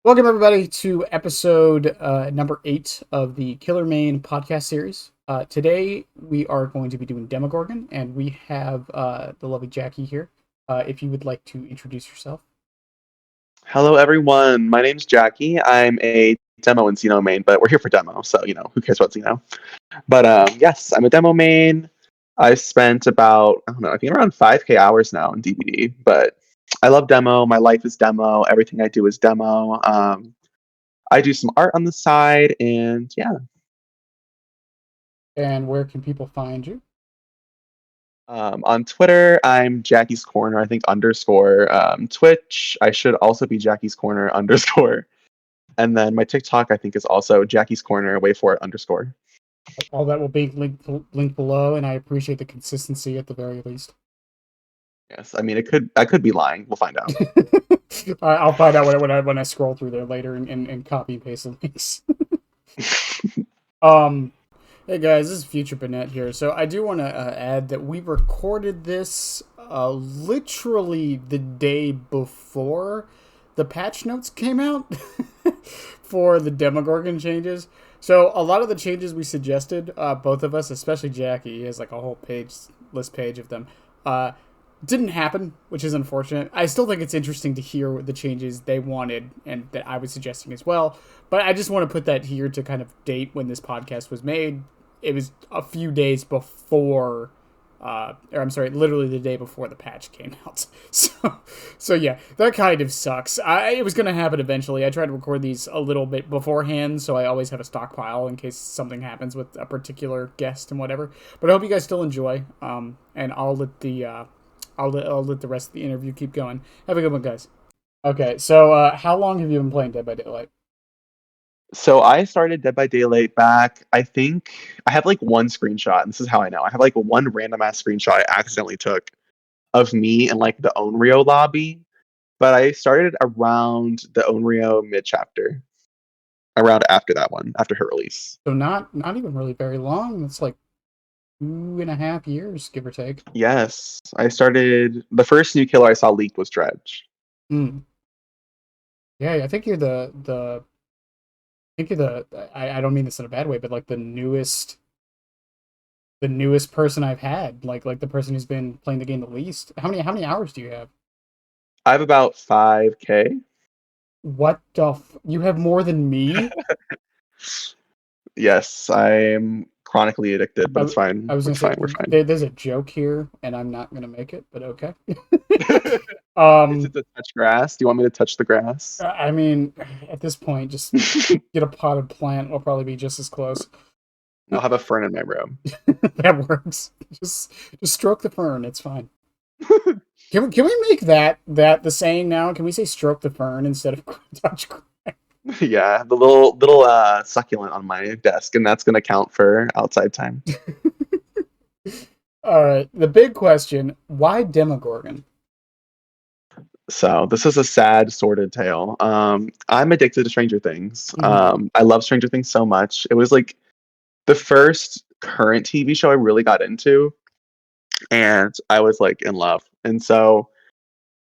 Welcome, everybody, to episode number 8 of the Killer Main podcast series. Today, we are going to be doing Demogorgon, and we have the lovely Jackie here. If you would like to introduce yourself. Hello, everyone. My name's Jackie. I'm a demo and Xeno main, but we're here for demo, so who cares about Xeno? But yes, I'm a demo main. I spent about I think around 5K hours now in DBD, but I love demo. My life is demo. Everything I do is demo. I do some art on the side, and yeah. And where can people find you? On Twitter, I'm Jackie's Corner. I think underscore. Twitch, I should also be Jackie's Corner underscore. And then my TikTok, I think, is also Jackie's Corner. Wait for it underscore. All that will be linked below, and I appreciate the consistency at the very least. Yes, I mean I could be lying. We'll find out. I'll find out when I scroll through there later and copy and paste the links. Hey guys, this is Future Bennett here. So I do want to add that we recorded this literally the day before the patch notes came out for the Demogorgon changes. So a lot of the changes we suggested, both of us, especially Jackie, has like a whole list page of them. Didn't happen, which is unfortunate. I still think it's interesting to hear the changes they wanted and that I was suggesting as well. But I just want to put that here to kind of date when this podcast was made. It was a few days before, or I'm sorry, literally the day before the patch came out. So yeah, that kind of sucks. It was going to happen eventually. I try to record these a little bit beforehand, so I always have a stockpile in case something happens with a particular guest and whatever. But I hope you guys still enjoy, and I'll let the rest of the interview keep going. Have a good one, guys. Okay, so how long have you been playing Dead by Daylight? So I started Dead by Daylight back. I think I have like one screenshot, and this is how I know. I have like one random ass screenshot I accidentally took of me in like the Onryo lobby. But I started around the Onryo mid chapter, around after that one, after her release. So not even really very long. It's like 2.5 years, give or take. Yes, I started. The first new killer I saw leaked was Dredge. Mm. Yeah, I think you're the. I think you're the. I don't mean this in a bad way, but like the newest person I've had, like the person who's been playing the game the least. How many hours do you have? I have about 5K. What the? You have more than me? Yes, I'm chronically addicted, but I, it's fine. I was We're gonna say fine. We're fine. there's a joke here, and I'm not gonna make it, but okay. Is um, it to touch grass? Do you want me to touch the grass? I mean, at this point, just get a potted plant. Will probably be just as close. I'll have a fern in my room. That works. Just stroke the fern. It's fine. Can we make that the saying now? Can we say stroke the fern instead of touch grass? Yeah, the little succulent on my desk, and that's gonna count for outside time. All right. The big question: why Demogorgon? So this is a sad, sordid tale. I'm addicted to Stranger Things. Mm-hmm. I love Stranger Things so much. It was like the first current TV show I really got into, and I was like in love. And so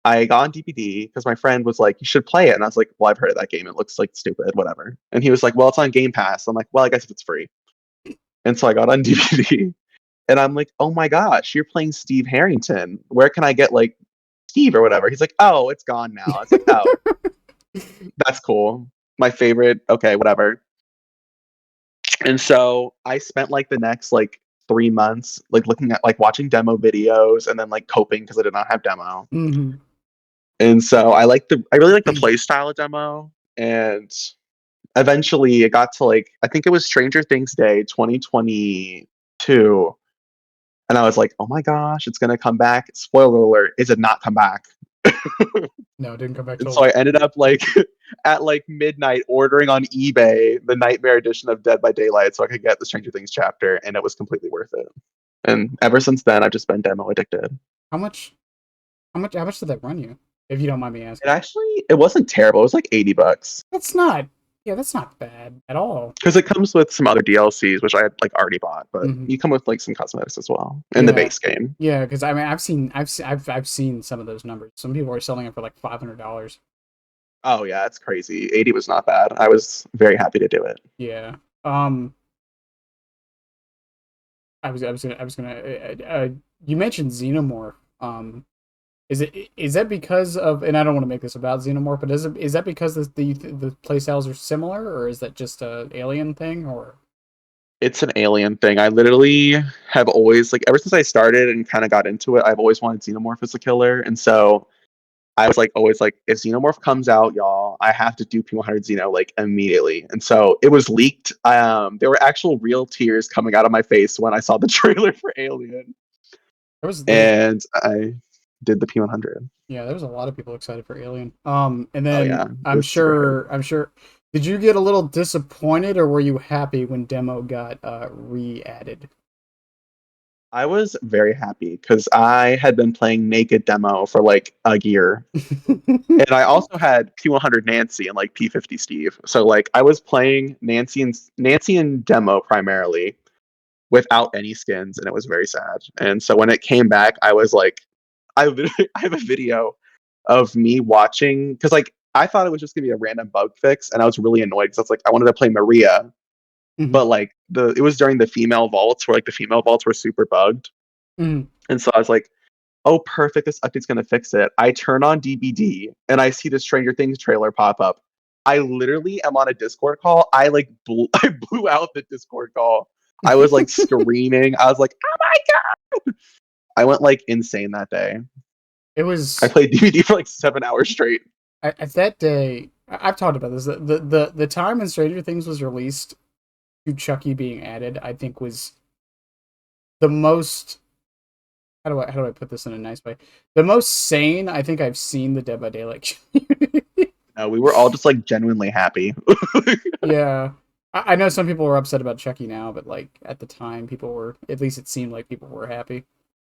I got on DVD because my friend was like, "You should play it," and I was like, "Well, I've heard of that game. It looks like stupid, whatever." And he was like, "Well, it's on Game Pass." I'm like, "Well, I guess if it's free." And so I got on DVD, and I'm like, "Oh my gosh, you're playing Steve Harrington. Where can I get like Steve or whatever?" He's like, "Oh, it's gone now." I was like, "Oh, that's cool. My favorite. Okay, whatever." And so I spent like the next like 3 months like looking at like watching demo videos and then like coping because I did not have demo. Mm-hmm. And so I really like the play style of demo. And eventually it got to like I think it was Stranger Things Day 2022. And I was like, oh my gosh, it's gonna come back. Spoiler alert, it did not come back. No, it didn't come back And so till. I ended up like at like midnight ordering on eBay the Nightmare edition of Dead by Daylight so I could get the Stranger Things chapter, and it was completely worth it. And ever since then, I've just been demo addicted. How much? How much did that run you? If you don't mind me It asking. actually it wasn't terrible. It was like $80 That's not. Yeah, that's not bad at all. because it comes with some other DLCs which I had like already bought, but Mm-hmm. you come with like some cosmetics as well in the Yeah. base game. Yeah, because I mean, I've seen some of those numbers. Some people are selling it for like $500. Oh yeah, it's crazy. 80 was not bad. I was very happy to do it. Yeah. I was gonna. You mentioned Xenomorph. Is that because of? And I don't want to make this about Xenomorph, but is that because the playstyles are similar, or is that just a alien thing, or? It's an alien thing. I literally have always like ever since I started and kind of got into it, I've always wanted Xenomorph as a killer, and so I was like always like, if Xenomorph comes out, y'all, I have to do P100 Xeno like immediately. And so it was leaked. There were actual real tears coming out of my face when I saw the trailer for Alien, There was and I did the P100. Yeah, there was a lot of people excited for Alien. And Oh yeah, then it was super hype. I'm sure. Did you get a little disappointed, or were you happy when demo got re-added? I was very happy because I had been playing naked demo for like a year. And I also had P100 Nancy and like P50 Steve. So like I was playing Nancy and demo primarily without any skins, and it was very sad. And so when it came back, I was like, I literally I have a video of me watching because like I thought it was just gonna be a random bug fix, and I was really annoyed because I was like I wanted to play Maria, Hmm. but like it was during the female vaults where like the female vaults were super bugged, Hmm. and so I was like, oh perfect, this update's gonna fix it. I turn on DBD and I see the Stranger Things trailer pop up. I literally am on a Discord call. I like I blew out the Discord call. I was like screaming. I was like, oh my god! I went like insane that day. It I was played DVD for like 7 hours straight. at that day. I've talked about this. The time when Stranger Things was released to Chucky being added, I think was the most. How do I put this in a nice way? The most sane I think I've seen the Dead by Daylight community. No, we were all just like genuinely happy. Yeah. I know some people were upset about Chucky now, but like at the time, people were at least it seemed like people were happy.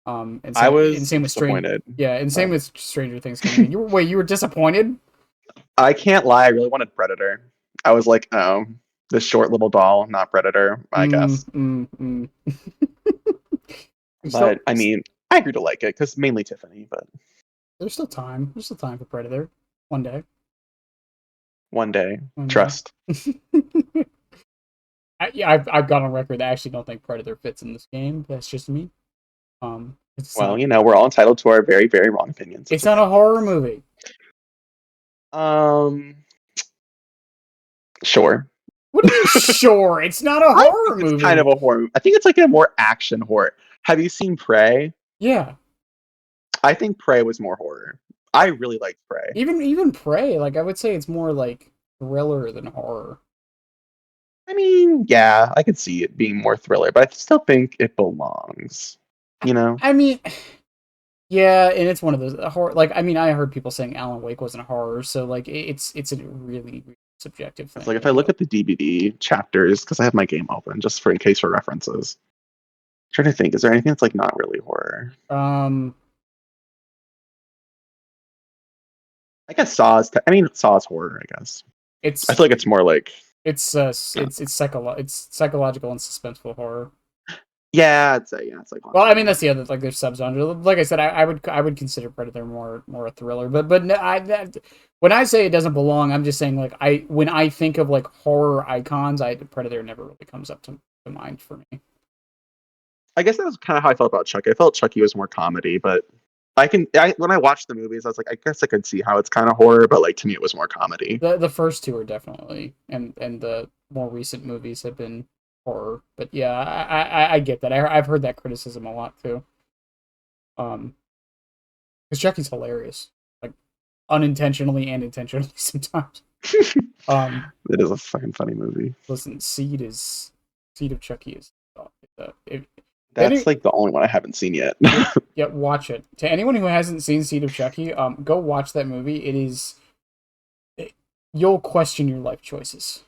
I And was same with disappointed. Same with Stranger Things coming in. You were disappointed? I can't lie, I really wanted Predator. I was like, oh, this short little doll, not Predator, I Mm, guess. mm, mm. There's But I mean, I grew to like it because mainly Tiffany, but there's still time. There's still time for Predator. One day. one day, One day. trust. I've gone on record that I actually don't think Predator fits in this game. That's just me. It's Well, not. you know, we're all entitled to our very, very wrong opinions. It's It's not okay. a horror movie. Um, sure. What do you mean? Sure, it's not a I think horror it's kind of movie. a horror. I think it's like a more action horror. Have you seen Prey? Yeah, I think Prey was more horror. I really liked Prey. even Prey. Like I would say, it's more like thriller than horror. I mean, yeah, I could see it being more thriller, but I still think it belongs. You know, I mean, yeah, and it's one of those horror. Like I mean, I heard people saying Alan Wake wasn't a horror, so like it's a really, really subjective it's thing. like if I Like look at the DVD chapters, because I have my game open just for in case for references. I'm trying to think, is there anything that's like not really horror? um, I guess Saw is. I mean, Saw is horror. I guess. I it's feel like it's more like. it's psychological and suspenseful horror. Yeah, it's like Well, I haunted. mean that's the other like there's subgenre. Like I said, I would consider Predator more a thriller, but no, when I say it doesn't belong, I'm just saying like when I think of like horror icons, Predator never really comes up to mind for me. I guess that was kind of how I felt about Chucky. I felt Chucky was more comedy, but when I watched the movies, I was like, I guess I could see how it's kind of horror, but like to me, it was more comedy. The first two are definitely, and the more recent movies have been horror. But yeah, I get that. I've heard that criticism a lot too. Um, because Chucky's hilarious, like unintentionally and intentionally sometimes. Um, It is a fucking funny movie. listen, Seed of Chucky is. If That's like the only one I haven't seen yet. yeah, watch it. To anyone who hasn't seen Seed of Chucky, go watch that movie. You'll question your life choices.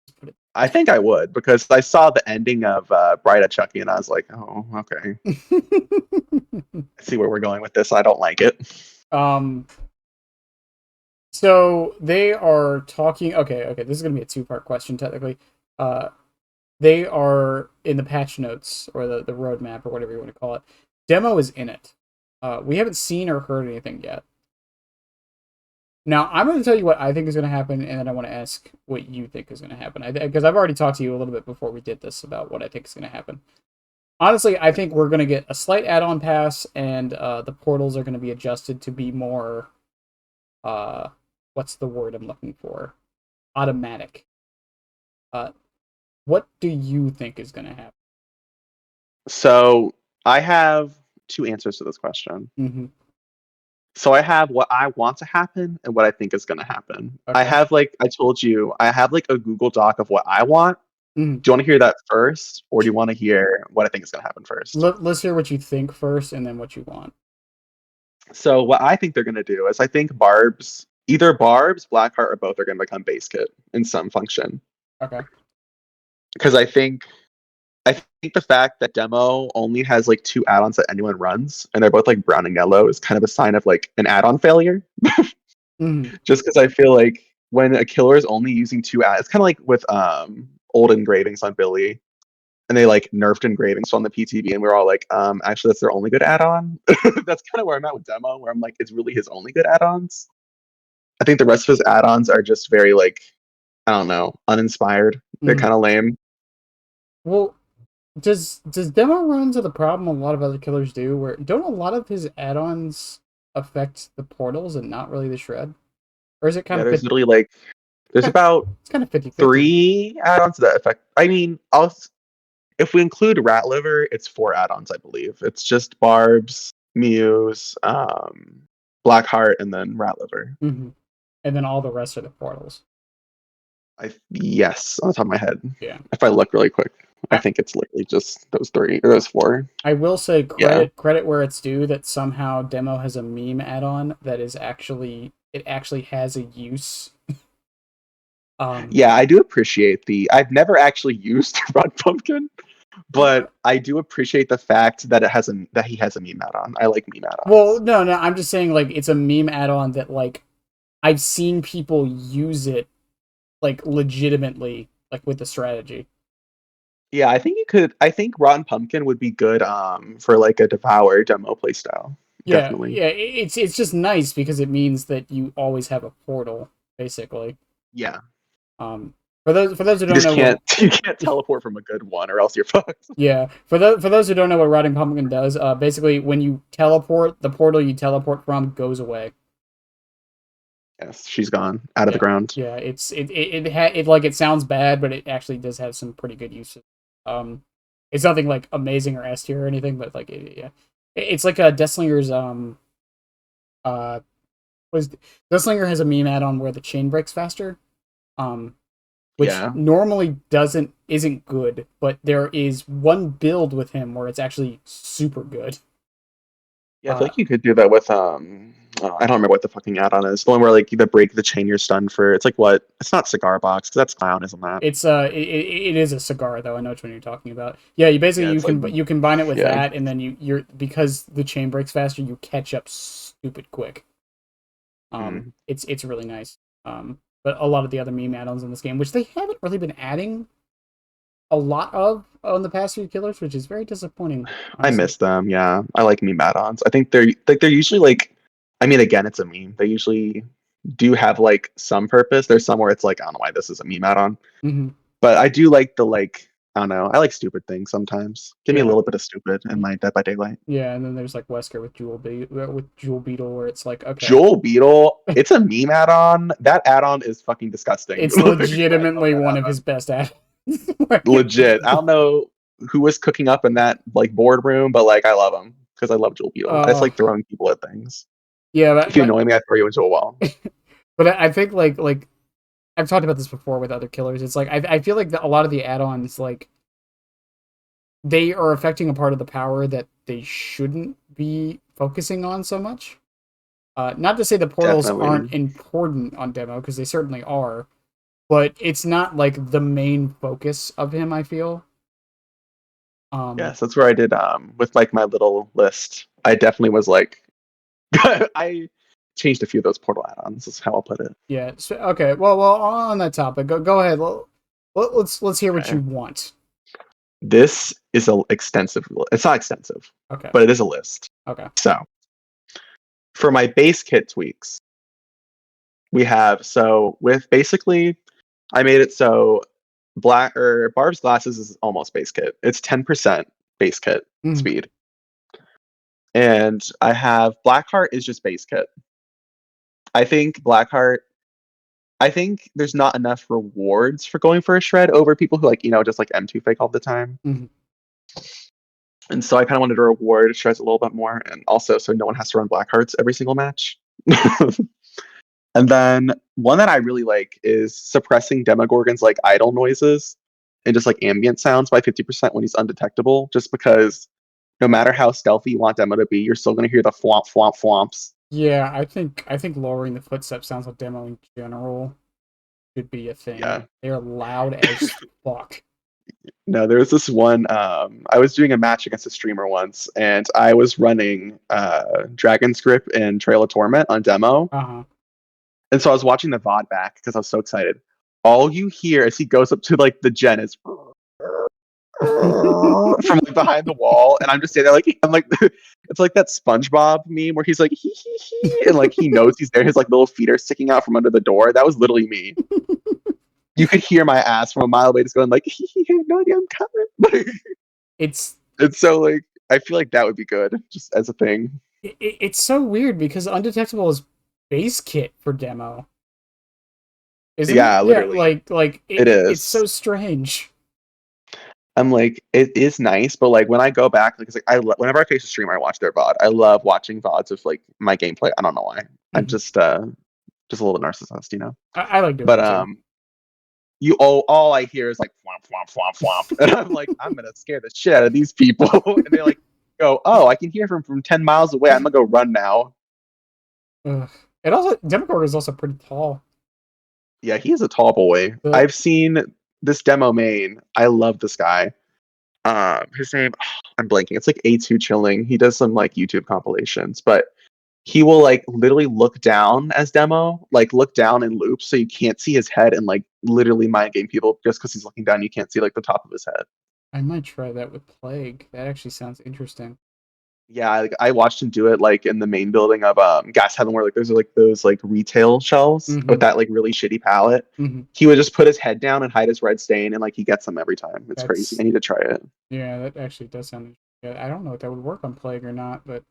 Let's put it. I think I would because I saw the ending of Bride of Chucky and I was like, oh, okay. I see where we're going with this. I don't like it. um. So they are talking. Okay. This is gonna be a two-part question technically. Uh, they are in the patch notes or the roadmap or whatever you want to call it. Demo is in it. We haven't seen or heard anything yet. Now, I'm going to tell you what I think is going to happen, and then I want to ask what you think is going to happen. Because I've already talked to you a little bit before we did this about what I think is going to happen. Honestly, I think we're going to get a slight add-on pass, and the portals are going to be adjusted to be more, what's the word I'm looking for? Automatic. Uh, what do you think is going to happen? So I have two answers to this question. Mm-hmm. So I have what I want to happen and what I think is going to happen. I Okay. have like I told you, I have like a Google Doc of what I want. Mm-hmm. Do you want to hear that first, or do you want to hear what I think is going to happen first? Let's hear what you think first, and then what you want. So what I think they're going to do is I think either Barb's, Blackheart, or both are going to become base kit in some function. Okay. Because I think the fact that demo only has like two add-ons that anyone runs, and they're both like brown and yellow, is kind of a sign of like an add-on failure. Mm-hmm. Just because I feel like when a killer is only using two add, it's kind of like with old engravings on Billy, and they like nerfed engravings on the PTB, and we are all like, actually that's their only good add-on. That's kind of where I'm at with demo, where I'm like, it's really his only good add-ons. I think the rest of his add-ons are just very like, I don't know, uninspired. They're Mm-hmm. kind of lame. Well, does demo run into the problem a lot of other killers do, where don't a lot of his add-ons affect the portals and not really the shred? Or is it kind Yeah, of there's literally like there's about it's kind of 50-50? three add-ons to that effect. I mean, if we include Rat Liver, it's four add-ons, I believe. It's just Barb's, Muse, Blackheart, and then Rat Liver. Mm-hmm. And then all the rest are the portals. Yes, on the top of my head. Yeah. If I look really quick, I I, think it's literally just those three or those four. I will say Yeah. credit where it's due that somehow demo has a meme add-on that is actually it actually has a use. Yeah, I do appreciate I've never actually used Rod Pumpkin, but I do appreciate the fact that that he has a meme add-on. I like meme Well, add-ons. no, I'm just saying like it's a meme add-on that like I've seen people use it like legitimately like with the strategy. Yeah, I think you could. I think Rotten Pumpkin would be good for like a Devour demo playstyle. Yeah, Definitely. yeah, it's just nice because it means that you always have a portal basically. Yeah. Um for those who You don't just know can't what you can't teleport from a good one or else you're fucked. yeah, for those who don't know what Rotting Pumpkin does, basically when you teleport, the portal you teleport from goes away. Yes, she's gone out of the Yeah, ground. yeah, it like it sounds bad, but it actually does have some pretty good uses. Um, it's nothing like amazing or S tier or anything, but like yeah, it's like a Deathslinger's uh was Deathslinger has a meme add-on where the chain breaks faster. Um, which Yeah. normally isn't good, but there is one build with him where it's actually super good. Yeah, I feel Uh, like you could do that with I don't remember what the fucking add-on is. The one where like you break the chain you're stunned for. It's like what? It's not cigar box, 'cause that's clown, isn't that? it is a cigar though. I know which one you're talking about. Yeah, you basically Yeah, it's like you combine it with yeah. that, and then you're because the chain breaks faster, you catch up stupid quick. Mm. It's really nice. But a lot of the other meme add-ons in this game, which they haven't really been adding a lot of on the past few killers, which is very disappointing, I honestly. miss them. Yeah, I like meme add-ons. I think they're usually like, I mean, again, it's a meme. They usually do have like some purpose. There's some where it's like, I don't know why this is a meme add-on, Hmm. but I do like the like, I don't know. I like stupid things sometimes. Give me a Yeah, little bit of stupid in my Dead by Daylight. yeah, and then there's like Wesker with Jewel Beetle, where it's like, okay, Joel Beetle, it's a meme add-on. That add-on is fucking disgusting. it's Like, I love legitimately that one of add-on. his best ads. Legit. I don't know who was cooking up in that like boardroom, but like I love him because I love Joel Beetle. I just uh, like throwing people at things. yeah, If you annoy me, I throw you into a wall. but I think like I've talked about this before with other killers. It's like I feel like a lot of the add-ons like they are affecting a part of the power that they shouldn't be focusing on so much. Not to say the portals aren't Definitely. important on demo because they certainly are, but it's not like the main focus of him. I feel. Um, Yes, that's where I did with like my little list. I definitely was like I changed a few of those portal add-ons, is how I'll put it. yeah. So, okay. Well. On that topic, go ahead. Let's hear what you Okay. want. This is a extensive it's not extensive, Okay. but it is a list. Okay. So for my base kit tweaks, We have so with basically, I made it so Barb's glasses is almost base kit. It's 10% base kit Mm. speed, and I have Blackheart is just base kit. I think Blackheart. I think there's not enough rewards for going for a shred over people who like just like M2 fake all the time. Mm-hmm. And so I kind of wanted to reward shreds a little bit more, and also so no one has to run Blackhearts every single match. And then one that I really like is suppressing Demogorgon's like idle noises and just like ambient sounds by 50% when he's undetectable, just because no matter how stealthy you want Demo to be, you're still gonna hear the flomp flomp flomps. Yeah, I think lowering the footstep sounds of demo in general should be a thing. Yeah. They're loud as fuck. No, there was this one. I was doing a match against a streamer once, and I was running Dragon's Grip and Trail of Torment on demo. Uh-huh. And so I was watching the VOD back because I was so excited. All you hear as he goes up to like the gen is from like behind the wall, and I'm just standing there like I'm like it's like that SpongeBob meme where he's like hee hee hee, and like he knows he's there. His like little feet are sticking out from under the door. That was literally me. You could hear my ass from a mile away, just going like hee hee, I have no idea I'm coming. It's So like I feel like that would be good just as a thing. it's so weird because undetectable is base kit for demo. Isn't Yeah, it? literally. Yeah, like It is. It's so strange. I'm like, it is nice, but like when I go back, like, it's like whenever I face a streamer, I watch their VOD. I love watching VODs of like my gameplay. I don't know why. I'm just a little narcissist, you know. I like doing But it too. you all I hear is like flomp flomp flomp flomp, and I'm like, I'm gonna scare the shit out of these people, and they like go, oh, I can hear from 10 miles away. I'm gonna go run now. Ugh. It also Demogorgon is also pretty tall. Yeah, he's a tall boy. I've seen this demo main. I love this guy. His name, I'm blanking. It's like A2 Chilling. He does some like YouTube compilations, but he will like literally look down as demo, like look down in loops so you can't see his head and like literally mind game people just because he's looking down. You can't see like the top of his head. I might try that with Plague. That actually sounds interesting. Yeah, I watched him do it like in the main building of Gas Heaven, where like there's like those like retail shelves with that like really shitty palette. He would just put his head down and hide his red stain, and like he gets them every time. It's crazy. I need to try it. Yeah, that actually does sound. Yeah, I don't know if that would work on Plague or not, but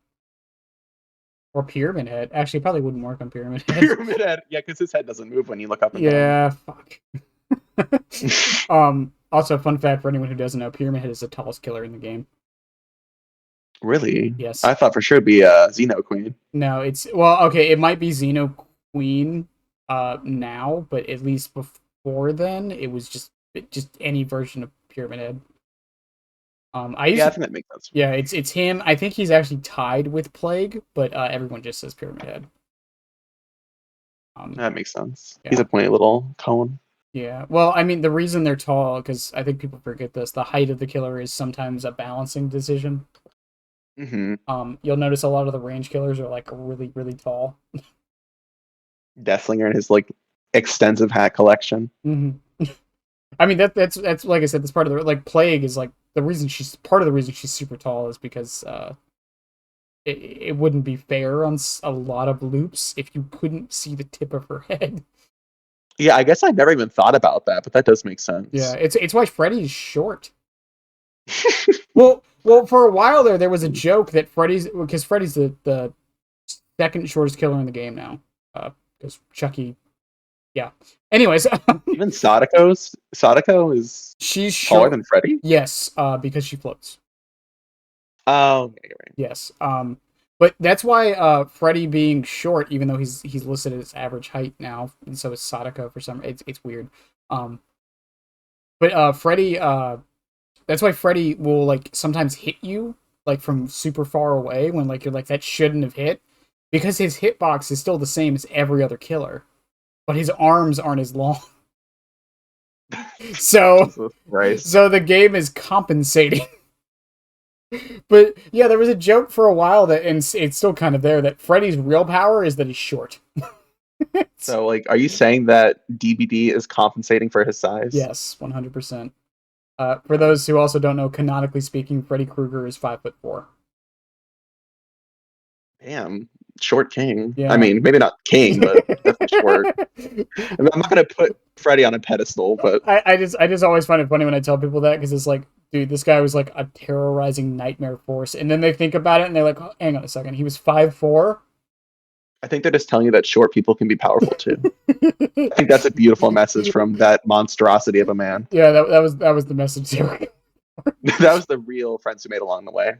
or Pyramid Head. Actually, it probably wouldn't work on Pyramid Head. Pyramid Head, yeah, because his head doesn't move when you look up and down. Yeah, fuck. Also, fun fact for anyone who doesn't know, Pyramid Head is the tallest killer in the game. Really? Yes. I thought for sure it'd be Xeno Queen. No, it's okay. It might be Xeno Queen now, but at least before then, it was just any version of Pyramid Head. I think that makes sense. Yeah, it's him. I think he's actually tied with Plague, but everyone just says Pyramid Head. That makes sense. Yeah. He's a pointy little cone. Yeah. Well, I mean, the reason they're tall, because I think people forget this, the height of the killer is sometimes a balancing decision. You'll notice a lot of the range killers are like really, really tall. Deathlinger and his like extensive hat collection. I mean that's like I said, that's part of the like Plague is like the reason she's super tall is because it wouldn't be fair on a lot of loops if you couldn't see the tip of her head. Yeah, I guess I never even thought about that, but that does make sense. Yeah, it's why Freddy's short. well, for a while there was a joke that Freddy's the second shortest killer in the game now, because Chucky. Yeah. Anyways, even Sadako is she's taller than Freddy. Yes, because she floats. Oh, okay, right. Yes. But that's why Freddy being short, even though he's listed as average height now, and so is Sadako for some. It's weird. But Freddy. That's why Freddy will like sometimes hit you like from super far away when like you're like that shouldn't have hit, because his hitbox is still the same as every other killer, but his arms aren't as long. So the game is compensating. But yeah, there was a joke for a while that, and it's still kind of there, that Freddy's real power is that he's short. So like, are you saying that DBD is compensating for his size? Yes, 100%. For those who also don't know, canonically speaking, Freddy Krueger is 5'4". Damn, Short king. Yeah. I mean, maybe not king, but definitely short. I mean, I'm not gonna put Freddy on a pedestal, but I just always find it funny when I tell people that, because it's like, dude, this guy was like a terrorizing nightmare force, and then they think about it and they're like, oh, hang on a second, he was 5'4". I think they're just telling you that short people can be powerful too. I think that's a beautiful message from that monstrosity of a man. Yeah, that was the message there. That was the real friends who made along the way.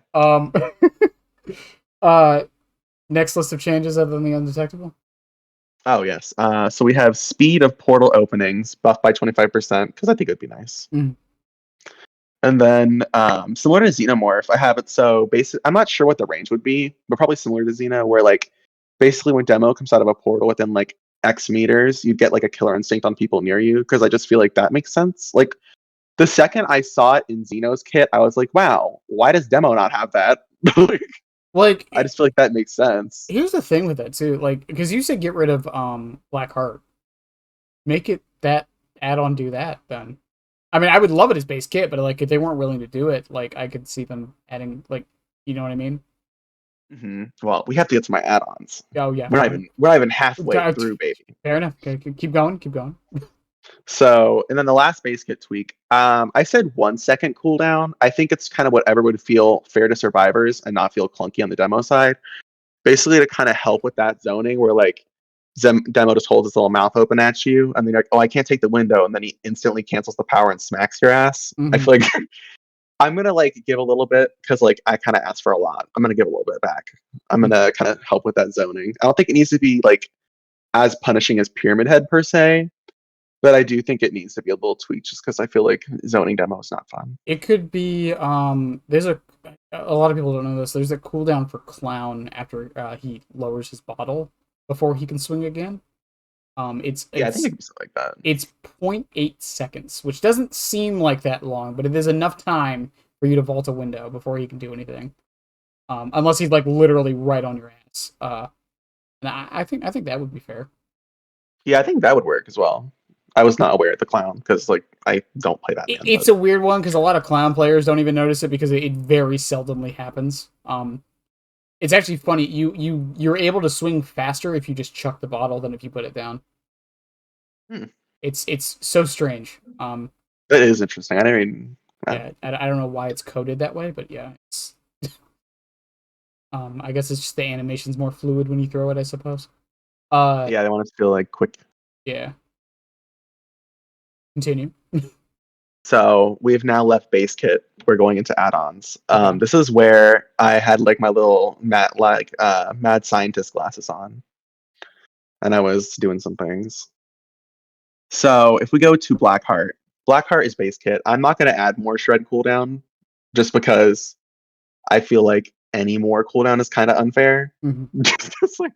Uh, next list of changes other than the undetectable. Oh yes. So we have speed of portal openings buffed by 25% because I think it would be nice. Mm. And then similar to Xenomorph, I have it so basic. I'm not sure what the range would be, but probably similar to Xeno, where like basically when Demo comes out of a portal within like X meters, you'd get like a killer instinct on people near you, because I just feel like that makes sense. Like the second I saw it in Xeno's kit, I was like, wow, why does Demo not have that? Like, I just feel like that makes sense. here's the thing with that too, like, because you said get rid of Black Heart, make it that add-on do that then. I mean, I would love it as base kit, but like if they weren't willing to do it, like I could see them adding, like, you know what I mean? Mm-hmm. Well, we have to get to my add-ons. Oh yeah, We're not even halfway through, baby. Fair enough. Okay, keep going. So, and then the last base kit tweak, I said 1 second cooldown. I think it's kind of whatever would feel fair to survivors and not feel clunky on the demo side. Basically, to kind of help with that zoning, where like demo just holds his little mouth open at you, and then you're like, oh, I can't take the window, and then he instantly cancels the power and smacks your ass. Mm-hmm. I feel like I'm gonna like give a little bit, because like I kind of asked for a lot. I'm gonna give a little bit back. I'm gonna kind of help with that zoning. I don't think it needs to be like as punishing as Pyramid Head per se, but I do think it needs to be a little tweak, just because I feel like zoning demo is not fun. It could be there's a lot of people don't know this. There's a cooldown for Clown after he lowers his bottle before he can swing again. I think it could be something like that. It's 0.8 seconds, which doesn't seem like that long, but it is enough time for you to vault a window before he can do anything. Unless he's like literally right on your ass. And I think that would be fair. Yeah, I think that would work as well. I was not aware of the Clown, because like I don't play Batman. It's a weird one, because a lot of Clown players don't even notice it, because it very seldomly happens. It's actually funny. You're able to swing faster if you just chuck the bottle than if you put it down. It's so strange. That is interesting. I didn't even. Yeah, I don't know why it's coded that way, but yeah, it's. I guess it's just the animation's more fluid when you throw it, I suppose. Yeah, they want it to feel like quick. Yeah. Continue. So we've now left base kit. We're going into add-ons. This is where I had like my little mad scientist glasses on, and I was doing some things. So if we go to Blackheart, Blackheart is base kit. I'm not going to add more shred cooldown, just because I feel like any more cooldown is kind of unfair. Mm-hmm. Just like,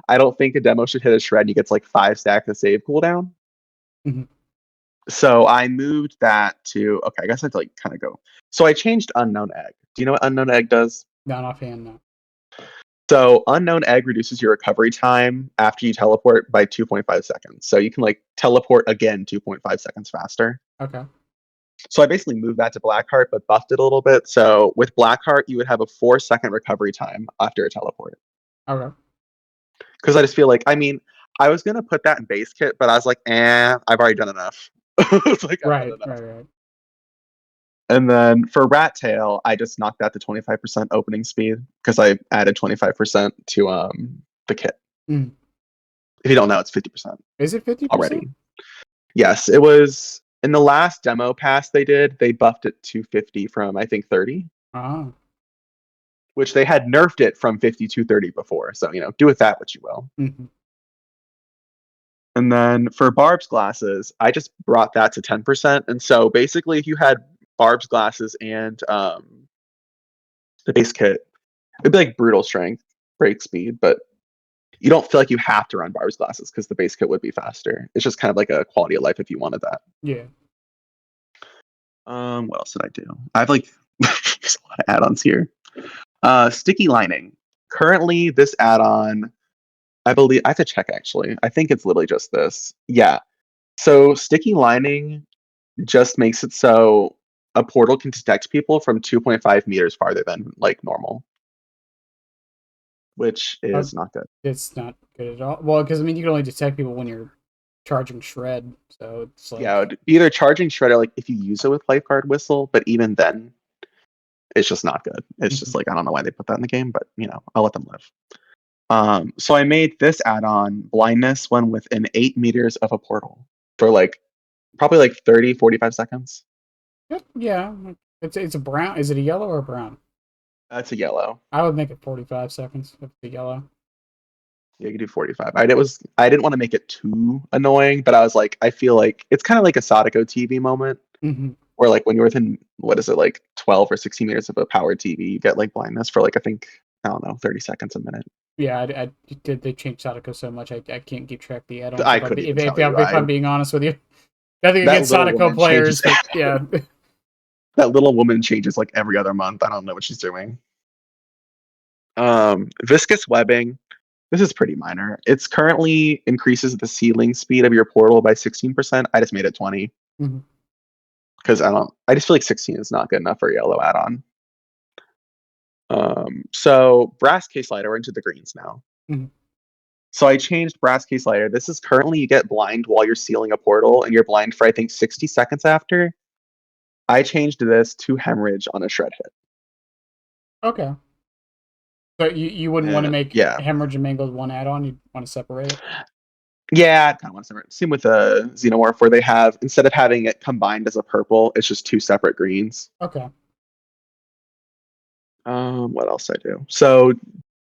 I don't think a demo should hit a shred and he gets like 5 stacks of save cooldown. Mm-hmm. So I moved that to, okay, I guess I have to like kind of go. So I changed Unknown Egg. Do you know what Unknown Egg does? Not offhand, no. So Unknown Egg reduces your recovery time after you teleport by 2.5 seconds. So you can like teleport again 2.5 seconds faster. Okay. So I basically moved that to Blackheart, but buffed it a little bit. So with Blackheart, you would have a 4-second recovery time after a teleport. Okay. Because I just feel like, I mean, I was gonna put that in base kit, but I was like, I've already done enough. It's like, right. And then for Rat Tail, I just knocked out the 25% opening speed, because I added 25% to the kit. Mm. If you don't know, it's 50%. Is it 50% already? Yes, it was in the last demo pass they did. They buffed it to 50 from I think 30. Ah. Which they had nerfed it from 50 to 30 before. So do with that what you will. Mm-hmm. And then for Barb's glasses, I just brought that to 10%. And so basically, if you had Barb's glasses and the base kit, it'd be like brutal strength, break speed, but you don't feel like you have to run Barb's glasses, because the base kit would be faster. It's just kind of like a quality of life if you wanted that. Yeah. What else did I do? I have like there's a lot of add-ons here. Sticky lining. Currently, this add-on, I believe, I have to check actually. I think it's literally just this. Yeah. So sticky lining just makes it so a portal can detect people from 2.5 meters farther than like normal. which is not good. It's not good at all. Well, because I mean, you can only detect people when you're charging shred, so it's like Yeah, either charging shred or like if you use it with lifeguard whistle, but even then, it's just not good. It's just like I don't know why they put that in the game, but I'll let them live. So I made this add-on blindness when within 8 meters of a portal for like probably like 30, 45 seconds. yeah, it's a brown. Is it a yellow or a brown? That's a yellow. I would make it 45 seconds if it's a yellow. Yeah, you can do 45. I didn't want to make it too annoying, but I was like, I feel like it's kind of like a Sadako TV moment Mm-hmm. where like when you're within what is it like 12 or 16 meters of a powered TV, you get like blindness for like I don't know 30 seconds a minute. Yeah, I did. They changed Sadako so much, I can't keep track of the add-ons. I couldn't even tell If I'm being honest with you, nothing that against little Sadako woman players, changes. but yeah. That little woman changes like every other month. I don't know what she's doing. Viscous webbing. This is pretty minor. It's currently increases the sealing speed of your portal by 16%. I just made it 20 Mhm. because I just feel like 16 is not good enough for a yellow add-on. So brass case lighter, we're into the greens now. Mhm. So I changed brass case lighter. This is currently you get blind while you're sealing a portal, and you're blind for I think 60 seconds after. I changed this to hemorrhage on a shred hit. Okay. So you wouldn't want to make Yeah. Hemorrhage and Mangled one add-on. You'd want to separate it. Yeah, I kind of want to separate. Same with the Xenomorph, where they have instead of having it combined as a purple, it's just two separate greens. Okay. What else I do? So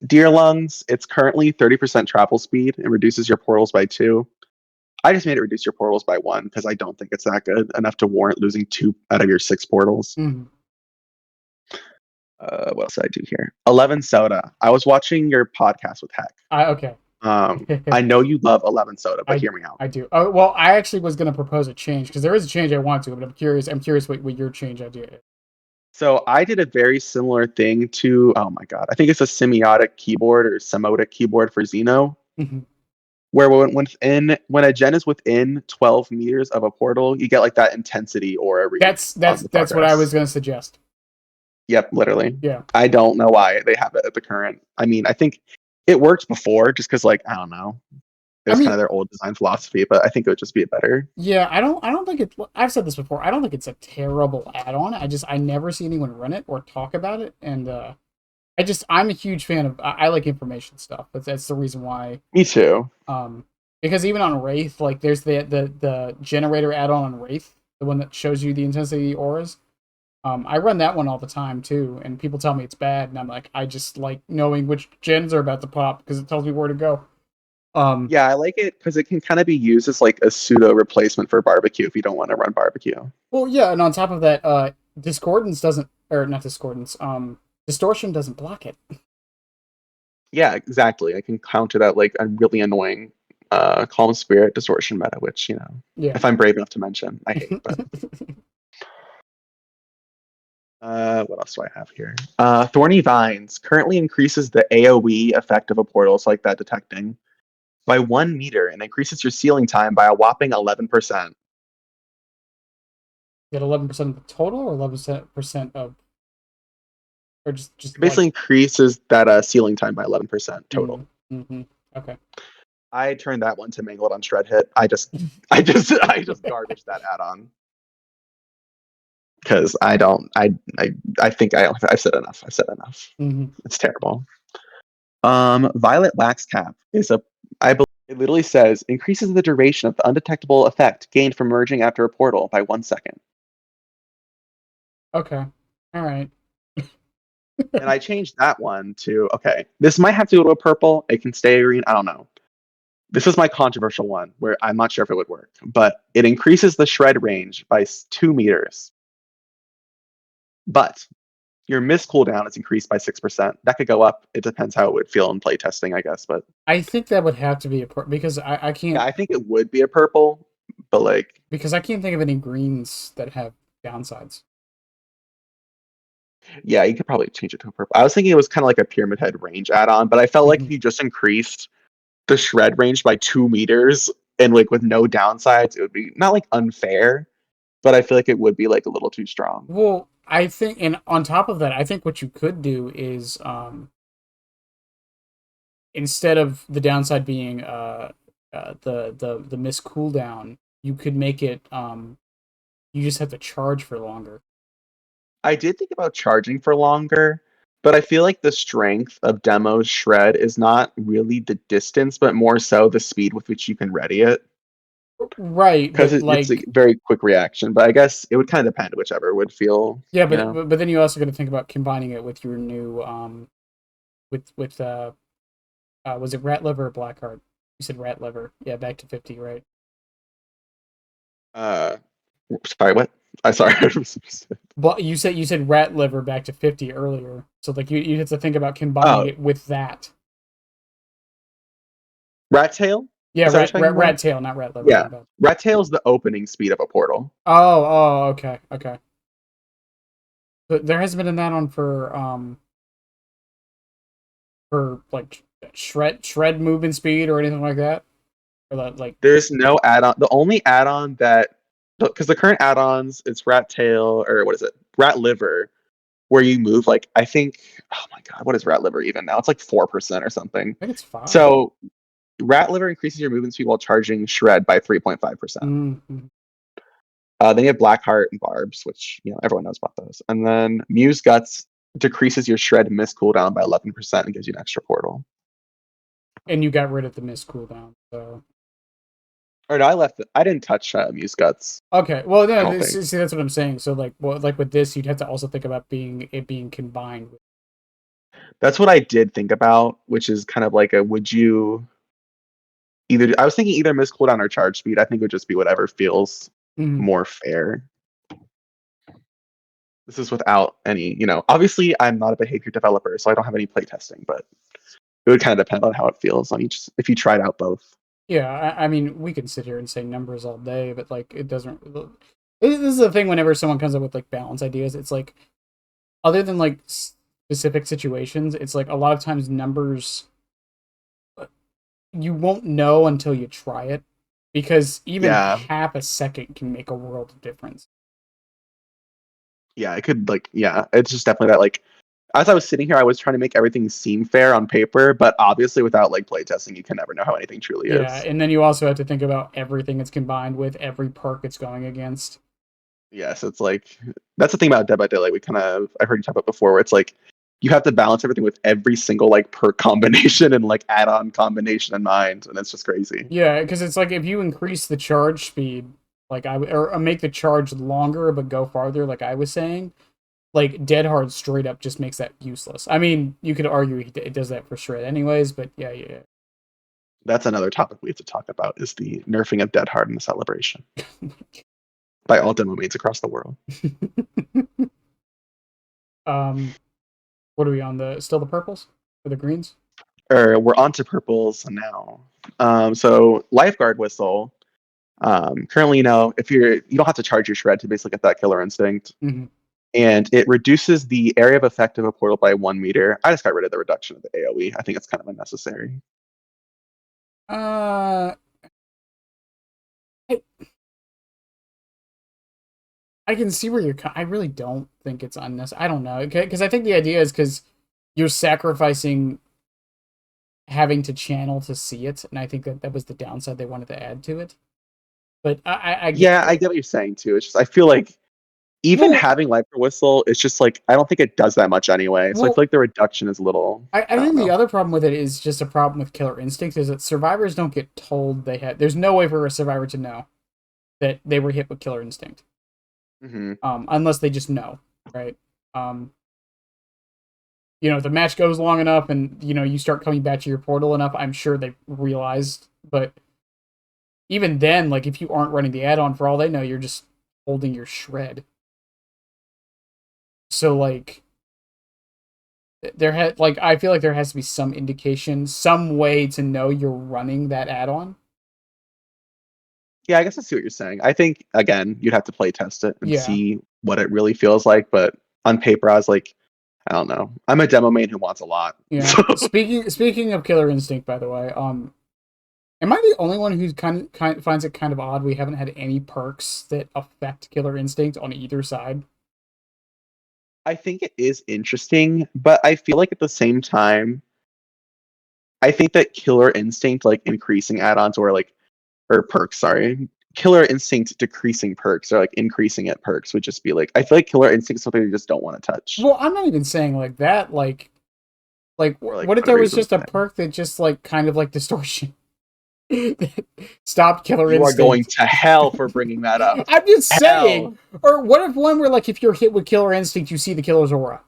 Deer Lungs, it's currently 30% travel speed and reduces your portals by 2. I just made it reduce your portals by 1 because I don't think it's that good enough to warrant losing 2 out of your 6 portals. Mm-hmm. What else did I do here? 11 Soda. I was watching your podcast with Heck. Okay. I know you love 11 Soda, but hear me out. I do. Oh well, I actually was going to propose a change because there is a change I want to, but I'm curious. I'm curious what your change idea is. So I did a very similar thing to, oh my god, I think it's a semiotic keyboard or semotic keyboard for Xeno, Mm-hmm. where when a gen is within 12 meters of a portal, you get like that intensity aura read That's what I was going to suggest. Yep, literally. Yeah. I don't know why they have it at the current. I mean, I think it worked before just because like I don't know. It was kind of their old design philosophy, but I think it would just be better. Yeah, I don't think it. I've said this before. I don't think it's a terrible add-on. I never see anyone run it or talk about it, and I'm a huge fan of. I like information stuff. That's the reason why. Me too. Because even on Wraith, like there's the generator add-on on Wraith, the one that shows you the intensity auras. I run that one all the time too, and people tell me it's bad, and I'm like, I just like knowing which gens are about to pop because it tells me where to go. Yeah, I like it because it can kind of be used as like a pseudo replacement for barbecue if you don't want to run barbecue. Well, yeah, and on top of that, discordance doesn't, or not discordance, distortion doesn't block it. Yeah, exactly. I can counter that like a really annoying calm spirit distortion meta, which Yeah. if I'm brave enough to mention, I hate. But what else do I have here? Thorny Vines currently increases the AoE effect of a portal, so like that detecting, by 1 meter and increases your sealing time by a whopping 11%. Get 11% of the total, or 11% of, or just It basically increases that sealing time by 11% total. Mm-hmm. Okay. I turned that one to Mangled on Shred Hit. I just garbaged that add-on because I think I've said enough. I've said enough. Mm-hmm. It's terrible. Violet Wax Cap is I believe it literally says increases the duration of the undetectable effect gained from merging after a portal by 1 second. Okay. All right. And I changed that one to okay. This might have to go to a purple. It can stay green. I don't know. This is my controversial one where I'm not sure if it would work, but it increases the shred range by 2 meters. But your miss cooldown is increased by 6%. That could go up. It depends how it would feel in playtesting, I guess. But I think that would have to be because I can't. Yeah, I think it would be a purple, but like because I can't think of any greens that have downsides. Yeah, you could probably change it to a purple. I was thinking it was kind of like a Pyramid Head range add-on, but I felt like if you just increased the shred range by 2 meters and like with no downsides, it would be not like unfair, but I feel like it would be like a little too strong. Well, I think, and on top of that, I think what you could do is instead of the downside being the miss cooldown, you could make it you just have to charge for longer. I did think about charging for longer, but I feel like the strength of Demo's shred is not really the distance, but more so the speed with which you can ready it. Right, Because but it's a like very quick reaction. But I guess it would kind of depend whichever would feel, yeah, you know. but then you also got to think about combining it with your new with was it rat liver or blackheart? You said rat liver. Yeah, back to 50, right? Uh, sorry, what? I sorry. But you said rat liver back to 50 earlier. So like you have to think about combining Oh, it with that. rat tail? Yeah, Is that what you're talking about? rat tail, not rat liver. My Yeah, bad. rat tail is the opening speed of a portal. Okay, okay. But there hasn't been an add-on for like shred movement speed or anything like that, or like There's no add-on. The only add-on that, because the current add-ons, it's rat tail or what is it? Rat liver, where you move like I think. Oh my god, what is rat liver even now? It's like 4% or something. I think it's 5. So rat liver increases your movement speed while charging shred by 3.5%. Mm-hmm. Then you have Blackheart and Barbs, which everyone knows about those. And then Muse Guts decreases your shred miss cooldown by 11% and gives you an extra portal. And you got rid of the miss cooldown, so Or no, I left it. I didn't touch Muse Guts. okay. Well, I no, don't think. see that's what I'm saying. So like with this, you'd have to also think about being combined with. That's what I did think about, which is kind of like a would you either I was thinking either miss cooldown or charge speed. I think it would just be whatever feels Mhm. more fair. This is without any, obviously I'm not a behavior developer, so I don't have any playtesting, but it would kind of depend on how it feels on each if you tried out both. Yeah, I mean, we can sit here and say numbers all day, but like it doesn't. This is the thing. Whenever someone comes up with like balance ideas, it's like other than like specific situations, it's like a lot of times numbers you won't know until you try it, because even Yeah. half a second can make a world of difference. Yeah, it could it's just definitely that like as I was sitting here, I was trying to make everything seem fair on paper, but obviously without like playtesting, you can never know how anything truly Yeah, is. and then you also have to think about everything it's combined with, every perk it's going against. Yes, it's like that's the thing about Dead by Daylight. I heard you talk about before, where it's like you have to balance everything with every single like perk combination and like add-on combination in mind, and it's just crazy. Yeah, because it's like if you increase the charge speed, like or make the charge longer but go farther, like I was saying, like Dead Hard straight up just makes that useless. I mean, you could argue it does that for Shred anyways, but yeah. That's another topic we have to talk about is the nerfing of Dead Hard in the celebration by all demo mains across the world. um, what are we on the still the purples or the greens? Or we're on to purples now. So lifeguard whistle. Currently, if you don't have to charge your shred to basically get that killer instinct, Mm-hmm. and it reduces the area of effect of a portal by 1 meter. I just got rid of the reduction of the AOE. I think it's kind of unnecessary. Uh, I, I can see where you're. I really don't think it's unnecessary. I don't know because I think the idea is because you're sacrificing having to channel to see it, and I think that was the downside they wanted to add to it. But I get Yeah, I it. get what you're saying too. It's just I feel like even Well, having Lifer Whistle, it's just like I don't think it does that much anyway. So I feel well, like the reduction is a little. I I don't think the know. other problem with it is just a problem with Killer Instinct is that survivors don't get told they had. There's no way for a survivor to know that they were hit with Killer Instinct, Hmm. unless they just know, right? Um, if the match goes long enough and you start coming back to your portal enough, I'm sure they realized. But even then, like if you aren't running the add-on, for all they know, you're just holding your shred. So like I feel like there has to be some indication, some way to know you're running that add-on. Yeah, I guess I see what you're saying. I think again, you'd have to play test it and Yeah. see what it really feels like. But on paper, I was like, I don't know. I'm a demo main who wants a lot. Yeah. So Speaking of Killer Instinct, by the way, am I the only one who kind finds it kind of odd we haven't had any perks that affect Killer Instinct on either side? I think it is interesting, but I feel like at the same time, I think that Killer Instinct, like increasing add-ons or perks, sorry. Killer Instinct decreasing perks or like increasing it perks would just be like, I feel like Killer Instinct is something you just don't want to touch. Well, I'm not even saying like that. Like Or like what if there whatever was you're just a saying. perk that just like kind of like distortion stopped Killer You are going Instinct? to hell for bringing that up. I'm just saying. Hell. Or what if one where like if you're hit with Killer Instinct, you see the killer's aura?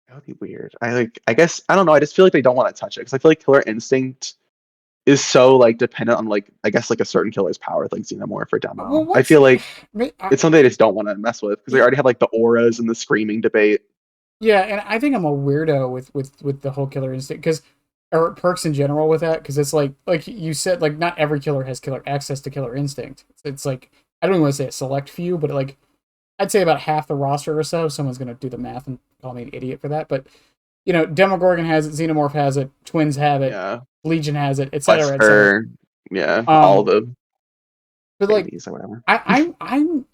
That would be weird. I guess I don't know. I just feel like they don't want to touch it because I feel like Killer Instinct is so like dependent on like I guess like a certain killer's power, like Xenomorph or Well, Demo. I what's feel like I, it's something they just don't want to mess with because they already have like the auras and the screaming debate. yeah, and I think I'm a weirdo with the whole Killer Instinct because or perks in general with that because it's like you said, like not every killer has killer access to Killer Instinct. It's like I don't even want to say a select few, but like I'd say about half the roster or so. Someone's gonna do the math and call me an idiot for that, but you know, Demogorgon has it, Xenomorph has it, Twins have it, Yeah. Legion has it, etc., etc. Wesker, yeah, all the But like babies or whatever. I'm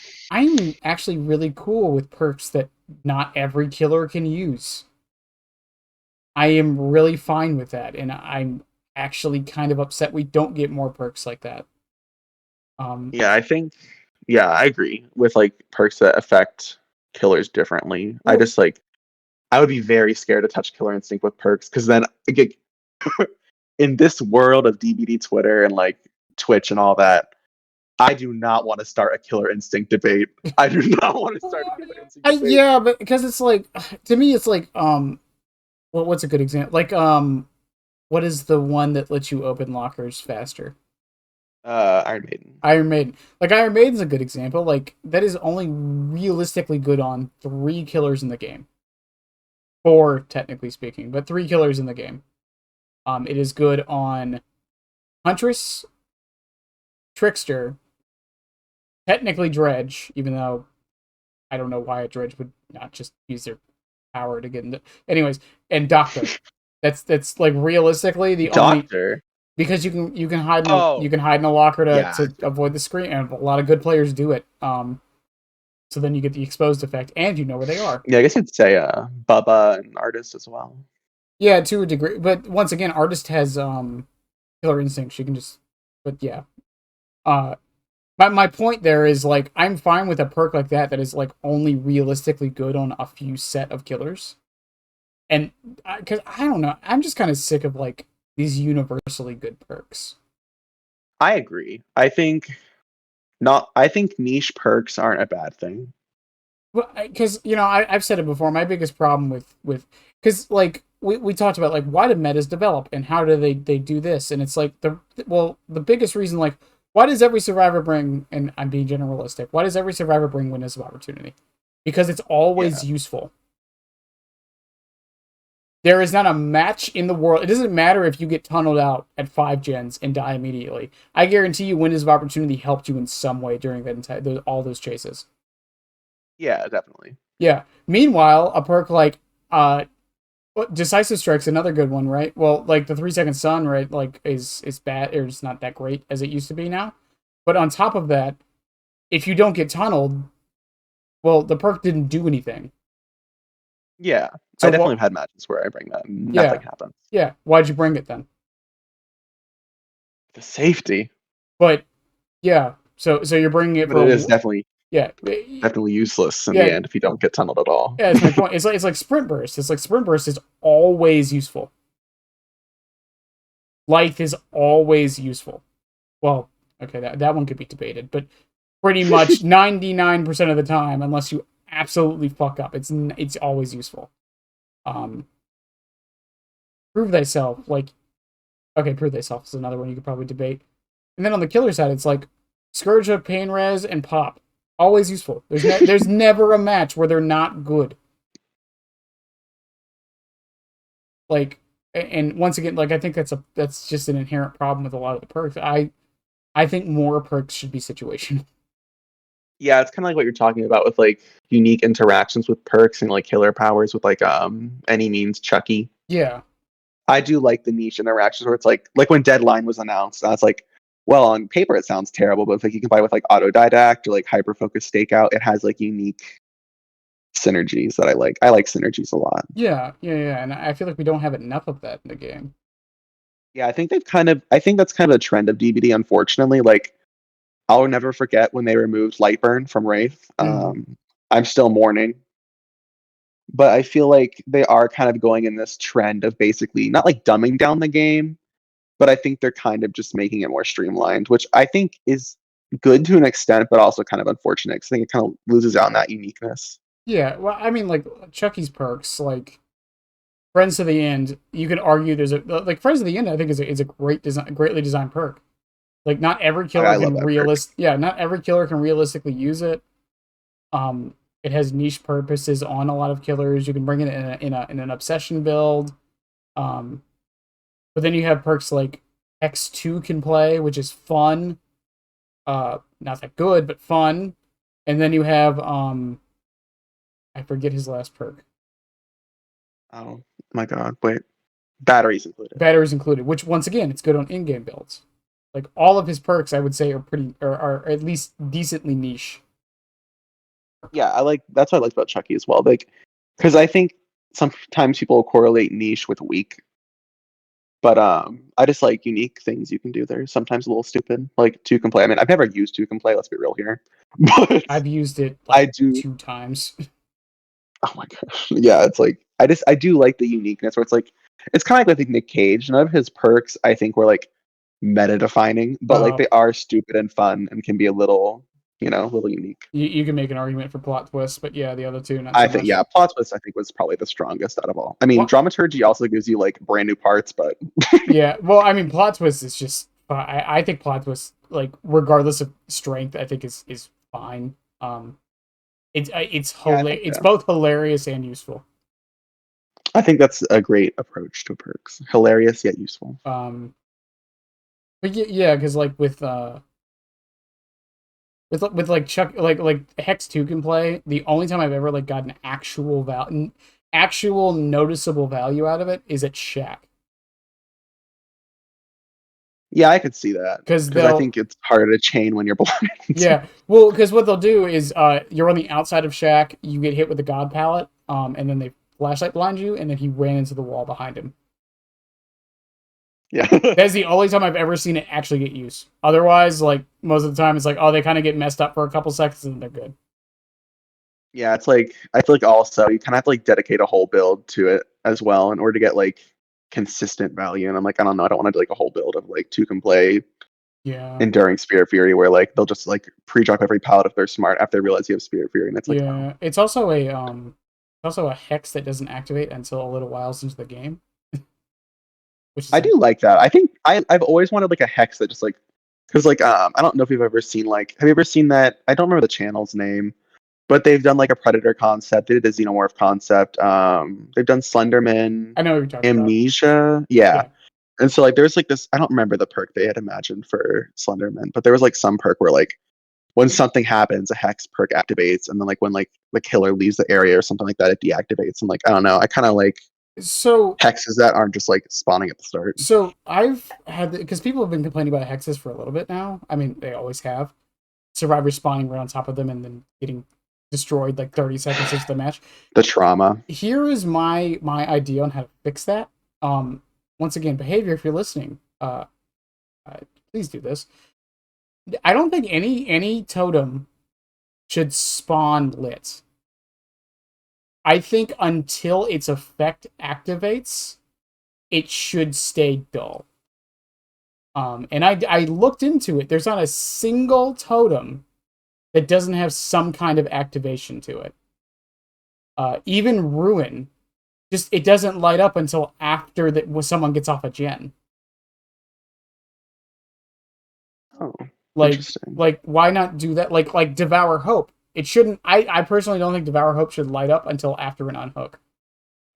actually really cool with perks that not every killer can use. I am really fine with that, and I'm actually kind of upset we don't get more perks like that. Yeah, I agree with like perks that affect killers differently. I Well, just like I would be very scared to touch Killer Instinct with perks because then again, in this world of DBD Twitter and like Twitch and all that, I do not want to start a Killer Instinct debate. I do not want to start a Killer Instinct debate. yeah, but because it's like to me, it's like well, what's a good example? Like what is the one that lets you open lockers faster? Iron Maiden. Iron Maiden. Like Iron Maiden's a good example. Like that is only realistically good on 3 killers in the game. 4 technically speaking, but 3 killers in the game. It is good on Huntress, Trickster, technically Dredge, even though I don't know why a Dredge would not just use their power to get into. Anyways, and Doctor. That's like realistically the only Doctor. because you can hide Oh, you can hide in a locker yeah. to avoid the screen, and a lot of good players do it. So then you get the exposed effect, and you know where they are. Yeah, I guess you'd say Bubba and Artist as well. Yeah, to a degree, but once again, Artist has Killer Instinct. She can just, but yeah. My point there is like I'm fine with a perk like that is like only realistically good on a few set of killers, and because I don't know, I'm just kind of sick of like these universally good perks. I agree. I think niche perks aren't a bad thing. Well, because you know I've said it before. My biggest problem with because like we talked about like why do metas develop and how do they do this, and it's like the biggest reason like why does every survivor bring, and I'm being generalistic, why does every survivor bring windows of opportunity? Because it's always useful. There is not a match in the world. It doesn't matter if you get tunneled out at 5 gens and die immediately. I guarantee you windows of opportunity helped you in some way during all those chases. Yeah, definitely. Yeah. Meanwhile, a perk like Decisive Strike's another good one, right? Well, like the 3-second sun, right? Like is bad or it's not that great as it used to be now. But on top of that, if you don't get tunneled, well, the perk didn't do anything. Yeah, So I definitely have had matches where I bring that and yeah, nothing happens. yeah. Why'd you bring it then? The safety, But yeah, so you're bringing it but for it is definitely yeah, useless in the yeah, end if you don't get tunneled at all. yeah. That's my point. It's like sprint burst. It's like sprint burst is always useful. Life is always useful. Well, okay, that one could be debated, but pretty much 99% of the time, unless you absolutely fuck up, it's always useful. Prove thyself, like okay, prove thyself is another one you could probably debate. And then on the killer side, it's like Scourge of Pain Res and Pop, always useful. There's never a match where they're not good. Like, and once again, like I think that's just an inherent problem with a lot of the perks. I think more perks should be situational. Yeah, it's kind of like what you're talking about with like unique interactions with perks and like killer powers with like any means Chucky. Yeah. I do like the niche interactions where it's like when Deadline was announced, I was like, well, on paper it sounds terrible, but if like you can buy with like autodidact or like hyper focus stakeout, it has like unique synergies that I like. I like synergies a lot. Yeah, and I feel like we don't have enough of that in the game. Yeah, I think I think that's kind of a trend of DBD, unfortunately. Like, I'll never forget when they removed Lightburn from Wraith. I'm still mourning. But I feel like they are kind of going in this trend of basically not like dumbing down the game, but I think they're kind of just making it more streamlined, which I think is good to an extent, but also kind of unfortunate because I think it kind of loses out on that uniqueness. Yeah, well, I mean, like Chucky's perks, like Friends to the End. You can argue there's a like Friends to the End. I think is a greatly designed perk. Like not every killer I love can that perk. not every killer can realistically use it. Um, it has niche purposes on a lot of killers. You can bring it in an obsession build. Um, but then you have perks like X2 can play, which is fun. Not that good, but fun. And then you have I forget his last perk. Oh my god, wait. Batteries included. Batteries included, which once again, it's good on in-game builds. Like all of his perks, I would say are at least decently niche. Yeah, I like that's what I like about Chucky as well. Like, because I think sometimes people correlate niche with weak, but I just like unique things you can do there. Sometimes a little stupid, like two can play. I mean, I've never used two can play. Let's be real here, but I've used it like I do. 2 times. Oh my gosh, yeah, it's like I do like the uniqueness where it's like it's kind of like with Nick Cage. None of his perks I think were like meta defining, but like Uh, they are stupid and fun and can be a little a little unique. you can make an argument for plot twists, but yeah, the other two not I so think much. yeah, plot twist I think was probably the strongest out of all. I mean, Well, dramaturgy also gives you like brand new parts, but yeah, well, I mean, plot twist is just. I think plot twist, like regardless of strength, I think is fine. yeah, I think it's yeah. both hilarious and useful. I think that's a great approach to perks. Hilarious yet useful. Um, but yeah, because like with like Chuck like Hex 2 can play. The only time I've ever like gotten actual noticeable value out of it is at Shack. Yeah, I could see that Because because I they'll think it's harder to chain when you're blind. yeah, well, because what they'll do is you're on the outside of Shack, you get hit with the God Pallet, and then they flashlight blind you, and then he ran into the wall behind him. Yeah. That's the only time I've ever seen it actually get used. Otherwise, like most of the time, it's like, oh, they kind of get messed up for a couple seconds and they're good. Yeah, it's like I feel like also you kind of have to like dedicate a whole build to it as well in order to get like consistent value. And I'm like, I don't know, I don't want to do like a whole build of like two can play Yeah, enduring Spirit Fury where like they'll just like pre-drop every palette if they're smart after they realize you have Spirit Fury, and it's like, oh. yeah. It's also a hex that doesn't activate until a little whiles into the game, which is I like, do like that. I think I've always wanted like a hex that just like because like I don't know if you've ever seen like have you ever seen that I don't remember the channel's name, but they've done like a Predator concept. They did a Xenomorph concept. They've done Slenderman, I know what you're talking about. Amnesia. Yeah. Yeah. And so like there's like this I don't remember the perk they had imagined for Slenderman, but there was like some perk where like when something happens, a hex perk activates, and then like when like the killer leaves the area or something like that, it deactivates. And like I don't know, I kind of like So hexes that aren't just like spawning at the start. so I've had because people have been complaining about hexes for a little bit now. I mean, they always have. Survivors spawning right on top of them and then getting destroyed like 30 seconds into the match. The trauma. Here is my idea on how to fix that. Once again, behavior. If you're listening, uh please do this. I don't think any totem should spawn lit. I think until its effect activates, it should stay dull. And I looked into it. There's not a single totem that doesn't have some kind of activation to it. Even Ruin, just it doesn't light up until after that when someone gets off a gen. Oh, Like interesting. why not do that? Like Devour Hope. It shouldn't. I personally don't think Devour Hope should light up until after an unhook.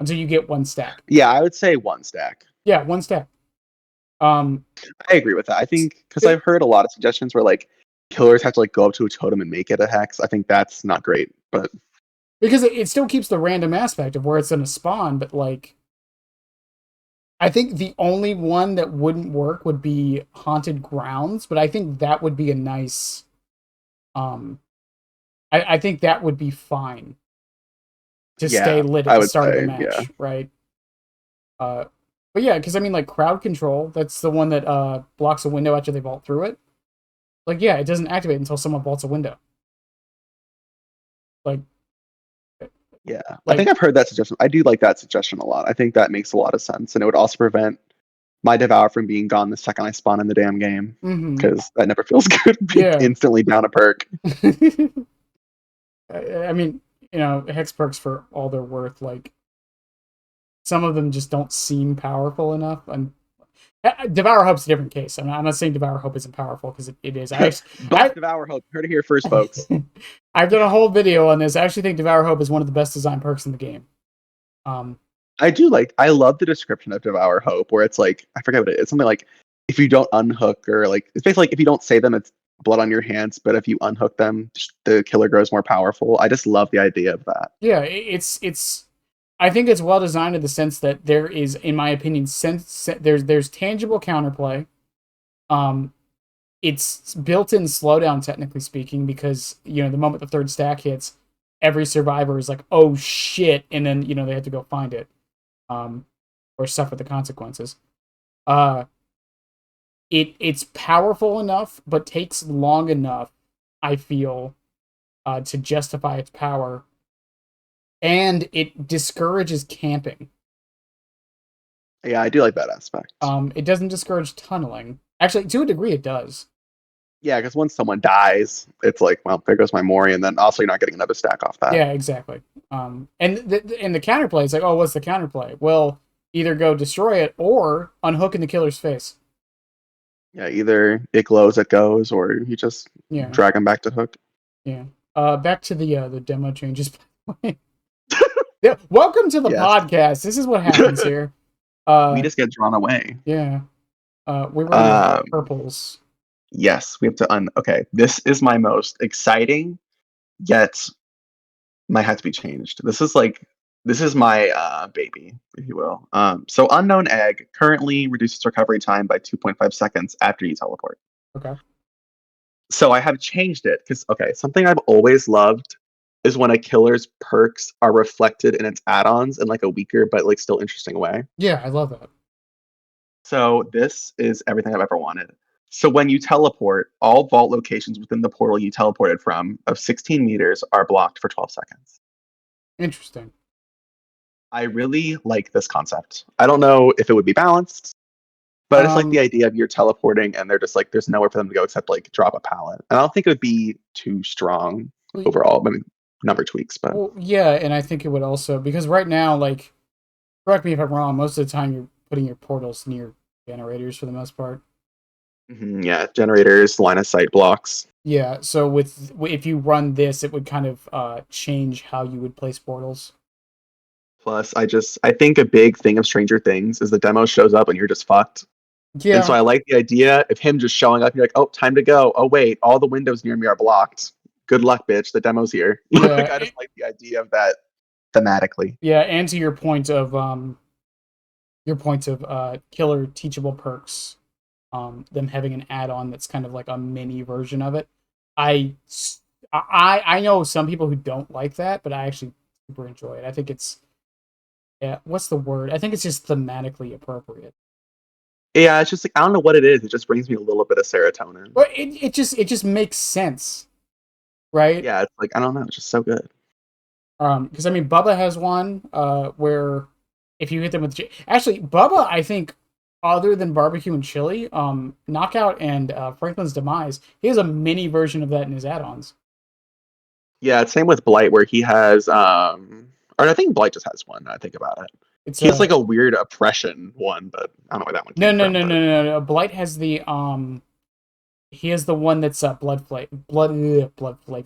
Until you get one stack. Yeah, I would say one stack. Yeah, one stack. Um, I agree with that. I think because I've heard a lot of suggestions where like killers have to like go up to a totem and make it a hex. I think that's not great, but because it still keeps the random aspect of where it's gonna spawn, but like I think the only one that wouldn't work would be Haunted Grounds, but I think that would be a nice I think that would be fine. to stay Yeah, lit at I the would start of the say, yeah. match, right? But yeah, because I mean, like crowd control, that's the one that blocks a window after they vault through it. Like, yeah, it doesn't activate until someone vaults a window. Like, Yeah, I like think I've heard that suggestion. I do like that suggestion a lot. I think that makes a lot of sense, and it would also prevent my Devour from being gone the second I spawn in the damn game, mm-hmm. because that never feels good being Yeah. instantly down a perk. I mean, hex perks for all they're worth, like some of them just don't seem powerful enough. And Devour Hope's a different case. I'm not saying Devour Hope isn't powerful because it is. Buff Devour Hope. Heard it here first, folks. I've done a whole video on this. I actually think Devour Hope is one of the best designed perks in the game. I love the description of Devour Hope, where it's like, I forget what it is. It's something like, if you don't unhook, or like, it's basically like, if you don't save them, it's blood on your hands, but if you unhook them, the killer grows more powerful. I just love the idea of that. Yeah, it's. I think it's well designed in the sense that there is, in my opinion, there's tangible counterplay. It's built-in slowdown, technically speaking, because the moment the third stack hits, every survivor is like, "Oh shit," and then they have to go find it, or suffer the consequences. It's powerful enough, but takes long enough, I feel, to justify its power, and it discourages camping. Yeah, I do like that aspect. It doesn't discourage tunneling. Actually, to a degree, it does. Yeah, because once someone dies, it's like, well, there goes my Mori, and then also you're not getting another stack off that. Yeah, exactly. And the counterplay is like, oh, what's the counterplay? Well, either go destroy it or unhook in the killer's face. Yeah, either it glows, it goes, or you just drag him back to hook. Yeah. Back to the demo changes. Yeah, welcome to the podcast. This is what happens here. We just get drawn away. Yeah. We're running purples. Yes, we have to okay, this is my most exciting, yet might have to be changed. This is my baby, if you will. So Unknown Egg currently reduces recovery time by 2.5 seconds after you teleport. Okay. So I have changed it because, okay, something I've always loved is when a killer's perks are reflected in its add-ons in like a weaker but like still interesting way. Yeah, I love that. So this is everything I've ever wanted. So when you teleport, all vault locations within the portal you teleported from of 16 meters are blocked for 12 seconds. Interesting. I really like this concept. I don't know if it would be balanced, but it's like the idea of you're teleporting and they're just like, there's nowhere for them to go except like drop a pallet. And I don't think it would be too strong overall. I mean, number tweaks, but yeah, and I think it would also, because right now, like, correct me if I'm wrong, most of the time you're putting your portals near generators for the most part. Yeah, generators, line of sight blocks. Yeah, so if you run this, it would kind of change how you would place portals. Plus, I think a big thing of Stranger Things is the demo shows up and you're just fucked. Yeah. And so I like the idea of him just showing up. You're like, oh, time to go. Oh, wait, all the windows near me are blocked. Good luck, bitch. The demo's here. Yeah, like, I just like the idea of that thematically. Yeah, and to your point of killer teachable perks, them having an add-on that's kind of like a mini version of it. I know some people who don't like that, but I actually super enjoy it. I think it's, yeah, what's the word? I think it's just thematically appropriate. Yeah, it's just like, I don't know what it is. It just brings me a little bit of serotonin. But it just makes sense, right? Yeah, it's like, I don't know, it's just so good. Because I mean, Bubba has one where if you hit them with actually Bubba, I think other than barbecue and chili, knockout and Franklin's demise, he has a mini version of that in his add-ons. Yeah, it's same with Blight, where he has or I think Blight just has one. Now I think about it. He has like a weird oppression one, but I don't know where that one came from. No. Blight has the he has the one that's blood flavor.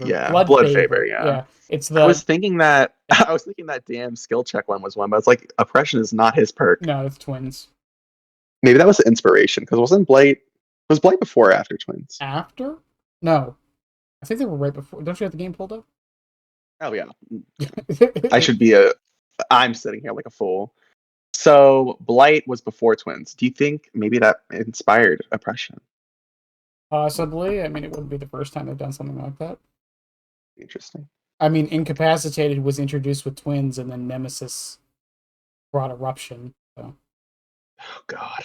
Yeah, blood favor. Yeah. It's the. I was thinking that damn skill check one was one, but it's like oppression is not his perk. No, it's twins. Maybe that was the inspiration, because was Blight before or after twins? After? No, I think they were right before. Don't you have the game pulled up? Oh yeah. I'm sitting here like a fool. So Blight was before twins. Do you think maybe that inspired oppression? Possibly. I mean, it wouldn't be the first time they've done something like that. Interesting. I mean, Incapacitated was introduced with twins, and then Nemesis brought Eruption. So. Oh God,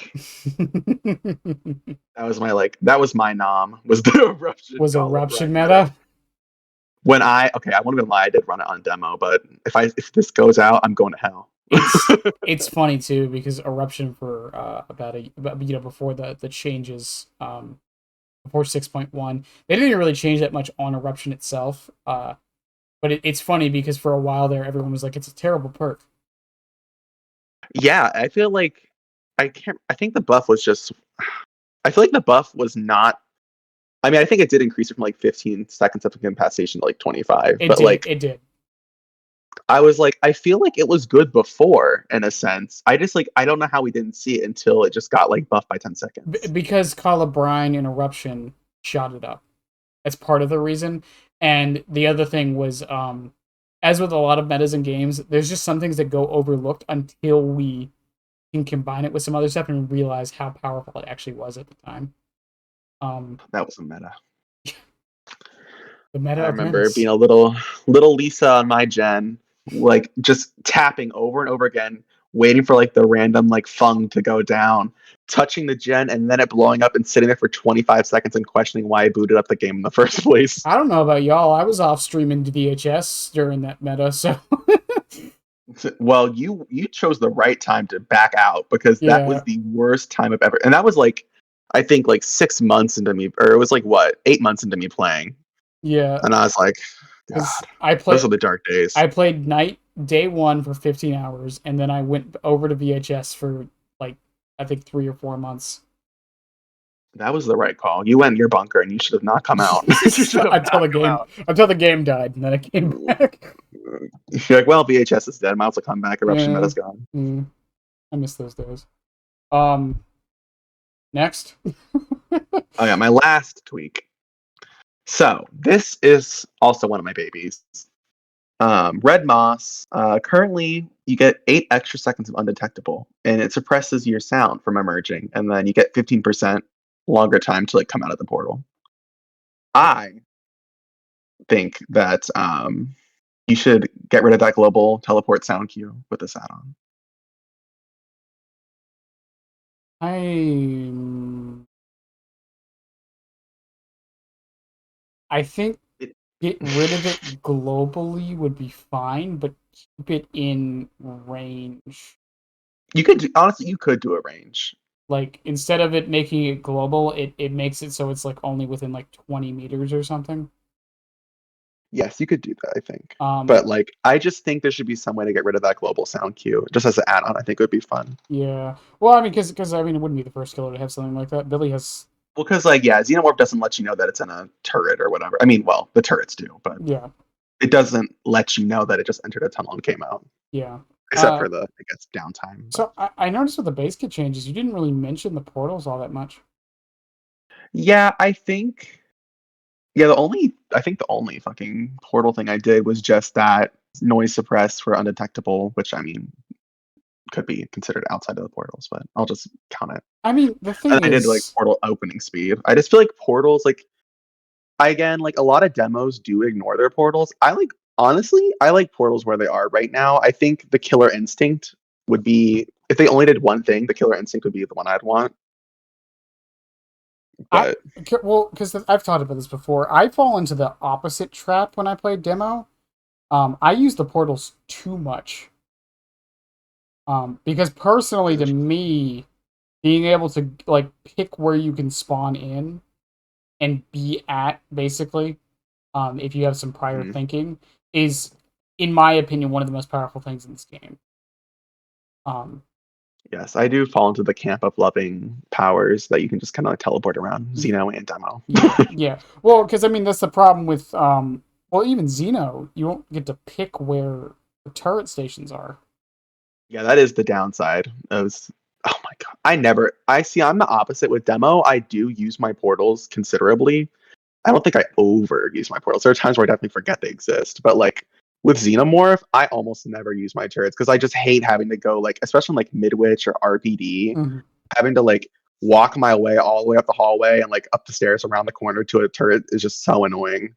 that was my nom. Was the Eruption Was Gauntlet Eruption Run meta? meta? I won't even lie, I did run it on demo, but if this goes out, I'm going to hell. It's funny too because Eruption for before the changes before 6.1 they didn't really change that much on Eruption itself, but it's funny because for a while there everyone was like it's a terrible perk. Yeah, I feel like I can't. I think the buff was just. I feel like the buff was not. I mean, I think it did increase it from like 15 seconds of incapacitation to like 25, It but did, like it did. I was like, I feel like it was good before in a sense. I just like I don't know how we didn't see it until it just got like buffed by 10 seconds. Because Colubrine and Eruption shot it up. That's part of the reason. And the other thing was, as with a lot of metas and games, there's just some things that go overlooked until we can combine it with some other stuff and realize how powerful it actually was at the time. That was a meta. The meta I of remember metas. being a little Lisa on my gen, like just tapping over and over again, waiting for like the random like fung to go down, touching the gen, and then it blowing up and sitting there for 25 seconds and questioning why I booted up the game in the first place. I don't know about y'all. I was off streaming to VHS during that meta, so Well, you chose the right time to back out because that was yeah, the worst time of ever, and that was like I think like 6 months into me, or it was like what 8 months into me playing, yeah. and I was like, Because God, those are the dark days. I played night day one for 15 hours, and then I went over to VHS for like I think 3 or 4 months. That was the right call. You went in your bunker and you should have not come out. You should have until not the come game out. until the game died, and then I came back. You're like, well, VHS is dead. Might as well come back. Eruption Yeah, meta's gone. I miss those days. Um, next. Oh yeah, my last tweak. So this is also one of my babies. Red Moss. Currently, you get 8 extra seconds of undetectable, and it suppresses your sound from emerging, and then you get 15% longer time to like come out of the portal. I think that you should get rid of that global teleport sound cue with this add-on. I I think It, get rid of it globally would be fine, but keep it in range. you could honestly, you could do a range. Like instead of it making it global, it makes it so it's like only within like 20 meters or something. Yes, you could do that, I think. Um, But like, I just think there should be some way to get rid of that global sound cue, just as an add-on. I think it would be fun. yeah. Well, I mean, because I mean, it wouldn't be the first killer to have something like that. Billy has, Well, because like, yeah, Xenomorph doesn't let you know that it's in a turret or whatever. I mean, well, the turrets do, but yeah, it doesn't let you know that it just entered a tunnel and came out, yeah. except for the, I guess, downtime. But So I noticed with the base kit changes, you didn't really mention the portals all that much. yeah, I think, yeah, I think the only fucking portal thing I did was just that noise suppress for undetectable, which I mean could be considered outside of the portals, but I'll just count it. I mean, the And thing I did like is, portal opening speed. I just feel like portals, like again, like a lot of demos do ignore their portals. I like portals where they are right now. I think the killer instinct would be if they only did one thing, the killer instinct would be the one I'd want. I But well, because I've talked about this before. I fall into the opposite trap when I play demo. I use the portals too much. Because personally, to me, being able to like pick where you can spawn in and be at basically, if you have some prior mm, thinking, is, in my opinion, one of the most powerful things in this game. Um, yes, I do fall into the camp of loving powers that you can just kind of like teleport around y- Xeno and demo. yeah, yeah. Well, because I mean, that's the problem with well, even Xeno, you won't get to pick where the turret stations are. Yeah, that is the downside. Oh my god, I'm the opposite with demo. I do use my portals considerably. I don't think I overuse my portals. There are times where I definitely forget they exist, but like with Xenomorph, I almost never use my turrets because I just hate having to go like, especially in, like Midwich or RPD, Mhm. having to like walk my way all the way up the hallway and like up the stairs around the corner to a turret is just so annoying.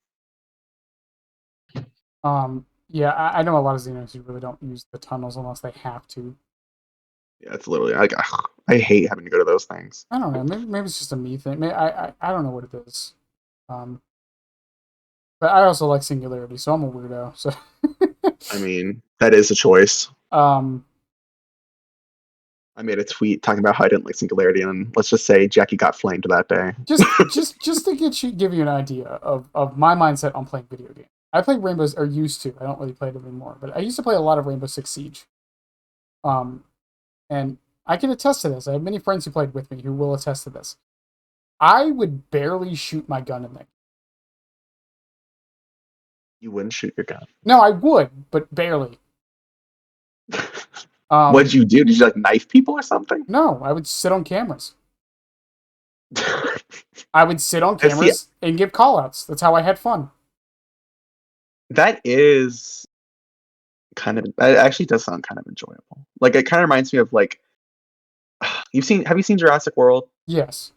Yeah, I know a lot of Xenos who really don't use the tunnels unless they have to. Yeah, it's literally like ugh, I hate having to go to those things. I don't know. Maybe it's just a me thing. I don't know what it is. Um, but I also like Singularity, so I'm a weirdo. So, I mean, that is a choice. um, I made a tweet talking about how I didn't like Singularity, and let's just say Jackie got flamed that day. just to give you an idea of my mindset on playing video games. I play Rainbows, or used to. I don't really play it anymore, but I used to play a lot of Rainbow Six Siege. Um, and I can attest to this. I have many friends who played with me who will attest to this. I would barely shoot my gun in there. You wouldn't shoot your gun. No, I would, but barely. What did Um, you do? Did you like knife people or something? no, I would sit on cameras. I would sit on I see. cameras and give callouts. That's how I had fun. That is kind of. It actually does sound kind of enjoyable. Like it kind of reminds me of like Have you seen Jurassic World? Yes.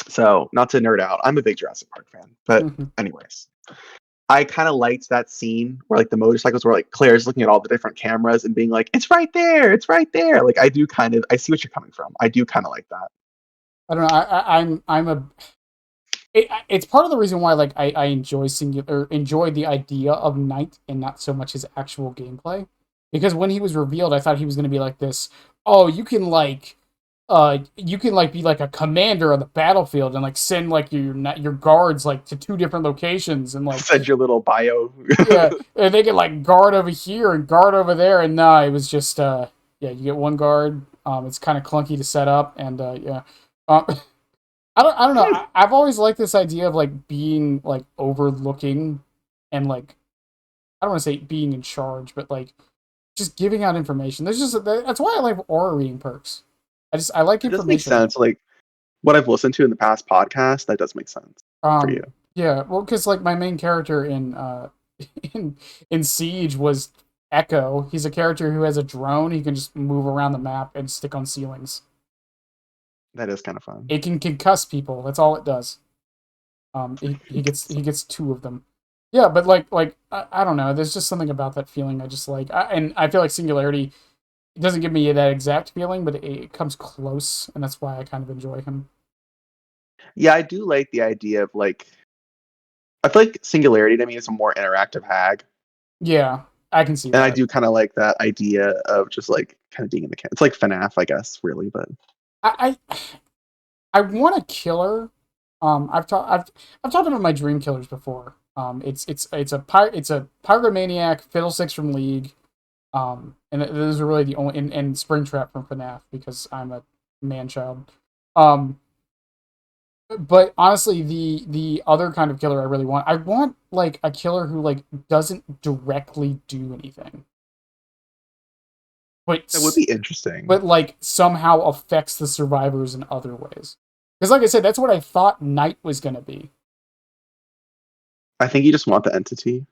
So not to nerd out, I'm a big Jurassic Park fan. But Mm-hmm. anyways, I kind of liked that scene where like the motorcycles were like Claire's looking at all the different cameras and being like, "It's right there, it's right there." Like I see what you're coming from. I do kind of like that. I don't know. I'm a. It's part of the reason why like I enjoy enjoy the idea of Knight and not so much his actual gameplay, because when he was revealed, I thought he was going to be like this. Oh, you can like be like a commander on the battlefield and like send like your guards like to two different locations and like Said your little bio. yeah, and they can like guard over here and guard over there, and no, it was just yeah, you get one guard. It's kind of clunky to set up, and yeah, um, I don't know. I've always liked this idea of like being like overlooking and like I don't want to say being in charge, but like just giving out information. There's just that's why I like aura reading perks. I like It does make information. sense. Like what I've listened to in the past podcast, that does make sense for you. Yeah, well, because like my main character in in in Siege was Echo. He's a character who has a drone. He can just move around the map and stick on ceilings. That is kind of fun. It can concuss people. That's all it does. He gets two of them. Yeah, but I don't know. There's just something about that feeling I just like, and I feel like Singularity doesn't give me that exact feeling, but it comes close, and that's why I kind of enjoy him. Yeah, I do like the idea of like I feel like Singularity to me is a more interactive hag. Yeah, I can see And I that. do kind of like that idea of just like kind of being in the camp. It's like FNAF, I guess, really, but I I want a killer. I've talked about my dream killers before. It's a pyromaniac, Fiddlesticks from League, and those are really the only and Springtrap from FNAF because I'm a man child. Um, but honestly, the other kind of killer I want like a killer who like doesn't directly do anything, but that would be interesting. but like somehow affects the survivors in other ways. Because like I said, that's what I thought Knight was gonna be. I think you just want the entity.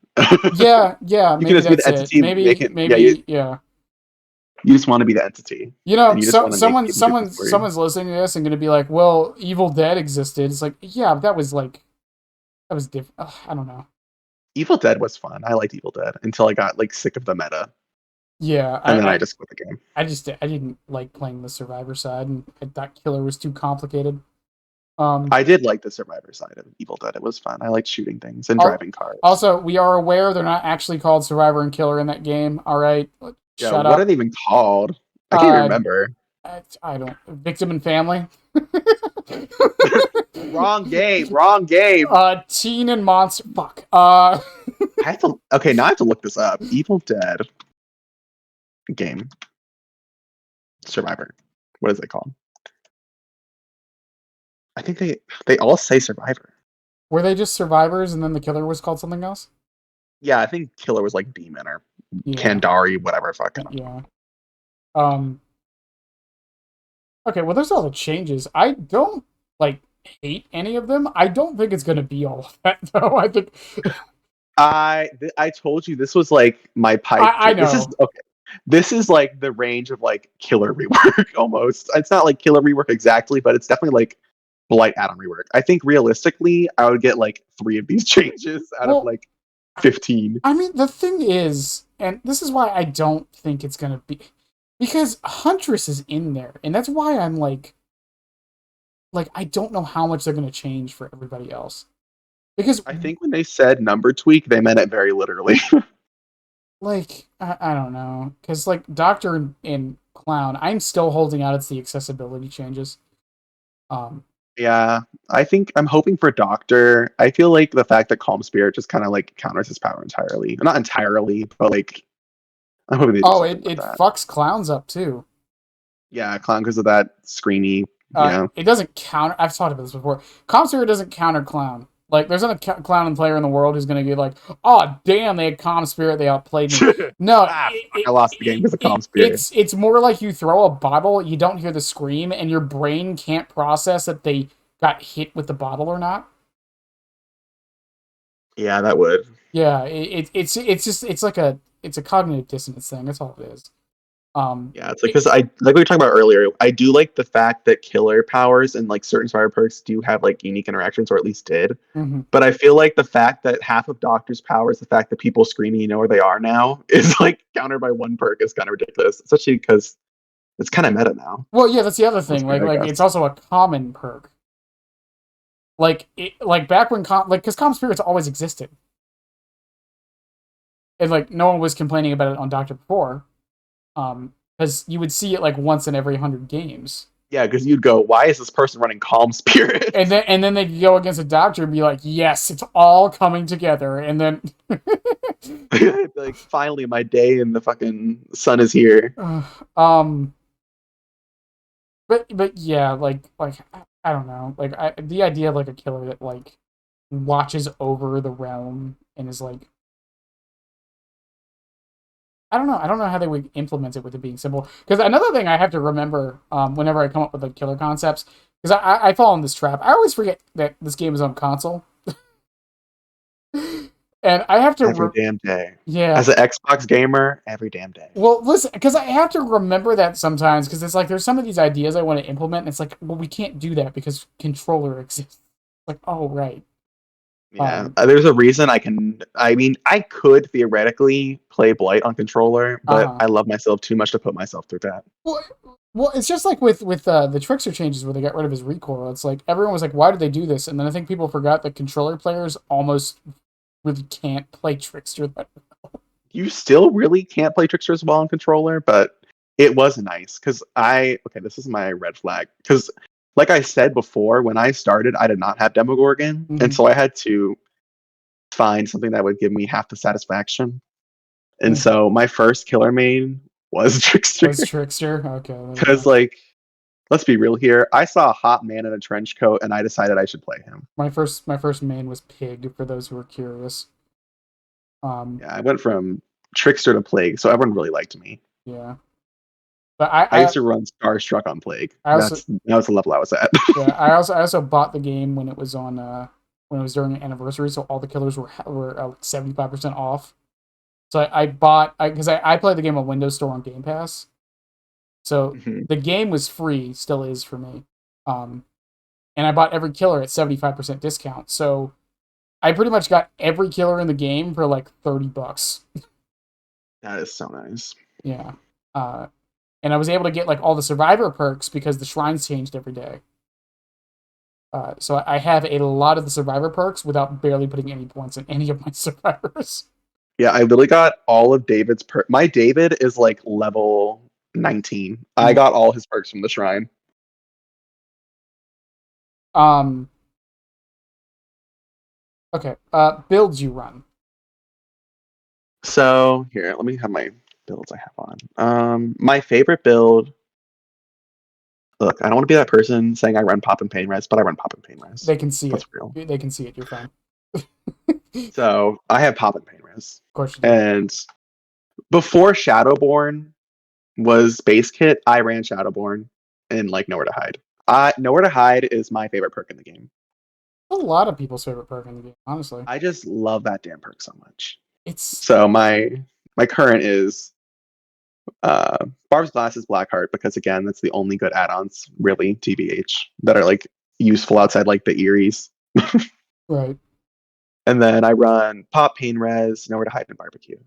Yeah, yeah, You can maybe just be the that's it. entity, make it. Yeah, Yeah. you just want to be the entity, You know, and you just want to make people do things for you. someone's listening to this and gonna be like, "Well, Evil Dead existed." It's like, yeah, that was like that was different. I don't know. Evil Dead was fun. I liked Evil Dead until I got like sick of the meta, Yeah, and then I just quit the game. I didn't like playing the Survivor side, and that killer was too complicated. I did like the Survivor side of Evil Dead. It was fun. I liked shooting things and driving cars. Also, we are aware they're not actually called Survivor and Killer in that game. All right, Yeah, shut what are up. they even called? I can't even Uh, remember. I don't. Victim and Family. Wrong game. Wrong game. Teen and Monster. Fuck. I have to. Okay, now I have to look this up. Evil Dead game Survivor. What is it called? I think they all say Survivor. Were they just survivors and then the killer was called something else? Yeah, I think Killer was like Demon or Yeah. Kandari, whatever. Fucking. Yeah. Um. Okay. Well, there's all the changes. I don't like hate any of them. I don't think it's gonna be all of that though. I think I told you this was like my pipe. I know. This is okay. This is like the range of like Killer rework almost. It's not like Killer rework exactly, but it's definitely like Blight add-on rework. I think realistically, I would get like 3 of these changes out of like 15. I mean, the thing is, and this is why I don't think it's gonna be, because Huntress is in there, and that's why I'm like I don't know how much they're gonna change for everybody else. Because I think when they said number tweak, they meant it very literally. like I don't know, because like Doctor and Clown, I'm still holding out. It's the accessibility changes. Um, Yeah, I think I'm hoping for Doctor. I feel like the fact that Calm Spirit just kind of like counters his power entirely. Not entirely, but like I'm hoping they do oh, something it with it that. fucks Clowns up too. Yeah, Clown because of that screamy. Yeah. It doesn't counter. I've talked about this before. Comsphere doesn't counter Clown. Like, there's not a clown and player in the world who's going to be like, oh, damn, they had Calm Spirit, they outplayed me. No, Fuck, I lost the game because of Calm Spirit. it's more like you throw a bottle, you don't hear the scream, and your brain can't process that they got hit with the bottle or not. Yeah, that would. Yeah, it's just it's a cognitive dissonance thing. That's all it is. Yeah, it's like because I like we were talking about earlier. I do like the fact that killer powers and like certain survivor perks do have like unique interactions, or at least did. Mm-hmm. But I feel like the fact that half of Doctor's powers, the fact that people screaming, you know where they are now, is like countered by one perk is kind of ridiculous. Especially because it's kind of meta now. Well, yeah, that's the other That's thing. good, I Like guess. it's also a common perk. Like back when because Calm Spirits always existed, and like no one was complaining about it on Doctor before, because you would see it like once in every 100 games, Yeah, because you'd go, why is this person running Calm Spirit? and then they'd go against a Doctor and be like, yes, it's all coming together, and then Like, finally, my day in the fucking sun is here. um, but yeah, like I don't know, like the idea of like a killer that like watches over the realm and is like I don't know how they would implement it with it being simple. Because another thing I have to remember whenever I come up with like killer concepts, because I fall in this trap. I always forget that this game is on console, and I have to Every damn day. yeah. As an Xbox gamer, every damn day. Well, listen, because I have to remember that sometimes, because it's like there's some of these ideas I want to implement, and it's like, well, we can't do that because controller exists. Like, oh right. Yeah, there's a reason I can. I mean, I could theoretically play Blight on controller, but Uh-huh. I love myself too much to put myself through that. Well, well, it's just like with the Trickster changes where they got rid of his recoil. It's like everyone was like, "Why did they do this?" And then I think people forgot that controller players almost really can't play Trickster. You still really can't play Trickster as well on controller, but it was nice because okay, this is my red flag because, like I said before, when I started, I did not have Demogorgon, and Mm-hmm. so I had to find something that would give me half the satisfaction. And so my first killer main was Trickster. Was Trickster okay? There you Because, go. like, let's be real here. I saw a hot man in a trench coat and I decided I should play him. My first main was Pig. For those who are curious, Yeah, I went from Trickster to Plague, so everyone really liked me. yeah. But I used to run Starstruck on Plague. I also That was the level I was at. yeah I also bought the game when it was on when it was during an anniversary, so all the killers were 75% off. So I bought because I played the game on Windows Store on Game Pass. So Mhm. the game was free, still is for me. Um, and I bought every killer at 75% discount. So I pretty much got every killer in the game for like $30. That is so nice. Yeah. Uh, and I was able to get like all the survivor perks because the shrines changed every day. So I have a lot of the survivor perks without barely putting any points in any of my survivors. Yeah, I literally got all of David's perks. My David is like level 19. I Mhm. got all his perks from the shrine. Um, okay. Builds you run. So here, let me have my builds I have on. My favorite build. Look, I don't want to be that person saying I run pop and pain res, but I run pop and pain res. They can see That's it. real. They can see it. You're fine. Of So I have pop and pain res. course you do. And before Shadowborn was base kit, I ran Shadowborn and like Nowhere to Hide. Nowhere to Hide is my favorite perk in the game. A lot of people's favorite perk in the game, honestly. I just love that damn perk so much. It's So my current is Barb's Glasses Blackheart because again, that's the only good add-ons really, TBH, that are like useful outside like the Eries. right. And then I run pop, pain res, nowhere to hide, and barbecue.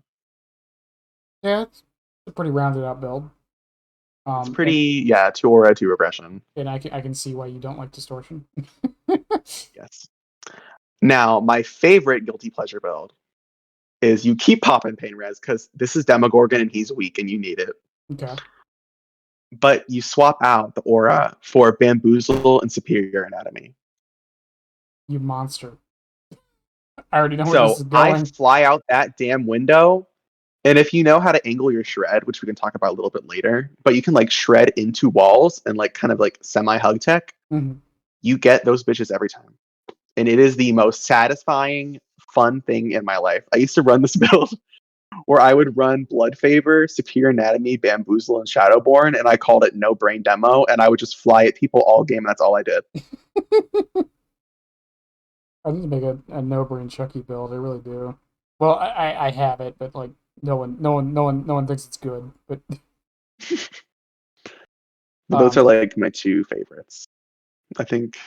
Yeah, it's a pretty rounded out build. It's pretty, 2 aura, 2 regression. And I can see why you don't like distortion. Yes. Now, my favorite guilty pleasure build is you keep popping pain res because this is Demogorgon and he's weak and you need it. Okay. But you swap out the aura for bamboozle and superior anatomy. You monster. I already know where this So is I going. fly out that damn window. And if you know how to angle your shred, which we can talk about a little bit later, but you can like shred into walls and like kind of like semi hug tech, you get those bitches every time. And it is the most satisfying, fun thing in my life. I used to run this build where I would run Blood Favor, Superior Anatomy, Bamboozle, and Shadowborn, and I called it No Brain Demo, and I would just fly at people all game, and that's all I did. I need to make a no brain Chucky build. I really do. Well, I have it, but like no one thinks it's good. But Those are like my 2 favorites. I think.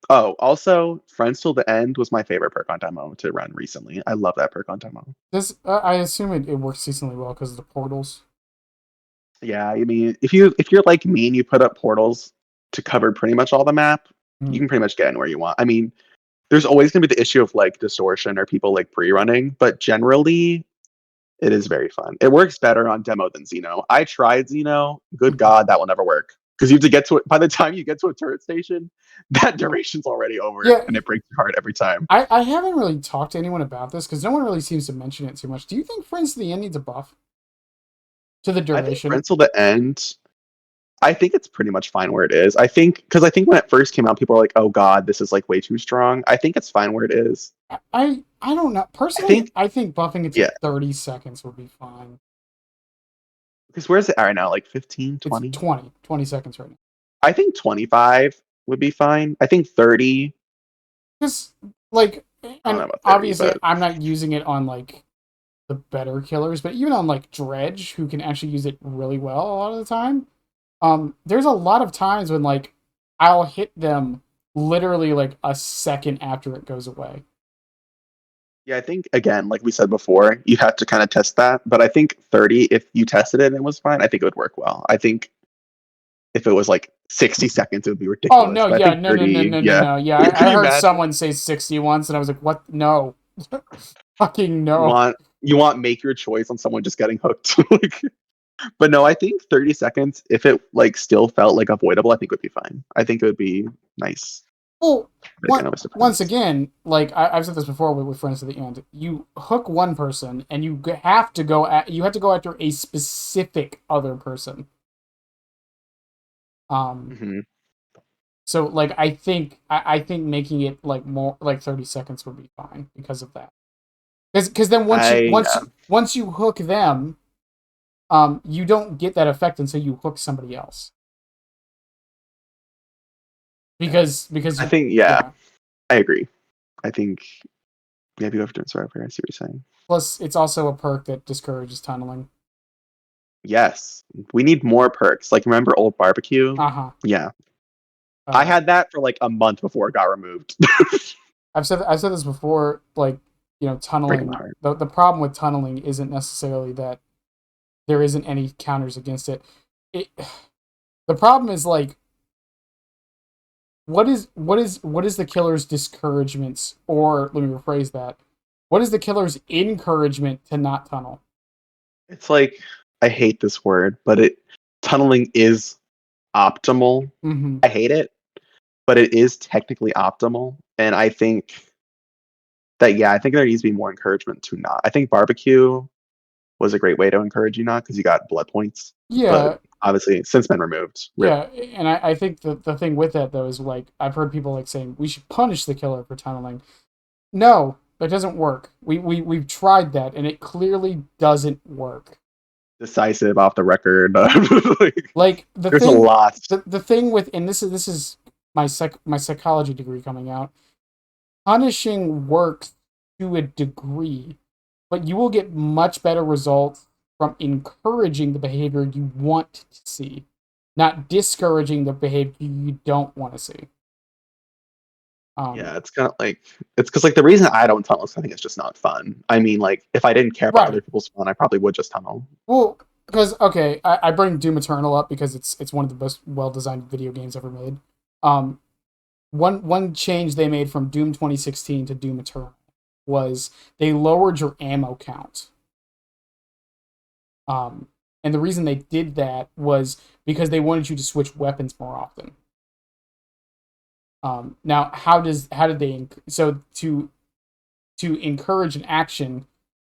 Oh, also, Friends Till the End was my favorite perk on demo to run recently. I love that perk on demo. This I assume it works decently well because of the portals. Yeah, I mean, if you're like me and you put up portals to cover pretty much all the map, you can pretty much get anywhere you want. I mean, there's always going to be the issue of like distortion or people like pre-running, but generally it is very fun. It works better on demo than Xeno. I tried Xeno. Good God, that will never work. Because you have to get to it. By the time you get to a turret station, that duration's already over, and it breaks your heart every time. I haven't really talked to anyone about this because no one really seems to mention it too much. Do you think Friends to the End needs a buff to the duration? I think Friends Till the End. I think it's pretty much fine where it is. I think when it first came out, people were like, "Oh God, this is like way too strong." I think it's fine where it is. I don't know. Personally, I think buffing it to 30 seconds would be fine. Because where's it at right now? Like 15, 20? It's 20 seconds right now. I think 25 would be fine. I think 30. Because, like, and 30, obviously but... I'm not using it on, like, the better killers, but even on, like, Dredge, who can actually use it really well a lot of the time, there's a lot of times when, like, I'll hit them literally, like, a second after it goes away. Yeah, I think, again, like we said before, you have to kind of test that. But I think 30, if you tested it and it was fine, I think it would work well. I think if it was like 60 seconds, it would be ridiculous. Oh, no, but yeah, I think 30, no. Yeah, I heard someone say 60 once, and I was like, what? No. Fucking no. You want make your choice on someone just getting hooked. But no, I think 30 seconds, if it like still felt like avoidable, I think would be fine. I think it would be nice. Well, once again, like I've said this before with Friends to the End, you hook one person and you have to go after a specific other person. So like I think making it like more like 30 seconds would be fine because of that. Because then once you hook them, you don't get that effect until you hook somebody else. Because I think I agree. I think maybe you have to sorry, I see what you're saying. Plus, it's also a perk that discourages tunneling. Yes, we need more perks. Like remember old barbecue? Yeah, I had that for like a month before it got removed. I've said this before. Like tunneling. The problem with tunneling isn't necessarily that there isn't any counters against it. The problem is like. What is the killer's discouragements, or let me rephrase that. What is the killer's encouragement to not tunnel? It's like I hate this word, but tunneling is optimal. I hate it, but it is technically optimal, and I think that I think there needs to be more encouragement to not. I think barbecue was a great way to encourage you not because you got blood points. Yeah. But obviously, since been removed. Yeah, and I think the thing with that, though, is, like, I've heard people, like, saying, we should punish the killer for tunneling. No, that doesn't work. We've tried that, and it clearly doesn't work. Decisive off the record. There's a lot. The thing with, and this is my psychology degree coming out, punishing works to a degree, but you will get much better results from encouraging the behavior you want to see, not discouraging the behavior you don't want to see. Yeah, it's kind of like it's because like the reason I don't tunnel is I think it's just not fun. I mean, like if I didn't care about other Right. people's fun, I probably would just tunnel. Well, because okay, I bring Doom Eternal up because it's one of the most well designed video games ever made. Um, one change they made from Doom 2016 to Doom Eternal was they lowered your ammo count. And the reason they did that was because they wanted you to switch weapons more often. Now, how did they so to encourage an action,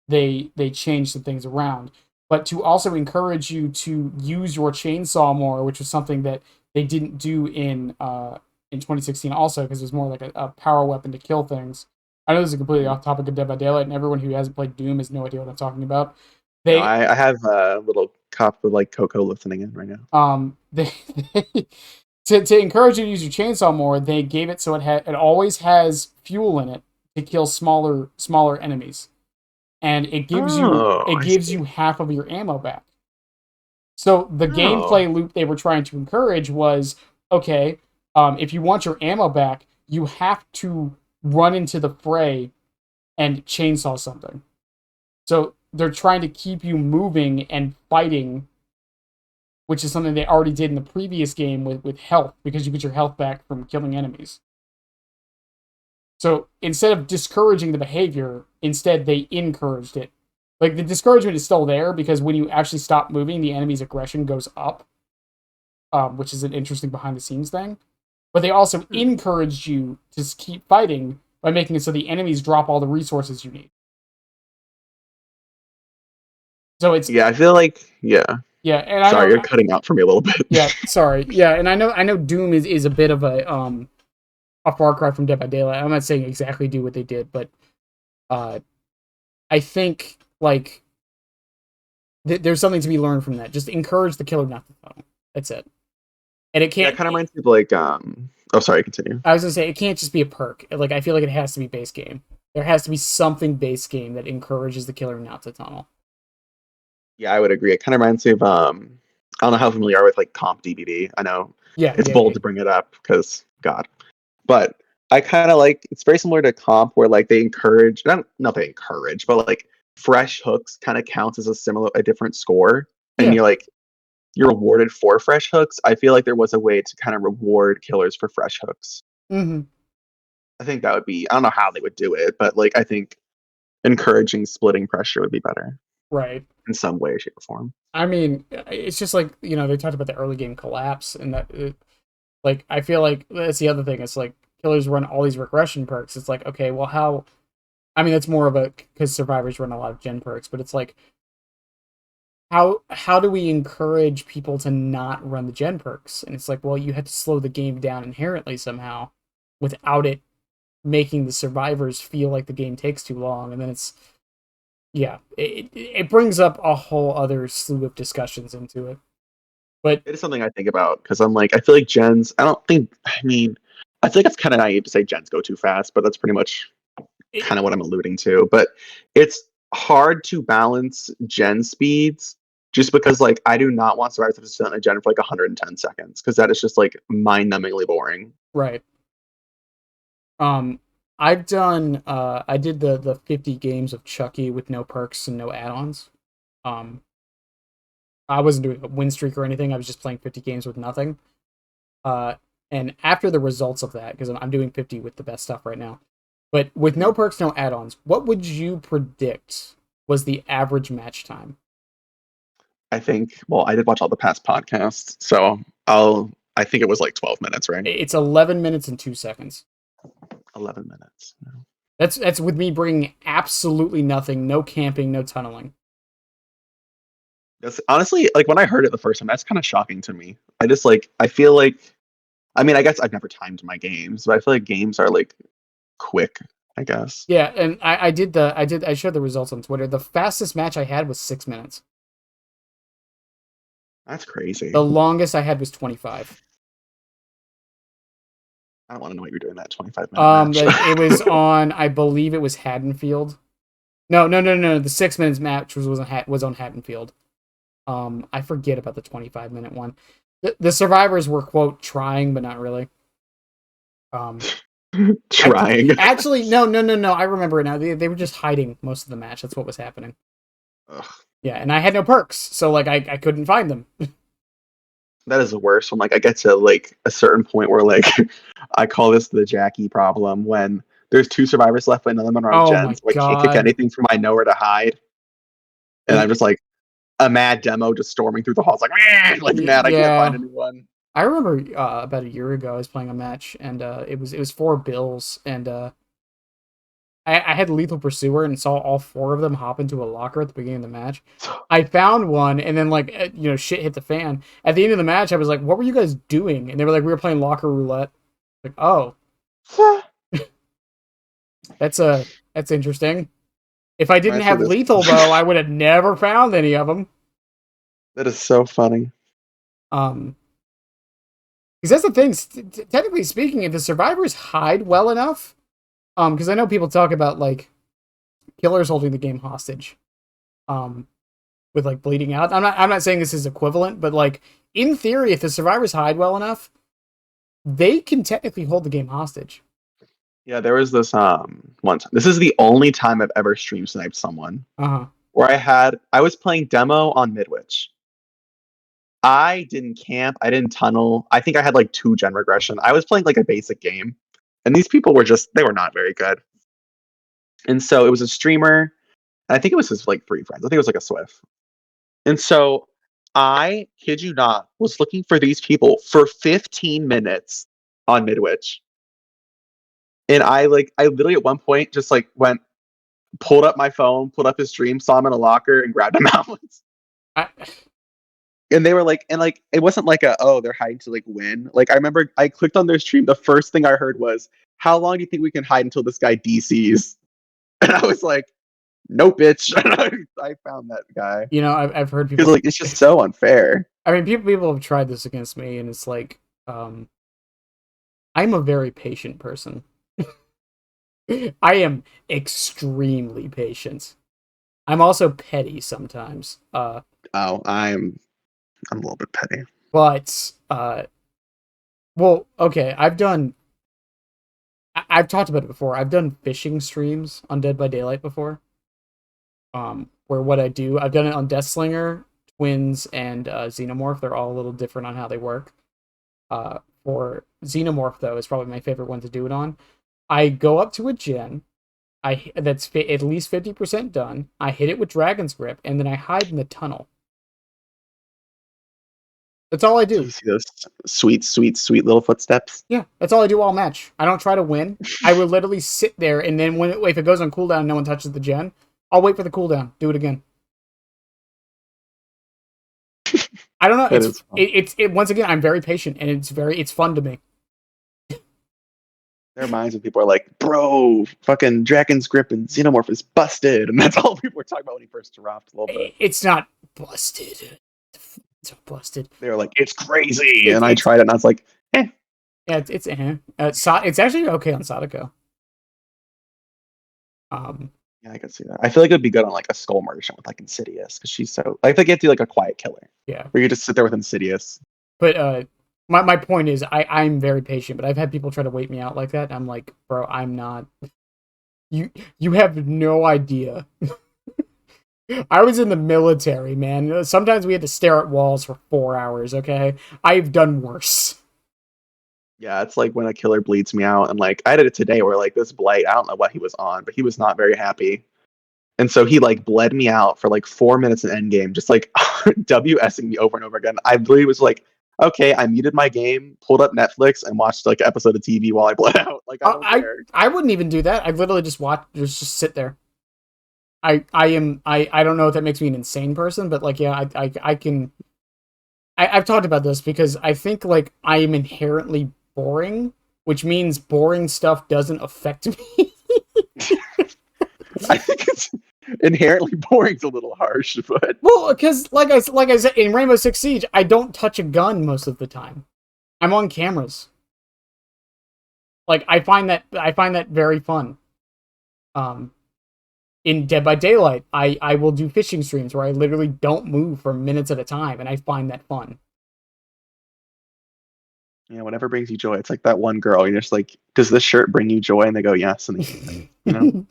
they changed some things around, but to also encourage you to use your chainsaw more, which was something that they didn't do in 2016 also because it was more like a power weapon to kill things. I know this is completely off topic of Dead by Daylight, and everyone who hasn't played Doom has no idea what I'm talking about. No, They I have a little cup with like cocoa listening in right now. they, they to encourage you to use your chainsaw more, they gave it so it always has fuel in it to kill smaller enemies, and Oh, it I gives see. you half of your ammo back. So the Oh, gameplay loop they were trying to encourage was okay. If you want your ammo back, you have to run into the fray and chainsaw something. So they're trying to keep you moving and fighting, which is something they already did in the previous game with health, because you get your health back from killing enemies. So instead of discouraging the behavior, instead they encouraged it. Like the discouragement is still there because when you actually stop moving, the enemy's aggression goes up, which is an interesting behind the scenes thing. But they also hmm. encouraged you to keep fighting by making it so the enemies drop all the resources you need. So it's Yeah, I feel like yeah. yeah, and I Sorry, know you're cutting out for me a little bit. yeah, sorry, yeah, and I know Doom is a bit of a far cry from Dead by Daylight. I'm not saying exactly do what they did, but uh, I think like there's something to be learned from that. Just encourage the killer not to follow. That's it. And it Yeah, it can't. kind of reminds me of like Oh, sorry, continue. I was gonna say it can't just be a perk. Like I feel like it has to be base game. There has to be something base game that encourages the killer not to tunnel. Yeah, I would agree. It kind of reminds me of I don't know how familiar you are with like comp DBD. I know Yeah, it's yeah, yeah. bold to bring it up because God, but I kind of like it's very similar to comp where like they encourage not they encourage, but like fresh hooks kind of counts as a different score, and Yeah. you're rewarded for fresh hooks. I feel like there was a way to kind of reward killers for fresh hooks. Mm-hmm. I think that would be I don't know how they would do it, but like I think encouraging splitting pressure would be better Right. in some way, shape, or form. I mean, it's just like they talked about the early game collapse, and like I feel like that's the other thing. It's like killers run all these regression perks. It's like okay, well how? I mean, that's more of a because survivors run a lot of gen perks, but it's like how do we encourage people to not run the gen perks? And it's like, well, you have to slow the game down inherently somehow without it making the survivors feel like the game takes too long. And then it's yeah, it brings up a whole other slew of discussions into it. But It is something I think about because I'm like, I feel like gens, I don't think, I mean, I feel like it's kind of naive to say gens go too fast, but that's pretty much it, kind of what I'm alluding to. But it's hard to balance gen speeds just because, like, I do not want survivors to sit on a gen for like 110 seconds because that is just like mind numbingly boring. right. Um, I did the 50 games of Chucky with no perks and no add-ons. Um, I wasn't doing a win streak or anything. I was just playing 50 games with nothing. Uh, and after the results of that, because I'm doing 50 with the best stuff right now, but with no Mhm. perks, no add-ons, what would you predict was the average match time? I think, well, I did watch all the past podcasts, so I think it was like 12 minutes, right? It's 11 minutes and 2 seconds. 11 minutes. No. That's with me bringing absolutely nothing, no camping, no tunneling. That's honestly like when I heard it the first time, that's kind of shocking to me. I just like I feel like I mean, I guess I've never timed my games, but I feel like games are like quick, I guess. Yeah, and I showed the results on Twitter. The fastest match I had was 6 minutes. That's crazy. The longest I had was 25. I don't want to know what you're doing that 25-minute match. It was on, I believe it was Haddonfield. No, no, no, no. The 6 minutes match was on Haddonfield. I forget about the 25-minute one. The survivors were quote trying, but not really. Um, Trying. Actually, no. I remember it now. They were just hiding most of the match. That's what was happening. Ugh, Yeah, and I had no perks, so like I couldn't find them. that is the worst. When like I get to like a certain point where like I call this the Jackie problem when there's two survivors left, but none of them are on Oh my gens, so I can't kick god. anything from my nowhere to hide, and I'm just like a mad demo just storming through the halls like mad. I can't find Yeah. anyone. I remember about a year ago I was playing a match and it was 4 bills and I had Lethal Pursuer and saw all 4 of them hop into a locker at the beginning of the match. I found one and then like shit hit the fan. At the end of the match I was like, "What were you guys doing?" And they were like, "We were playing locker roulette." Like, "Oh, that's that's interesting." If I didn't Reminds me have of this. lethal though, I would have never found any of them. That is so funny. Um because that's the thing. Technically speaking, if the survivors hide well enough, because I know people talk about like killers holding the game hostage, um, with like bleeding out. I'm not saying this is equivalent, but like in theory, if the survivors hide well enough, they can technically hold the game hostage. Yeah, there was this one time. This is the only time I've ever stream sniped someone Uh huh. where I was playing demo on Midwich. I didn't camp, I didn't tunnel. I think I had like 2 gen regression. I was playing like a basic game. And these people were they were not very good. And so it was a streamer, and I think it was his like 3 friends. I think it was like a Swift. And so I kid you not, was looking for these people for 15 minutes on Midwich. And I literally at one point just like pulled up my phone, pulled up his stream, saw him in a locker, and grabbed him out. I, And they were like, and like it wasn't like they're hiding to like win. Like I remember I clicked on their stream, the first thing I heard was, "How long do you think we can hide until this guy DCs?" And I was like, "No, bitch." I found that guy I've heard because people. like it's just so unfair. I mean, people have tried this against me, and it's like, I'm a very patient person. I am extremely patient. I'm also petty sometimes. Oh, I'm a little bit petty. But well, okay, I've talked about it before. I've done fishing streams on Dead by Daylight before. Where what I do, I've done it on Deathslinger, Twins, and Xenomorph. They're all a little different on how they work. For Xenomorph though, is probably my favorite one to do it on. I go up to a gen. That's at least 50% done. I hit it with Dragon's Grip, and then I hide in the tunnel. That's all I So do. you see those sweet, sweet, sweet little footsteps. Yeah, that's all I do all match. I don't try to win. I will literally sit there, and then if it goes on cooldown and no one touches the gen, I'll wait for the cooldown. Do it again. I don't know. That is fun. Once again, I'm very patient, and it's fun to me. There are minds when people are like, "Bro, fucking Dragon's Grip and Xenomorph is busted," and that's all people were talking about when he first dropped a little bit. It's not busted. It's not busted. They were like, "It's crazy," and I tried it, and I was like, "Eh." Yeah, it's actually okay on Sadako. Yeah, I could see that. I feel like it would be good on like a Skull Merchant with like Insidious because she's so. I think it do like a quiet killer. Yeah, where you just sit there with Insidious. but my point is, I'm very patient, but I've had people try to wait me out like that. And I'm like, bro, I'm not. You have no idea. I was in the military, man. Sometimes we had to stare at walls for 4 hours. Okay, I've done worse. Yeah, it's like when a killer bleeds me out, and like I did it today, where like this blight, I don't know what he was on, but he was not very happy, and so he like bled me out for like 4 minutes in endgame, just like WSing me over and over again. I literally was like, okay, I muted my game, pulled up Netflix, and watched like an episode of TV while I bled out. Like I don't care. I wouldn't even do that. I literally just just sit there. I don't know if that makes me an insane person, but like yeah, I can. I've talked about this because I think like I am inherently boring, which means boring stuff doesn't affect me. I think it's inherently boring's a little harsh, but well, because like I said in Rainbow Six Siege, I don't touch a gun most of the time. I'm on cameras. Like I find that very fun. In Dead by Daylight, I will do fishing streams where I literally don't move for minutes at a time, and I find that fun. Yeah, whatever brings you joy. It's like that one girl. You're just like, does this shirt bring you joy? And they go, yes, and they keep it. You know.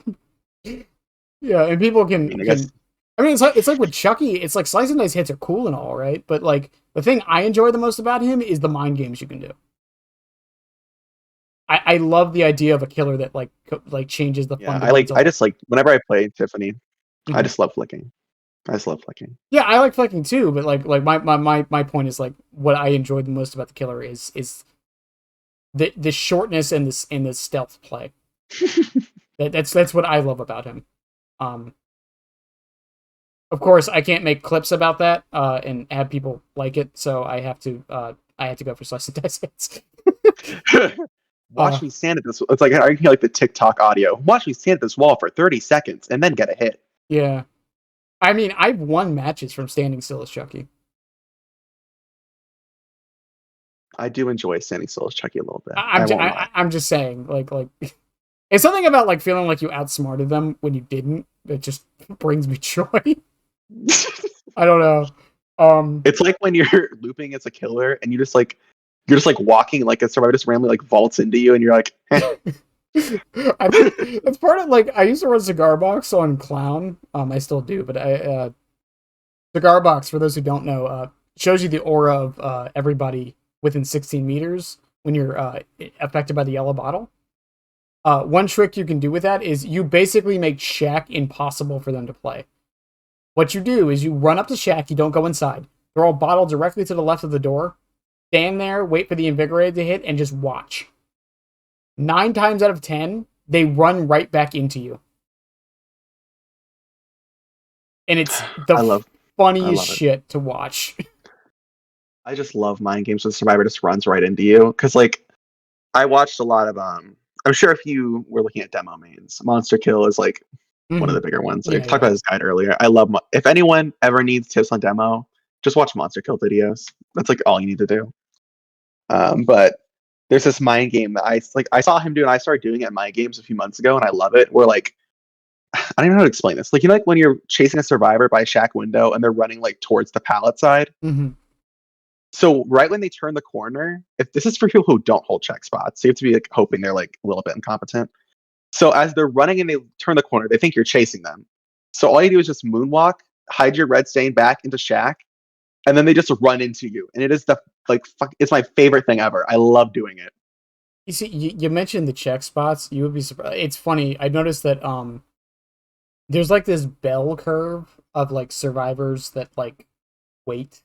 Yeah, and people I mean, I guess. I mean, it's like with Chucky. It's like slice and dice hits are cool and all, right? But like the thing I enjoy the most about him is the mind games you can do. I love the idea of a killer that like changes the Yeah, fundamentals. I just like whenever I play Tiffany, I Mhm. just love flicking. I just love flicking. Yeah, I like flicking too, but like my point is like what I enjoy the most about the killer is the shortness and the stealth play. That's what I love about him. Um, of course, I can't make clips about that and have people like it, so I have to go for slice and dice hits. uh, Watch me stand at this. It's like I can like the TikTok audio. Watch me stand at this wall for 30 seconds and then get a hit. yeah, I mean I've won matches from standing still as Chucky. I do enjoy standing still as Chucky a little bit. I won't lie. I'm just saying like it's something about like feeling like you outsmarted them when you didn't that just brings me joy. I don't know. It's like when you're looping as a killer and you're just like walking like a survivor just randomly like vaults into you and you're like, eh. I think that's part of like I used to run Cigar Box on Clown. I still do, but Cigar Box, for those who don't know, shows you the aura of everybody within 16 meters when you're affected by the yellow bottle. One trick you can do with that is you basically make Shaq impossible for them to play. What you do is you run up to Shaq, you don't go inside, throw a bottle directly to the left of the door, stand there, wait for the invigorated to hit, and just watch. 9 times out of 10, they run right back into you. And it's I the love funniest it. shit to watch. I just love mind games when the survivor just runs right into you. Cause like I watched a lot of I'm sure if you were looking at demo mains, Monster Kill is like one of Mm-hmm. the bigger ones. I Yeah, talked yeah. about this guide earlier. I love if anyone ever needs tips on demo, just watch Monster Kill videos. That's like all you need to do. But there's this mind game that I saw him do and I started doing it at Mind Games a few months ago and I love it. Where like I don't even know how to explain this. Like you know like when you're chasing a survivor by a shack window and they're running like towards the pallet side. Mm-hmm. So right when they turn the corner, if this is for people who don't hold check spots, so you have to be like hoping they're like a little bit incompetent. So as they're running and they turn the corner, they think you're chasing them. So all you do is just moonwalk, hide your red stain back into shack, and then they just run into you. And it is the like it's my favorite thing ever. I love doing it. You see, you mentioned the check spots. You would be surprised. It's funny. I noticed that there's like this bell curve of like survivors that like wait.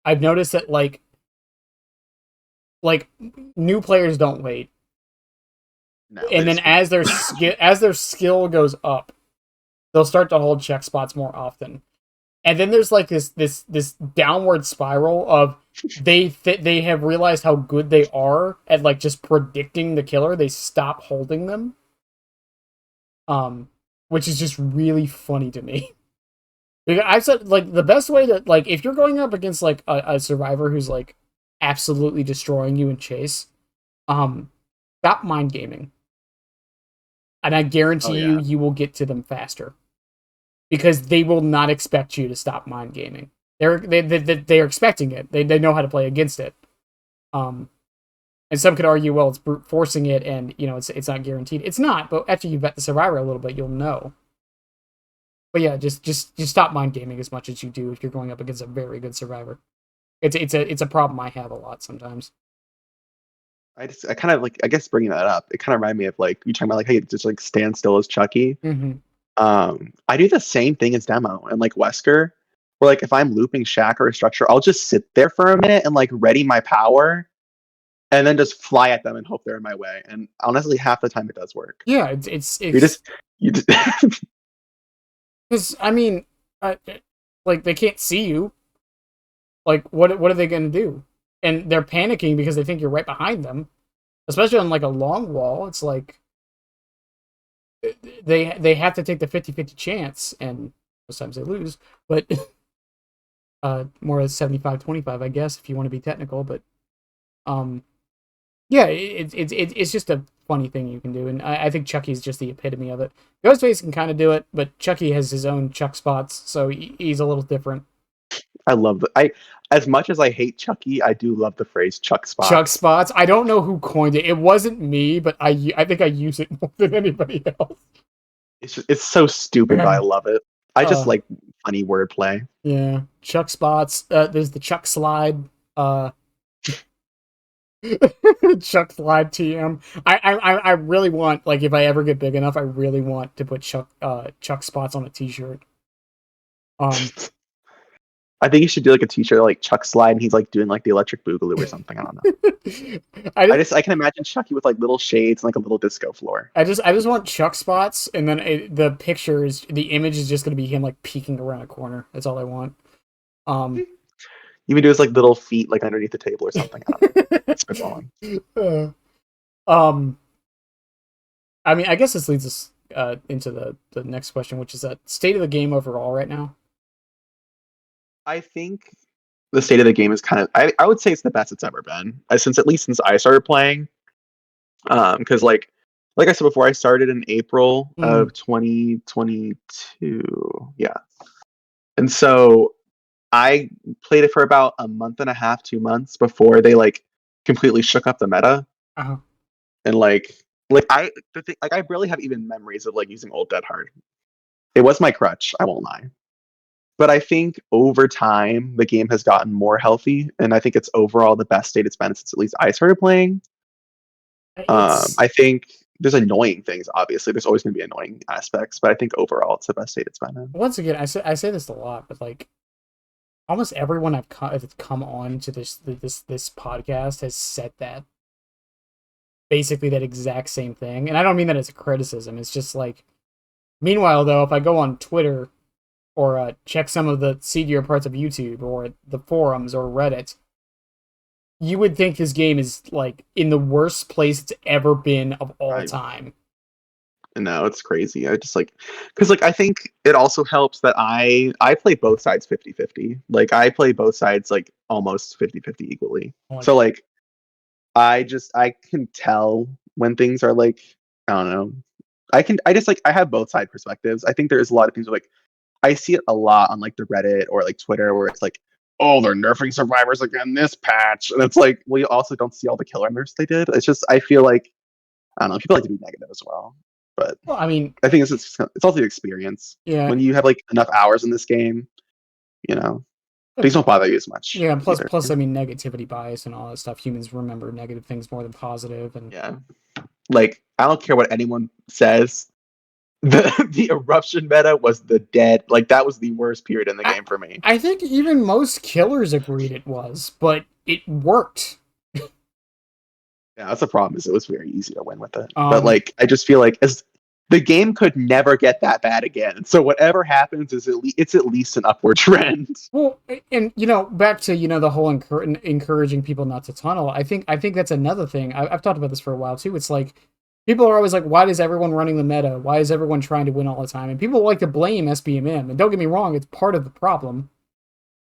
I've noticed that like new players don't wait, No, they and then just run. as their skill goes up, they'll start to hold check spots more often. And then there's like this downward spiral of they have realized how good they are at like just predicting the killer. They stop holding them, um, which is just really funny to me. Because I've said like the best way to like if you're going up against like a survivor who's like absolutely destroying you in chase, um, stop mind gaming, and I Oh guarantee yeah. you will get to them faster because they will not expect you to stop mind gaming. They're expecting it. They know how to play against it. Um, and some could argue, well, it's brute forcing it, and you know it's not guaranteed. It's not, but after you vet the survivor a little bit, you'll know. But yeah, just stop mind gaming as much as you do if you're going up against a very good survivor. It's a problem I have a lot sometimes. I kind of like I guess bringing that up, it kind of reminded me of like you talking about like hey just like stand still as Chucky. Mm-hmm. I do the same thing as demo and like Wesker, where like if I'm looping shack or a structure, I'll just sit there for a minute and like ready my power and then just fly at them and hope they're in my way. And honestly, half the time it does work. Yeah, You just you just because I mean, like they can't see you. Like what are they gonna do? And they're panicking because they think you're right behind them, especially on like a long wall. It's like they have to take the 50-50 chance, and sometimes they lose, but more as 75-25, I guess, if you want to be technical. But um, yeah, it's just a funny thing you can do, and I think Chucky's just the epitome of it. Ghostface can kind of do it, but Chucky has his own Chuck spots, so he's a little different. I love I as much as I hate Chucky, I do love the phrase Chuck Chuck spots. spots. I don't know who coined it. It wasn't me, but I think I use it more than anybody else. It's so stupid, but I love it. I just Uh, like funny wordplay. yeah, Chuck spots. There's the Chuck slide. Chuck slide TM. I really want, like, if I ever get big enough, I really want to put Chuck spots on a t-shirt. I think you should do like a t-shirt like Chuck Slide and he's like doing like the electric boogaloo or something. I don't know. I just I can imagine Chucky with like little shades and like a little disco floor. I just want Chuck spots, and then the image is just gonna be him like peeking around a corner. That's all I want. Um, You would do his like little feet like underneath the table or something. I don't know. Spitballing. uh, um, I mean, I guess this leads us into the next question, which is state of the game overall right now. I think the state of the game is kind of I would say it's the best it's ever been. Since at least since I started playing. Because like I said before, I started in April of 2022. Yeah. And so I played it for about a month and a half, 2 months before they like completely shook up the meta. Uh-huh. And like I barely have even memories of like using old Dead Hard. It was my crutch, I won't lie. But I think over time the game has gotten more healthy, and I think it's overall the best state it's been since at least I started playing. It's I think there's annoying things. Obviously, there's always going to be annoying aspects, but I think overall it's the best state it's been in. once again, I say this a lot, but like almost everyone that's come on to this podcast has said that basically that exact same thing, and I don't mean that as a criticism. It's just like, meanwhile, though, if I go on Twitter or check some of the seedier parts of YouTube or the forums or Reddit, you would think this game is like in the worst place it's ever been of all time. No, it's crazy. I just like because like I think it also helps that I play both sides 50-50. Like I play both sides like almost 50-50 equally. So like I can tell when things are like I don't know. I just like I have both side perspectives. I think there's a lot of things where, like I see it a lot on like the Reddit or like Twitter where it's like, oh, they're nerfing survivors again this patch. And it's like, well, you also don't see all the killer nerfs they did. It's just I feel like I don't know, people like to be negative as well. But Well, I mean, I think it's also the experience. yeah, When you have like enough hours in this game, you know, things don't bother you as much. yeah. Either. Plus, I mean, negativity bias and all that stuff. Humans remember negative things more than positive, and Yeah, like I don't care what anyone says. The eruption meta was the dead. Like that was the worst period in the game for me. I think even most killers agreed it was, but it worked. Yeah, that's the problem. Is it was very easy to win with it. But like, I just feel like as the game could never get that bad again. So whatever happens is it's at least an upward trend. Well, and back to the whole encouraging people not to tunnel. I think that's another thing. I've talked about this for a while too. It's like people are always like, why is everyone running the meta? Why is everyone trying to win all the time? And people like to blame SBMM. And don't get me wrong, it's part of the problem.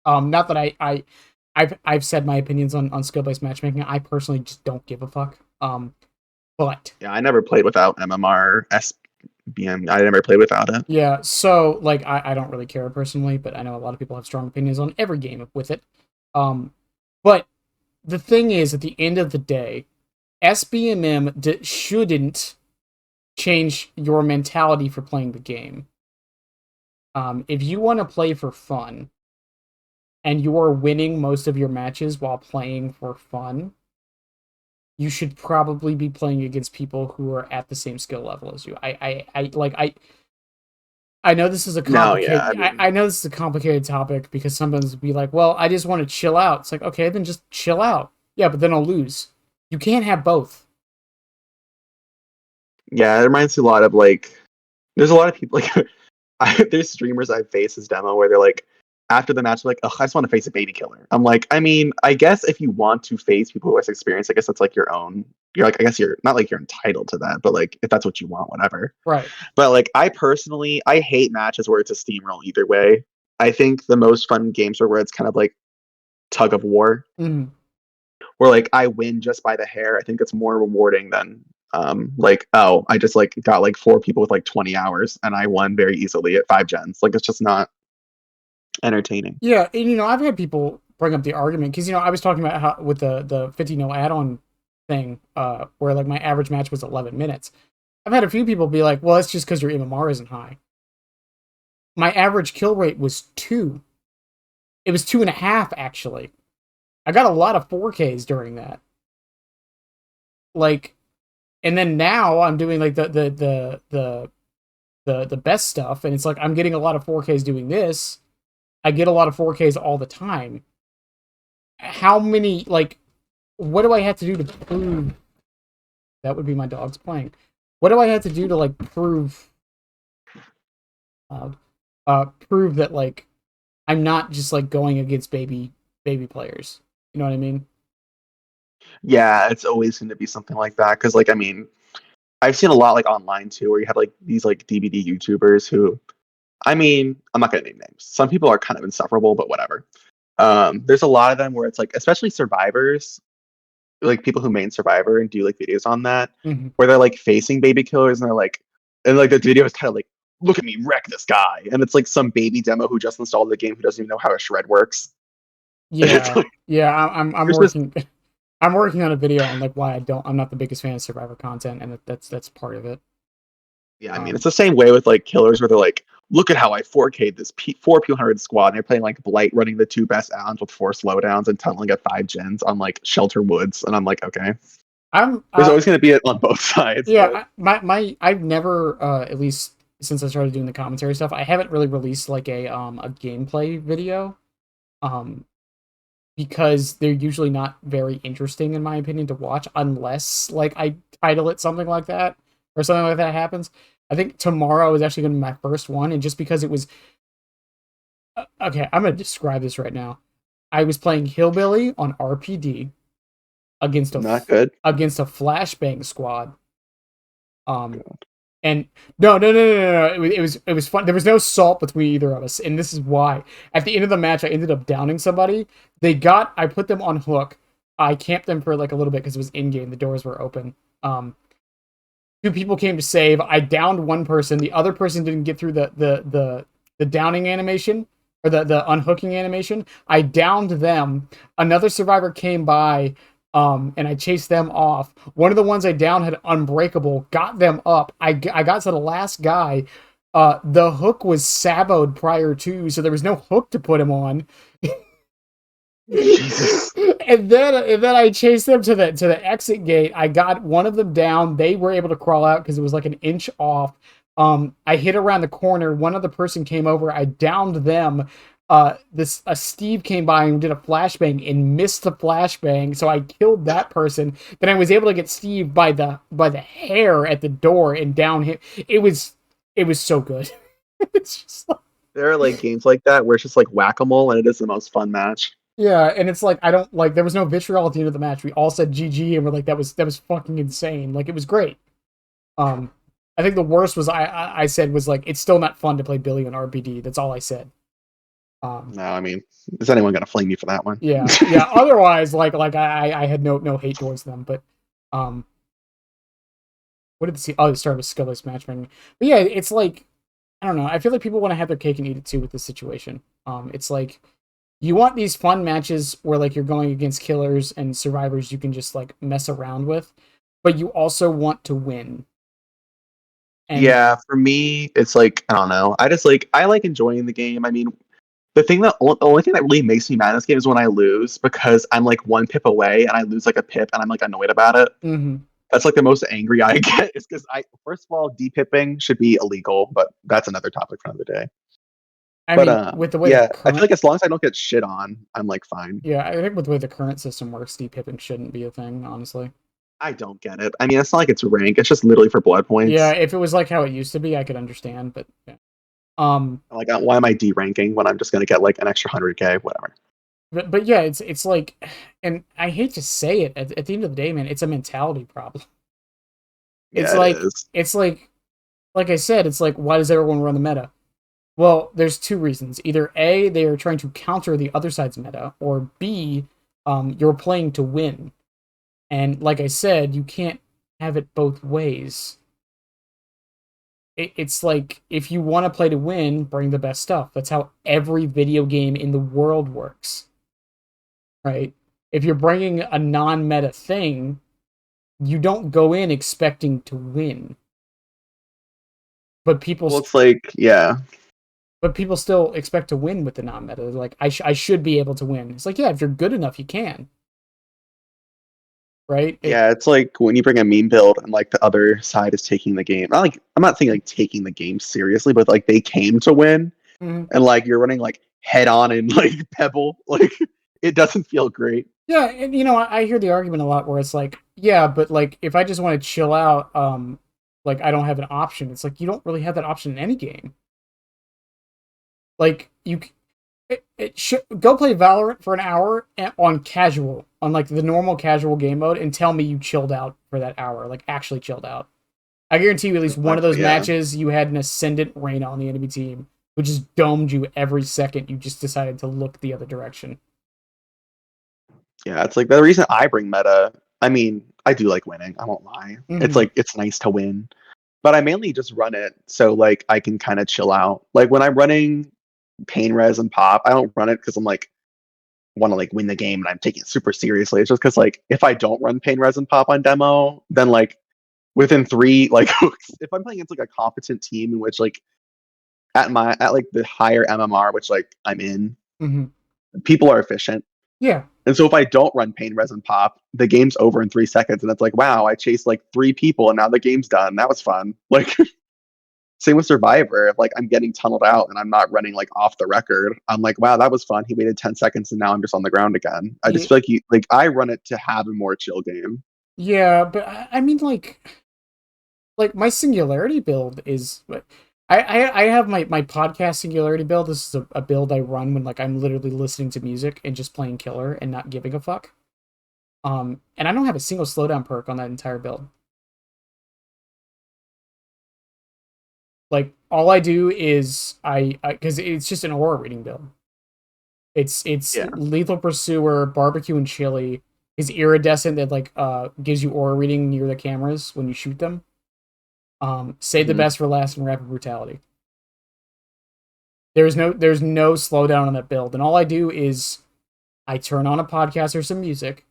Not that I've said my opinions on skill-based matchmaking. I personally just don't give a fuck. But yeah, I never played without MMR SBM. I never played without it. Yeah, so like I don't really care personally, but I know a lot of people have strong opinions on every game with it. But the thing is, at the end of the day, SBMM shouldn't change your mentality for playing the game. If you want to play for fun, and you're winning most of your matches while playing for fun, you should probably be playing against people who are at the same skill level as you. I know this is a complicated. I know this is a complicated topic because sometimes be like, "Well, I just want to chill out." It's like, okay, then just chill out. Yeah, but then I'll lose. You can't have both. Yeah, it reminds me a lot of like. There's a lot of people like. There's streamers I've faced as demo where they're like, after the match, like, oh, I just want to face a baby killer. I'm like, I mean, I guess if you want to face people who have experience, I guess that's like your own. You're like, I guess you're not like you're entitled to that, but like if that's what you want, whatever. Right. But like I personally, I hate matches where it's a steamroll either way. I think the most fun games are where it's kind of like tug of war, where like I win just by the hair. I think it's more rewarding than like, oh, I just like got like 4 people with like 20 hours and I won very easily at 5 gens. Like it's just not. entertaining. Yeah, and I've had people bring up the argument because I was talking about how with the 50 add-on thing, where like my average match was 11 minutes. I've had a few people be like, "Well, it's just because your MMR isn't high." My average kill rate was 2. It was 2.5 actually. I got a lot of 4Ks during that. Like, and then now I'm doing like the best stuff, and it's like I'm getting a lot of 4Ks doing this. I get a lot of 4Ks all the time. How many, like, what do I have to do to prove that would be my dogs playing? What do I have to do to like prove prove that like I'm not just like going against baby players? You know what I mean? Yeah, it's always going to be something like that because, like, I mean, I've seen a lot like online too, where you have like these like DBD YouTubers who, I mean, I'm not going to name names. Some people are kind of insufferable, but whatever. There's a lot of them where it's like, especially survivors, like people who main Survivor and do like videos on that, Mm-hmm. where they're like facing baby killers and they're like, and like the video is kind of like, look at me wreck this guy, and it's like some baby demo who just installed the game who doesn't even know how a shred works. It's Yeah, like, yeah. I'm there's just working. I'm working on a video on like why I'm not the biggest fan of Survivor content, and that's part of it. yeah, I mean, it's the same way with like killers where they're like, look at how I 4K'd this 4P100 squad, and they're playing like Blight running the 2 best Allens with 4 slowdowns and tunneling at 5 gens on like Shelter Woods, and I'm like, okay, I'm there's always going to be it on both sides, Yeah, but I've never at least since I started doing the commentary stuff, I haven't really released like a gameplay video. Um because they're usually not very interesting in my opinion to watch unless like I title it something like that or something like that happens. I think tomorrow is actually going to be my first one, and just because it was okay, I'm going to describe this right now. I was playing Hillbilly on RPD against not good. against a flashbang squad. Um And no. It was fun. There was no salt between either of us, and this is why. At the end of the match, I ended up downing somebody. I put them on hook. I camped them for like a little bit because it was in game. The doors were open. Um, 2 people came to save. I downed one person. The other person didn't get through the downing animation or the unhooking animation. I downed them. Another survivor came by. And I chased them off. One of the ones I downed had unbreakable, got them up. I got to the last guy. The hook was saboed prior to, so there was no hook to put him on. Jesus. and then I chased them to the exit gate. I got one of them down. They were able to crawl out because it was like an inch off. I hit around the corner. One other person came over. I downed them. Steve came by and did a flashbang and missed the flashbang, so I killed that person. Then I was able to get Steve by the hair at the door and down him. It was so good. It's just like, There are like games like that where it's just like whack-a-mole and it is the most fun match. yeah, and it's like I don't like there was no vitriol at the end of the match. We all said GG and we're like that was fucking insane. Like it was great. Um I think the worst was I said was like it's still not fun to play Billy on RPD. That's all I said. Um No, I mean, is anyone gonna flame me for that one? yeah. Otherwise, like I had no hate towards them, but um what did the see? Oh, it started with skillless matchmaking. But yeah, it's like I don't know. I feel like people want to have their cake and eat it too with this situation. It's like you want these fun matches where like you're going against killers and survivors you can just like mess around with, but you also want to win. And Yeah, for me, it's like I don't know. I like enjoying the game. I mean, the only thing that really makes me mad in this game is when I lose because I'm like 1 pip away and I lose like a pip and I'm like annoyed about it. mhm. That's like the most angry I get is because I first of all depipping should be illegal, but that's another topic for another day. I But mean, with the way the yeah, I feel current like as long as I don't get shit on, I'm like fine. yeah, I think with the way the current system works, steep pipping shouldn't be a thing, honestly. I don't get it. I mean, it's not like it's rank. It's just literally for blood Yeah, points. if it was like how it used to be, I could understand, but yeah. Um, Like, why am I D-ranking when I'm just gonna get like an extra 100K, whatever. but yeah, it's like, and I hate to say it, at the end of the day, man, it's a mentality problem. It's Yeah, it like is. it's like I said, it's like why does everyone run the meta? Well, there's 2 reasons. Either A, they are trying to counter the other side's meta, or B, you're playing to win. And like I said, you can't have it both ways. it's like if you want to play to win, bring the best stuff. That's how every video game in the world works, right? If you're bringing a non-meta thing, you don't go in expecting to win. But people, Well, it's like, yeah. but people still expect to win with the non-meta. They're like, I should be able to win. It's like, yeah, if you're good enough, you can. Right? Yeah, it's like when you bring a meme build and like the other side is taking the game. Not like I'm not saying like taking the game seriously, but like they came to win Mhm. and like you're running like head on in like Pebble. Like it doesn't feel great. Yeah, and I hear the argument a lot where it's like, yeah, but like if I just want to chill out, like I don't have an option. It's like you don't really have that option in any game. Like it should go play Valorant for an hour on casual, on like the normal casual game mode, and tell me you chilled out for that hour, like actually chilled out. I guarantee you, at least one of those Exactly, yeah. matches, you had an Ascendant Reyna on the enemy team, who just domed you every second you just decided to look the other direction. Yeah, it's like the reason I bring meta. I mean, I do like winning. I won't lie. It's Mm-hmm. like it's nice to win, but I mainly just run it so like I can kind of chill out. Like when I'm running pain res and pop, I don't run it because I'm like want to like win the game and I'm taking it super seriously. It's just because like if I don't run pain res and pop on demo, then like within three like if I'm playing against like a competent team in which like at like the higher MMR which like I'm in, Mm-hmm. people are efficient. Yeah. And so if I don't run pain res and pop, the game's over in 3 seconds, and it's like, wow, I chased like 3 people, and now the game's done. That was fun. Like same with Survivor. If like I'm getting tunneled out and I'm not running like off the record, I'm like, wow, that was fun. He waited 10 seconds, and now I'm just on the ground again. I Yeah. just feel like I run it to have a more chill game. Yeah, but I mean, like my Singularity build is. I have my podcast Singularity build. This is a build I run when like I'm literally listening to music and just playing killer and not giving a fuck. And I don't have a single slowdown perk on that entire build. Like all I do is I because it's just an aura reading build. It's Yeah. Lethal Pursuer, Barbecue and Chili is iridescent that like gives you aura reading near the cameras when you shoot them. Save the Mhm. best for last and Rapid Brutality. There's no slowdown on that build, and all I do is I turn on a podcast or some music.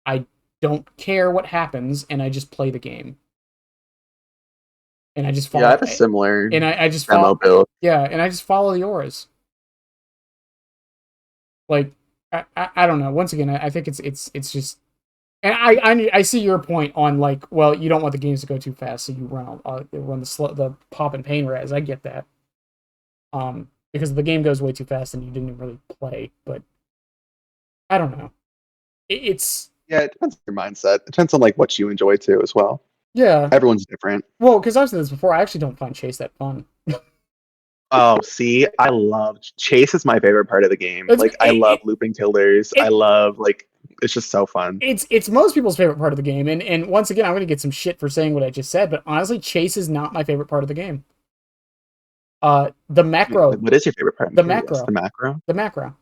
I don't care what happens, and I just play the game, and I just Yeah, I follow. have a similar And I just demo follow. build. Yeah, and I just follow the auras. Like I don't know. Once again, I think it's just. And I see your point on like, well, you don't want the games to go too fast, so you run the pop and pain res. I get that. Because the game goes way too fast and you didn't really play. But I don't know. It's Yeah, it depends on your mindset. It depends on like what you enjoy too as well. yeah. Everyone's different. Well, because I've said this before, I actually don't find Chase that fun. Oh, see, I love Chase is my favorite part of the game. It's Like I love looping killers. I it, love like it's just so fun. it's most people's favorite part of the game, and once again, I'm gonna get some shit for saying what I just said, but honestly, Chase is not my favorite part of the game. The macro, What is your favorite part? I'm the curious. macro, The macro. the macro.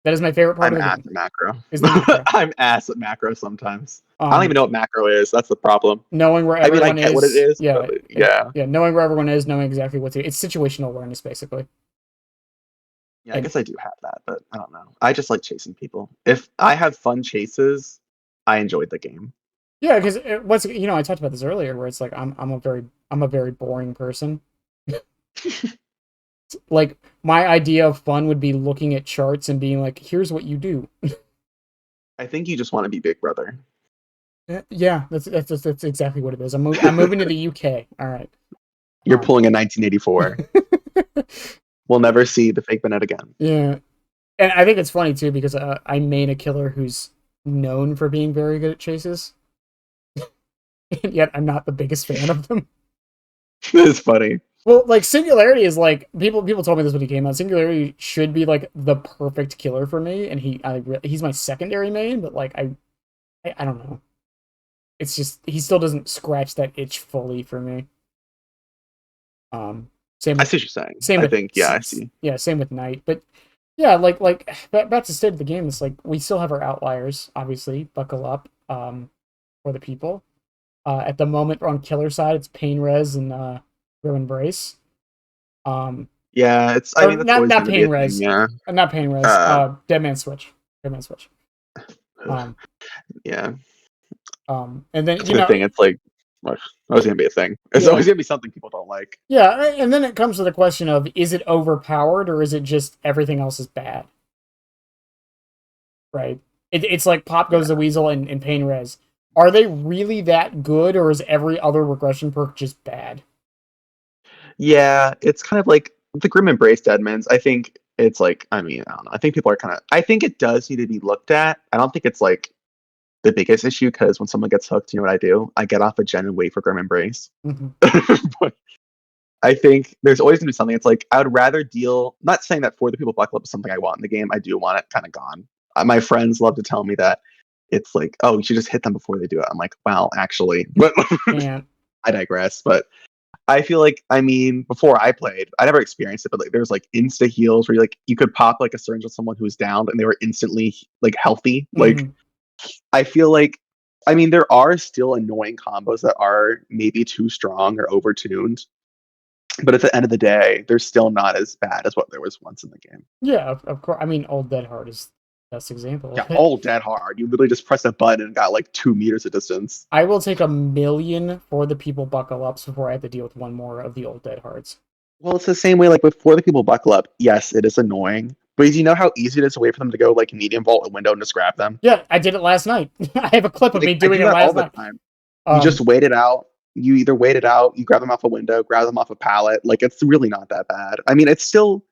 That is my favorite part I'm of the ass game. at macro. Is the macro. I'm ass at macro sometimes. I don't even know what macro is. That's the problem. Knowing where I mean, I everyone get what it is, is, yeah, but yeah. yeah, knowing where everyone is, knowing exactly what to. It's situational awareness, basically. Yeah, I And guess I do have that, but I don't know. I just like chasing people. If I have fun chases, I enjoyed the game. yeah, because what's I talked about this earlier, where it's like I'm a very boring person. Like my idea of fun would be looking at charts and being like, here's what you do. I think you just want to be Big Brother. Yeah, that's exactly what it is. I'm moving to the UK. All right. You're pulling a 1984. We'll never see the fake Bennett again. Yeah, and I think it's funny too because I main a killer who's known for being very good at chases, and yet I'm not the biggest fan of them. It's funny. Well, like Singularity is like people told me this when he came out. Singularity should be like the perfect killer for me, and he's my secondary main, but like I don't know. It's just he still doesn't scratch that itch fully for me. Same. I With, see what you're saying. same I with think, yeah, I see. yeah, same with Knight, but yeah, like back to state of the game. It's like we still have our outliers, obviously. Buckle up, for the people. At the moment on killer side, it's Pain Res and Grim Embrace. Yeah, it's. I Or mean, that's always not going to be Pain a thing. Res, Yeah. not Pain Res. Dead Man Switch. Dead Man Switch. Yeah. And then That's the thing. It's like, well, always going to be a thing. It's always going to be something people don't like. Yeah, and then it comes to the question of, is it overpowered or is it just everything else is bad? Right? It's like Pop Goes the Weasel and Pain Res. Are they really that good, or is every other regression perk just bad? Yeah, it's kind of like the Grim Embrace Deadmans. I think it's like, I mean, I don't know. I think people are kind of. I think it does need to be looked at. I don't think it's like the biggest issue because when someone gets hooked, you know what I do? I get off a gen and wait for Grim Embrace. But I think there's always going to be something. It's like I would rather deal. Not saying that For the People Buckle Up is something I want in the game. I do want it kind of gone. My friends love to tell me that it's like, oh, you should just hit them before they do it. I'm like, well, actually, but I digress. But I feel like, I mean, before I played, I never experienced it, but like there's like insta heals where you could pop like a syringe on someone who's downed and they were instantly like healthy. Like I feel like, I mean, there are still annoying combos that are maybe too strong or overtuned, but at the end of the day, they're still not as bad as what there was once in the game. Yeah, of course. I mean, Old Dead Hard is the best example. Yeah, all dead hard. You literally just press a button and got like 2 meters of distance. I will take 1,000,000 For the People Buckle Ups before I have to deal with one more of the Old Dead Hards. Well, it's the same way like before the people buckle up. Yes, it is annoying. But do you know how easy it is to wait for them to go like medium vault a window and just grab them? Yeah, I did it last night. I have a clip of Like, me doing it all last the night. time. You just wait it out. You either wait it out, you grab them off a window, grab them off a pallet. Like it's really not that bad. I mean, it's still.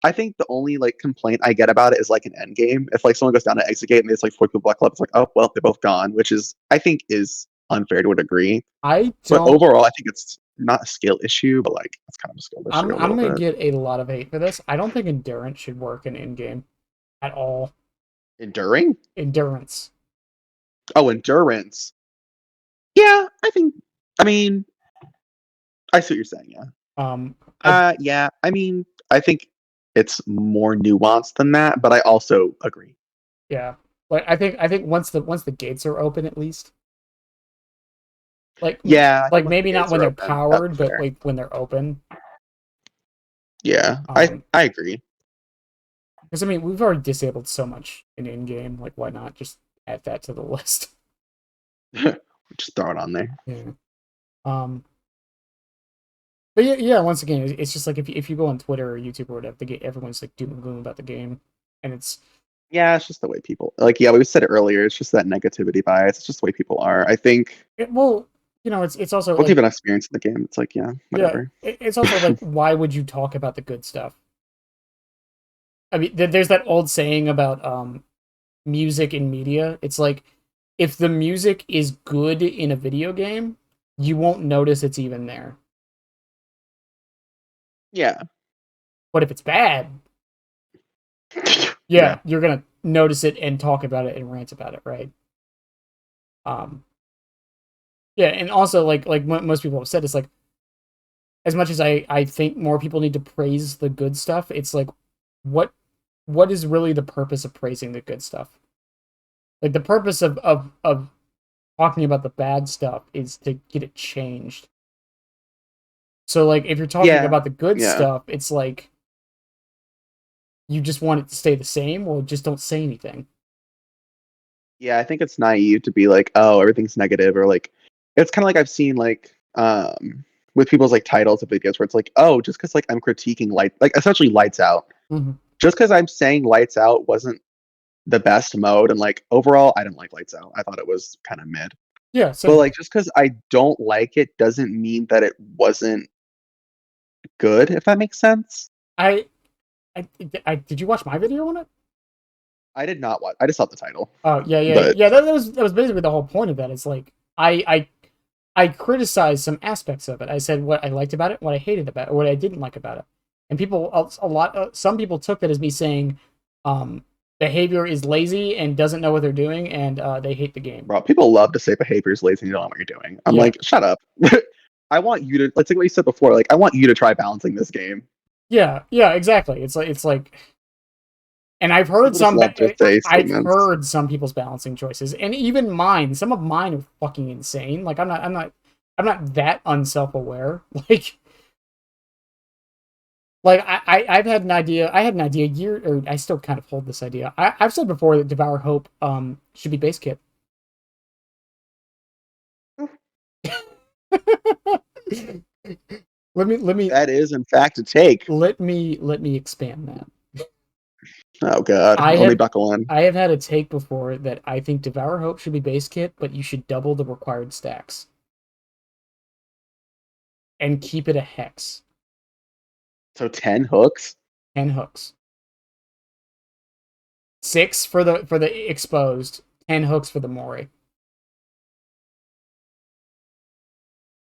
I think the only like complaint I get about it is like an end game. If like someone goes down to exit gate and it's like 4 people buckle up, it's like, oh well, they're both gone, which is I think is unfair to a degree. But overall, I think it's not a skill issue, but like it's kind of a skill issue. I'm gonna get a lot of hate for this. I don't think endurance should work in in-game at all. Endurance. Oh, endurance. Yeah, I think. I mean, I see what you're saying. Yeah. Yeah. I mean, I think it's more nuanced than that, but I also agree. Yeah, like I think once the gates are open, at least. Like like maybe not when they're powered, but like when they're open. Yeah, I agree. Because I mean, we've already disabled so much in game. Like, why not just add that to the list? Just throw it on there. Yeah. But yeah. Once again, it's just like if you go on Twitter or YouTube or whatever, everyone's like doom and gloom about the game, and it's. Yeah, it's just the way people like. Yeah, we said it earlier. It's just that negativity bias. It's just the way people are. I think. Well, you know, it's also once you've been experienced in the game, it's like whatever. Yeah, it's also like, why would you talk about the good stuff? I mean, there's that old saying about music in media. It's like, if the music is good in a video game, you won't notice it's even there. Yeah. But if it's bad, yeah, you're gonna notice it and talk about it and rant about it, right? Yeah, and also like most people have said, it's like, as much as I think more people need to praise the good stuff, it's like, what is really the purpose of praising the good stuff? Like, the purpose of talking about the bad stuff is to get it changed. So like, if you're talking about the good stuff, it's like, you just want it to stay the same. Well, just don't say anything. Yeah, I think it's naive to be like, oh, everything's negative, or like, it's kind of like I've seen like with people's like titles of videos where it's like, oh, just because like I'm critiquing like essentially Lights Out, just because I'm saying Lights Out wasn't the best mode, and like overall I didn't like Lights Out. I thought it was kind of mid. Yeah, but like just because I don't like it doesn't mean that it wasn't good, if that makes sense. I did you watch my video on it? I did not watch. I just saw the title. Oh yeah. That was basically the whole point of that. It's like I criticized some aspects of it. I said what I liked about it, what I hated about it, what I didn't like about it, and some people took that as me saying, behavior is lazy and doesn't know what they're doing, and they hate the game. Bro, people love to say behavior is lazy and you don't know what you're doing. I'm like, shut up. I want you to. Let's like what you said before. Like, I want you to try balancing this game. Yeah, exactly. It's like, And I've heard People just love to say I've statements. heard some people's balancing choices, and even mine. Some of mine are fucking insane. Like I'm not that unself-aware. I've had an idea. I had an idea or I still kind of hold this idea. I've said before that Devour Hope should be base kit. let me That is, in fact, a take. let me expand that. Oh god, let me buckle in. I have had a take before that I think Devour Hope should be base kit, but you should double the required stacks and keep it a hex. So 10 hooks? 10 hooks. 6 for the exposed, 10 hooks for the Mori.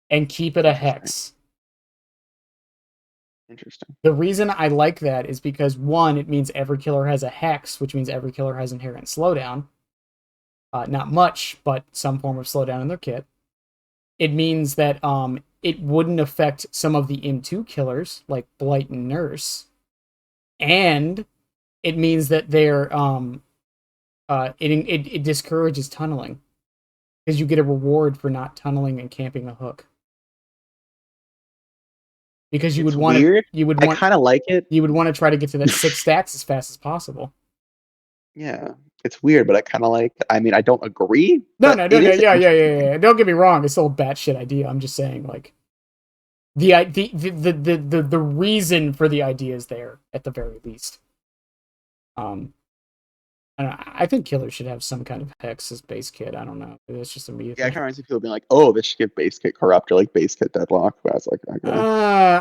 And keep it a hex. Interesting. The reason I like that is because, one, it means every killer has a hex, which means every killer has inherent slowdown. Not much, but some form of slowdown in their kit. It means that it wouldn't affect some of the M2 killers, like Blight and Nurse. And it means that it discourages tunneling. Because you get a reward for not tunneling and camping a hook. Because you would want weird. I kind of like it. You would want to try to get to that 6 stacks as fast as possible. Yeah, it's weird, but I kind of like. I mean, I don't agree. No, yeah. Don't get me wrong; it's still a batshit idea. I'm just saying, like, the reason for the idea is there at the very least. I think killers should have some kind of hex as base kit. I don't know. It's just a me. Yeah, I kind of see people being like, "Oh, this should give base kit corrupt or like base kit deadlock." But I was like, okay.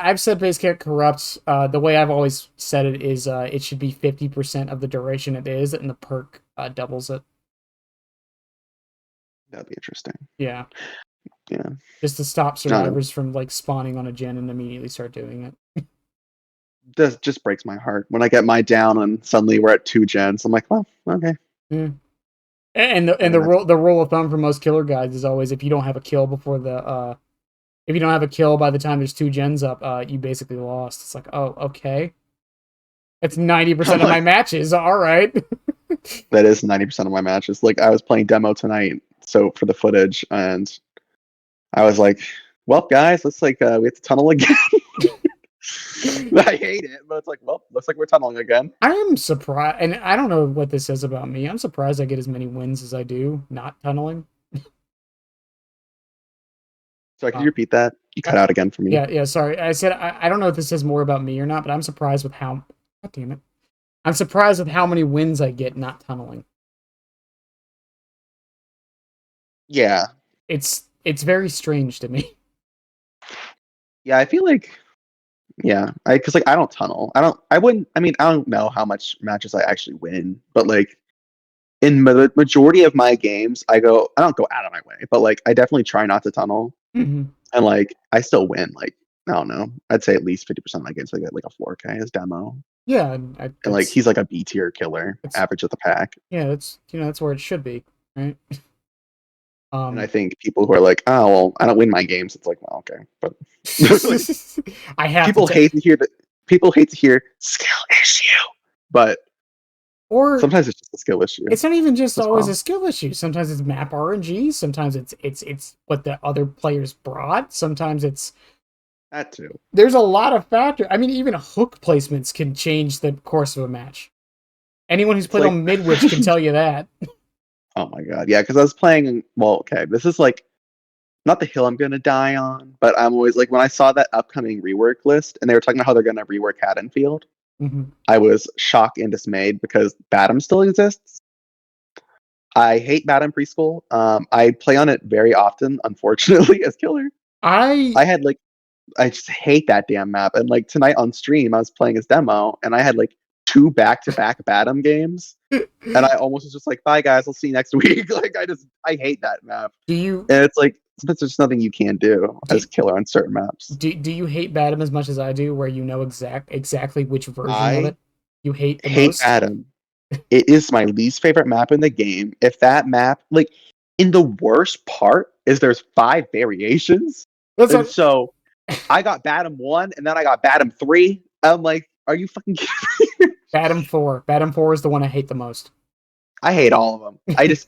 I've said base kit corrupts. The way I've always said it is, it should be 50% of the duration it is, and the perk doubles it. That'd be interesting. Yeah. Yeah. Just to stop survivors from like spawning on a gen and immediately start doing it. This just breaks my heart when I get my down and suddenly we're at 2 gens. I'm like, well, okay. Yeah. And the rule of thumb for most killer guides is always if you don't have a kill before if you don't have a kill by the time there's 2 gens up, you basically lost. It's like, oh, okay. That's 90% of my matches. All right. That is 90% of my matches. Like I was playing demo tonight, so for the footage, and I was like, well, guys, looks like we have to tunnel again. I hate it, but it's like, well, looks like we're tunneling again. I am surprised, and I don't know what this says about me. I'm surprised I get as many wins as I do not tunneling. Sorry, can you repeat that? You cut out again for me. Yeah, sorry. I said I don't know if this says more about me or not, but I'm surprised with how... God damn it. I'm surprised with how many wins I get not tunneling. Yeah. It's very strange to me. Yeah, I feel like... Yeah, because like I don't tunnel. I don't know how much matches I actually win, but like in the majority of my games, I don't go out of my way, but like I definitely try not to tunnel, and like I still win. Like I don't know, I'd say at least 50% of my games I get like a 4K as demo. Yeah, and like he's like a B tier killer, average of the pack. Yeah, that's where it should be, right? And I think people who are like, oh well, I don't win my games. It's like, well, okay, but like, I have people hate to hear that. People hate to hear skill issue, but or sometimes it's just a skill issue. It's not even just always a skill issue. Sometimes it's map RNG. Sometimes it's what the other players brought. Sometimes it's that too. There's a lot of factors. I mean, even hook placements can change the course of a match. Anyone who's played on Midwich can tell you that. Oh my god, yeah, because I was playing. Well, okay, this is like not the hill I'm gonna die on, but I'm always like when I saw that upcoming rework list and they were talking about how they're gonna rework Haddonfield, I was shocked and dismayed because Batum still exists. I hate Batum Preschool. I play on it very often, unfortunately, as killer. I just hate that damn map. And like tonight on stream, I was playing as demo, and I had like 2 back-to-back Batum games, and I almost was just like, "Bye guys, I'll see you next week." Like I hate that map. And it's like sometimes there's nothing you can do as killer on certain maps. Do you hate Batum as much as I do, where you know exactly which version of it you hate the most? Batum. It is my least favorite map in the game. If that map, like, in the worst part is there's 5 variations. So I got Batum 1 and then I got Batum 3. I'm like, are you fucking kidding me? Batum 4. Batum 4 is the one I hate the most. I hate all of them.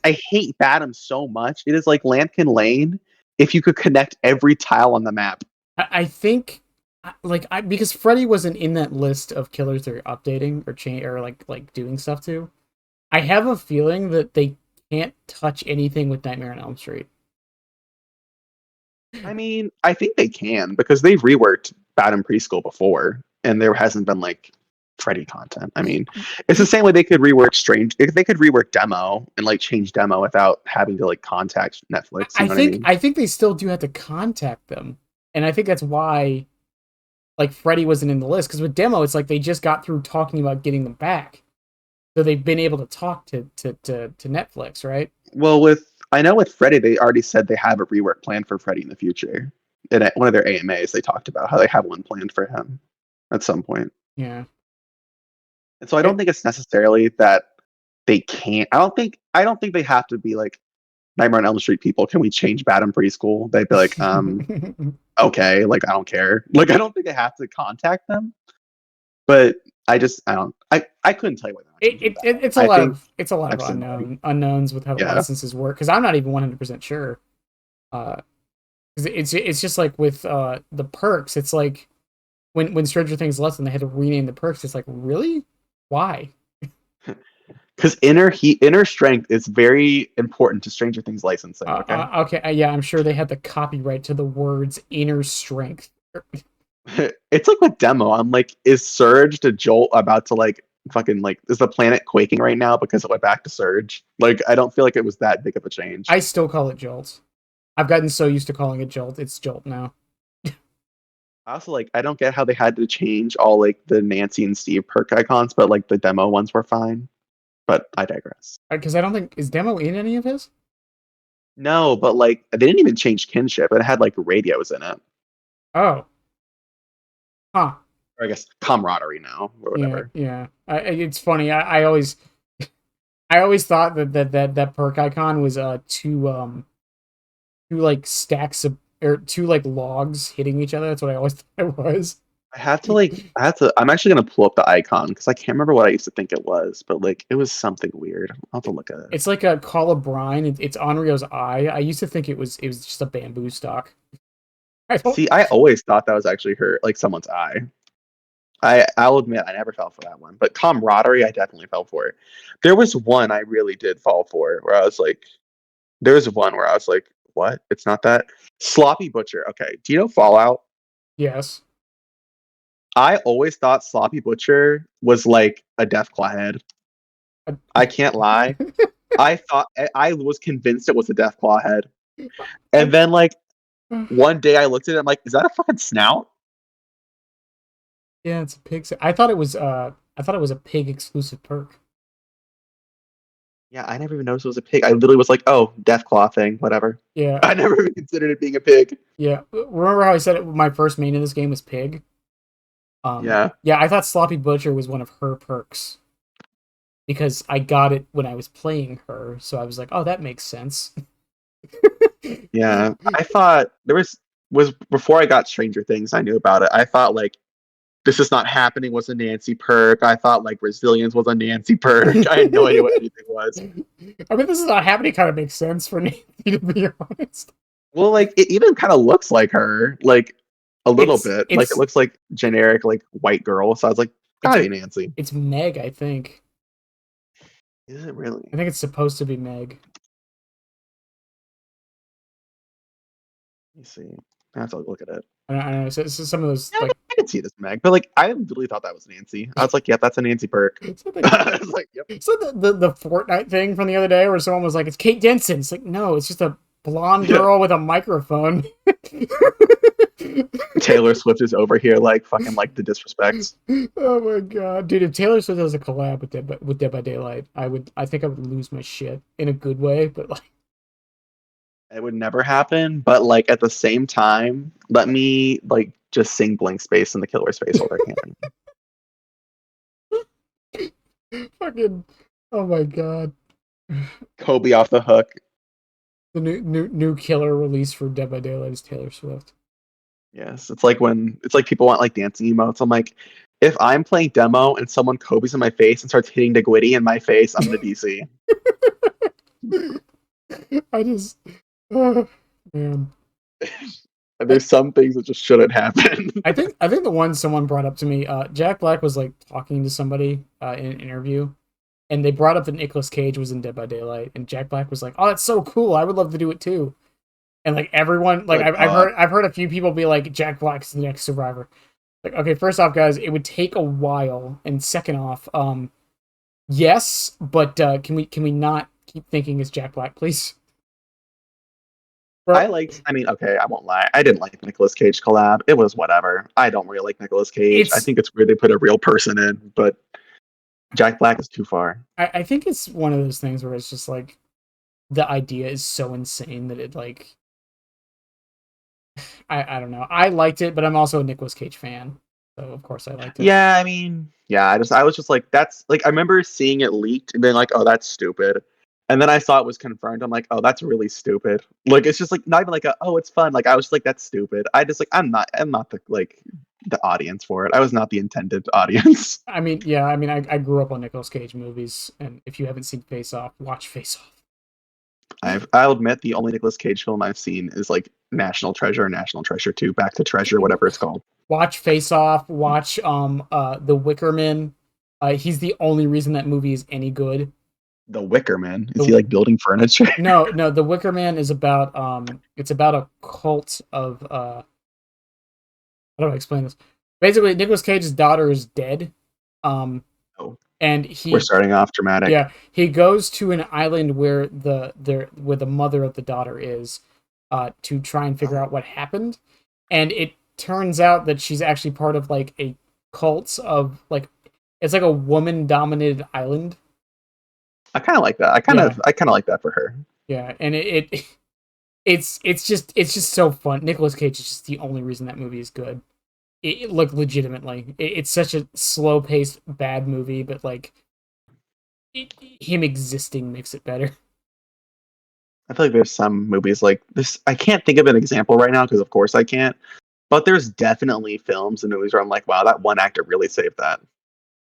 I hate Batum so much. It is like Lampkin Lane if you could connect every tile on the map. I think because Freddy wasn't in that list of killers they're updating or change or like doing stuff to. I have a feeling that they can't touch anything with Nightmare on Elm Street. I mean, I think they can because they've reworked Batum Preschool before, and there hasn't been like Freddy content. I mean, it's the same way they could rework Strange. If they could rework Demo and like change Demo without having to like contact Netflix. You know what I mean? I think they still do have to contact them, and I think that's why like Freddy wasn't in the list because with Demo, it's like they just got through talking about getting them back, so they've been able to talk to Netflix, right? Well, I know with Freddy, they already said they have a rework plan for Freddy in the future. And at one of their AMAs, they talked about how they have one planned for him at some point. Yeah. And so I don't think it's necessarily that they can't. I don't think they have to be like Nightmare on Elm Street people. Can we change Batum Preschool? They'd be like, okay, like I don't care. Like I don't think they have to contact them. But I couldn't tell you what. It's a lot of unknowns with how the licenses work because I'm not even 100% sure. Because it's just like with the perks, it's like when Stranger Things left and they had to rename the perks. It's like really, why? Because inner strength is very important to Stranger Things licensing. Okay, yeah, I'm sure they had the copyright to the words inner strength. It's like with Demo. I'm like, is Surge to Jolt about to like fucking like is the planet quaking right now because it went back to Surge? Like, I don't feel like it was that big of a change. I still call it Jolt. I've gotten so used to calling it Jolt. It's Jolt now. I also like I don't get how they had to change all like the Nancy and Steve perk icons, but like the Demo ones were fine. But I digress. Because I don't think is Demo in any of his. No, but like they didn't even change kinship. It had like radios in it. Oh. Huh. Or I guess camaraderie now or whatever. Yeah. It's funny. I always thought that perk icon was two like stacks of or two like logs hitting each other. That's what I always thought it was. I'm actually gonna pull up the icon because I can't remember what I used to think it was, but like it was something weird. I'll have to look at it. It's like a Call of Brine. It's Onryo's eye. I used to think it was just a bamboo stock. I always thought that was actually someone's eye. I'll admit I never fell for that one, but camaraderie I definitely fell for it. There was one I really did fall for where I was like, what? It's not that Sloppy Butcher. Okay, do you know Fallout? Yes. I always thought Sloppy Butcher was like a Deathclaw head. I can't lie. I was convinced it was a Deathclaw head, and then like one day I looked at it. I'm like, is that a fucking snout? Yeah, it's a pig. I thought it was a pig exclusive perk. Yeah, I never even noticed it was a pig. I literally was like, oh, Deathclaw thing, whatever. Yeah. I never even considered it being a pig. Yeah. Remember how I said my first main in this game was pig? Yeah, I thought Sloppy Butcher was one of her perks. Because I got it when I was playing her, so I was like, oh, that makes sense. Yeah. I thought there was before I got Stranger Things, I knew about it. I thought like This Is Not Happening was a Nancy perk. I thought like Resilience was a Nancy perk. I had no idea what anything was. I mean, This Is Not Happening kind of makes sense for Nancy, to be honest. Well, like it even kind of looks like her, like a little bit. Like it looks like generic like white girl. So I was like, gotta be Nancy. It's Meg, I think. Is it really? I think it's supposed to be Meg. Let me see. I have to look at it. I don't know. So some of those I can see this Meg, but like I literally thought that was Nancy. I was like, yeah, that's a Nancy perk. I was like, yep. So the Fortnite thing from the other day where someone was like, it's Kate Denson. It's like, no, it's just a blonde girl with a microphone. Taylor Swift is over here like fucking like the disrespects. Oh my god, dude! If Taylor Swift has a collab with Dead by Daylight, I think I would lose my shit in a good way, but like it would never happen. But like at the same time, let me like just sing Blank Space in the killer's face while they're camping. Fucking, oh my god! Kobe off the hook. The new killer release for Dead by Daylight is Taylor Swift. Yes, it's like people want like dancing emotes. I'm like, if I'm playing demo and someone Kobe's in my face and starts hitting the Gwitty in my face, I'm gonna DC. I just, oh, man. And there's some things that just shouldn't happen. I think the one someone brought up to me, Jack Black was like talking to somebody in an interview, and they brought up that Nicolas Cage was in Dead by Daylight, and Jack Black was like, "Oh, that's so cool! I would love to do it too." And like everyone, like I've heard a few people be like, "Jack Black's the next Survivor." Like, okay, first off, guys, it would take a while, and second off, yes, but can we not keep thinking it's Jack Black, please? I mean, okay, I won't lie. I didn't like the Nicolas Cage collab. It was whatever. I don't really like Nicolas Cage. I think it's weird they put a real person in, but Jack Black is too far. I think it's one of those things where it's just like the idea is so insane that it like I don't know. I liked it, but I'm also a Nicolas Cage fan, so of course I liked it. Yeah, I mean, yeah, I was just like, that's like I remember seeing it leaked and being like, oh, that's stupid. And then I saw it was confirmed. I'm like, oh, that's really stupid. Like, it's just like not even like oh, it's fun. Like, I was just like, that's stupid. I just like, I'm not the like the audience for it. I was not the intended audience. I mean, yeah, I mean, I grew up on Nicolas Cage movies, and if you haven't seen Face Off, watch Face Off. I'll admit the only Nicolas Cage film I've seen is like National Treasure, National Treasure 2, Back to Treasure, whatever it's called. Watch Face Off. Watch The Wicker Man. He's the only reason that movie is any good. The Wicker Man? Is he like building furniture? No, The Wicker Man is about it's about a cult of how do I explain this? Basically, Nicolas Cage's daughter is dead. And we're starting off dramatic. Yeah, he goes to an island where where the mother of the daughter is, to try and figure out what happened, and it turns out that she's actually part of like a cult of like it's like a woman-dominated island. I kind of like that. I kind of like that for her. Yeah, and it's just so fun. Nicolas Cage is just the only reason that movie is good. Look, legitimately, it's such a slow-paced bad movie, but like him existing makes it better. I feel like there's some movies like this. I can't think of an example right now because, of course, I can't. But there's definitely films and movies where I'm like, wow, that one actor really saved that.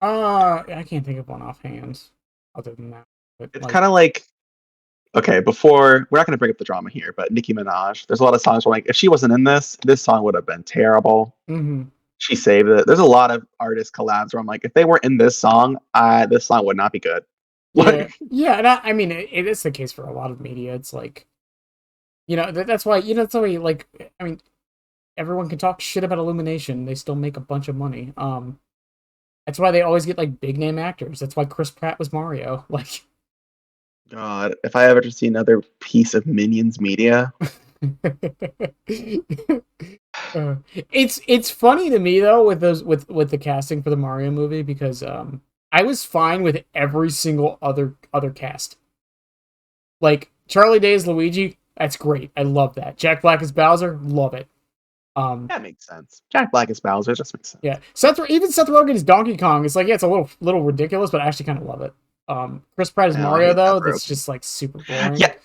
I can't think of one offhand. Other than that, but it's kind of like, okay, before we're not going to bring up the drama here, but Nicki Minaj, there's a lot of songs where like, if she wasn't in this song would have been terrible. Mm-hmm. She saved it. There's a lot of artist collabs where I'm like, if they weren't in this song would not be good. Yeah, and I mean, it is the case for a lot of media. It's like, that's why, that's why, like, I mean, everyone can talk shit about Illumination. They still make a bunch of money. That's why they always get like big name actors. That's why Chris Pratt was Mario. Like, God, if I ever to see another piece of Minions media. It's funny to me though with the casting for the Mario movie because I was fine with every single other cast. Like Charlie Day as Luigi, that's great. I love that. Jack Black as Bowser, love it. That makes sense. Jack Black as Bowser just makes sense. Yeah, even Seth Rogen as Donkey Kong. It's like, yeah, it's a little ridiculous, but I actually kind of love it. Chris Pratt as Mario though, that's just like super boring. Yeah,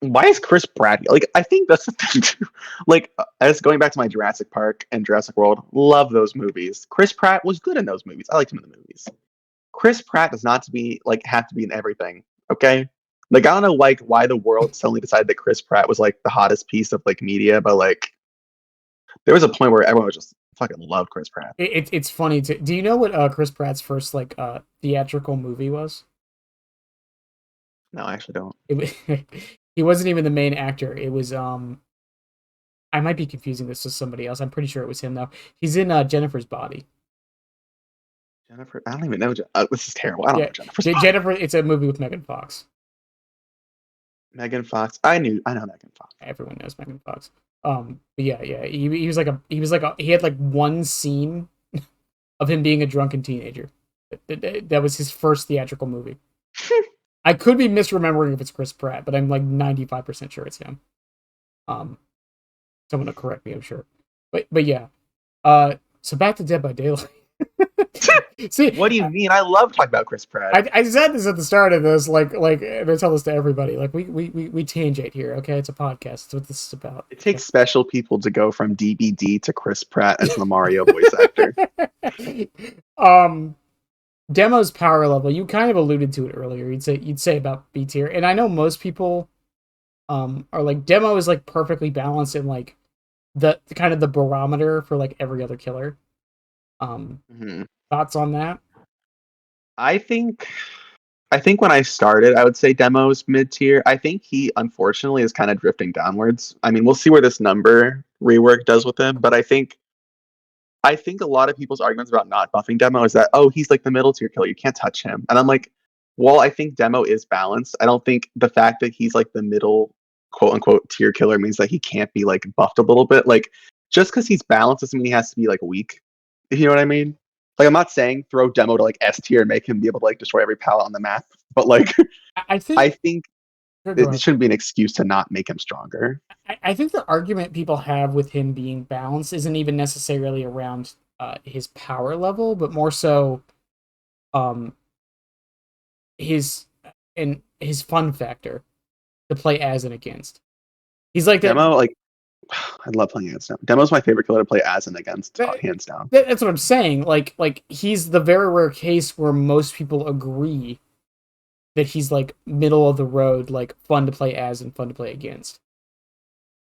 why is Chris Pratt like? I think that's the thing too. Like, as going back to my Jurassic Park and Jurassic World, love those movies. Chris Pratt was good in those movies. I liked him in the movies. Chris Pratt does not have to be in everything. Okay, like I don't know why the world suddenly decided that Chris Pratt was like the hottest piece of like media, but like. There was a point where everyone was just fucking loved Chris Pratt. It's funny too. Do you know what Chris Pratt's first like theatrical movie was? No, I actually don't. He wasn't even the main actor. It was I might be confusing this with somebody else. I'm pretty sure it was him though. He's in Jennifer's Body. Jennifer, I don't even know. This is terrible. I don't know Jennifer's Body. Jennifer. It's a movie with Megan Fox. Megan Fox. I know Megan Fox. Everyone knows Megan Fox. But yeah. He had like one scene of him being a drunken teenager. That was his first theatrical movie. I could be misremembering if it's Chris Pratt, but I'm like 95% sure it's him. Someone will correct me, I'm sure. But yeah. So back to Dead by Daylight. See, What do you mean? I love talking about Chris Pratt. I said this at the start of this, and I tell this to everybody. Like, we tangent here, okay? It's a podcast. That's what this is about. It takes special people to go from DBD to Chris Pratt as the Mario voice actor. um, Demo's power level. You kind of alluded to it earlier. You'd say about B tier, and I know most people are like Demo is like perfectly balanced in like the kind of the barometer for like every other killer. Mhm. Thoughts on that? I think I think when I started, I would say Demo's mid tier. I think he unfortunately is kind of drifting downwards. I mean, we'll see where this number rework does with him, but I think a lot of people's arguments about not buffing Demo is that, oh, he's like the middle tier killer, you can't touch him. And I'm like, well, I think Demo is balanced. I don't think the fact that he's like the middle quote unquote tier killer means that he can't be like buffed a little bit. Like just because he's balanced doesn't mean he has to be like weak. If you know what I mean? Like I'm not saying throw Demo to like S tier and make him be able to like destroy every palette on the map, but like I think. I think Go it ahead. shouldn't be an excuse to not make him stronger. I think the argument people have with him being balanced isn't even necessarily around his power level, but more so um, his and his fun factor to play as and against. He's like that. Demo, like I love playing against him. Demo's my favorite killer to play as and against, that hands down. that's what I'm saying. Like he's the very rare case where most people agree that he's like middle of the road, like fun to play as and fun to play against.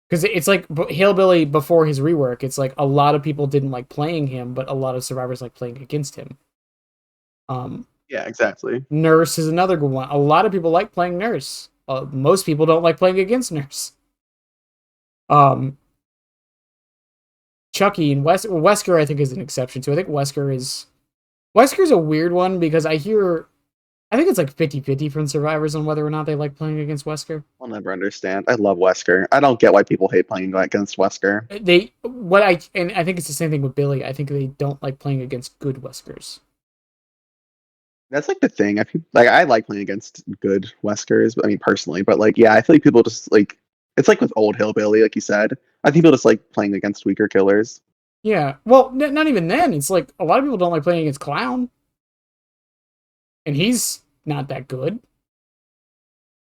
Because it's like Hillbilly before his rework. It's like a lot of people didn't like playing him, but a lot of survivors like playing against him. Um, Yeah, exactly. Nurse is another good one. A lot of people like playing Nurse. Most people don't like playing against Nurse. Um, Chucky and Wesker, I think, is an exception too. I think Wesker's a weird one because I think it's like 50-50 from survivors on whether or not they like playing against Wesker. I'll never understand. I love Wesker. I don't get why people hate playing against Wesker. I think it's the same thing with Billy. I think they don't like playing against good Weskers. That's like the thing. I like playing against good Weskers. I mean, personally, but like, yeah, I feel like people just like it's like with old Hillbilly, like you said. I think people just like playing against weaker killers. Yeah. Well, not even then. It's like a lot of people don't like playing against Clown, and he's not that good.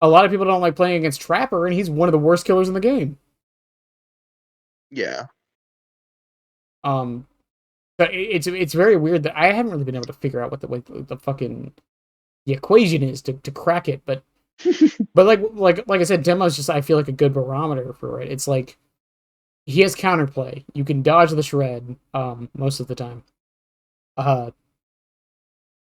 A lot of people don't like playing against Trapper, and he's one of the worst killers in the game. Yeah, Um, but it's very weird that I haven't really been able to figure out what the fucking the equation is to crack it. But like I said, Demo's just I feel like a good barometer for it. It's like he has counterplay. You can dodge the shred most of the time.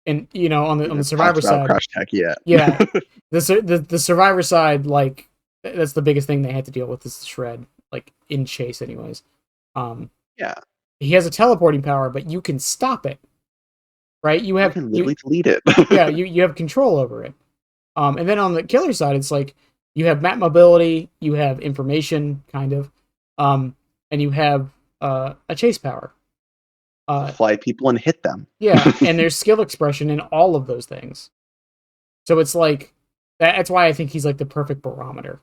And you know on we the haven't survivor talked about side, Crush Tech yet. yeah, the survivor side, like that's the biggest thing they had to deal with is the shred, like in chase, anyways. Um, Yeah, he has a teleporting power, but you can stop it, right? you can literally delete it. Yeah, you have control over it. And then on the killer side, it's like you have map mobility, you have information, kind of, and you have a chase power. Fly people and hit them. Yeah, and there's skill expression in all of those things. So it's like that's why I think he's like the perfect barometer.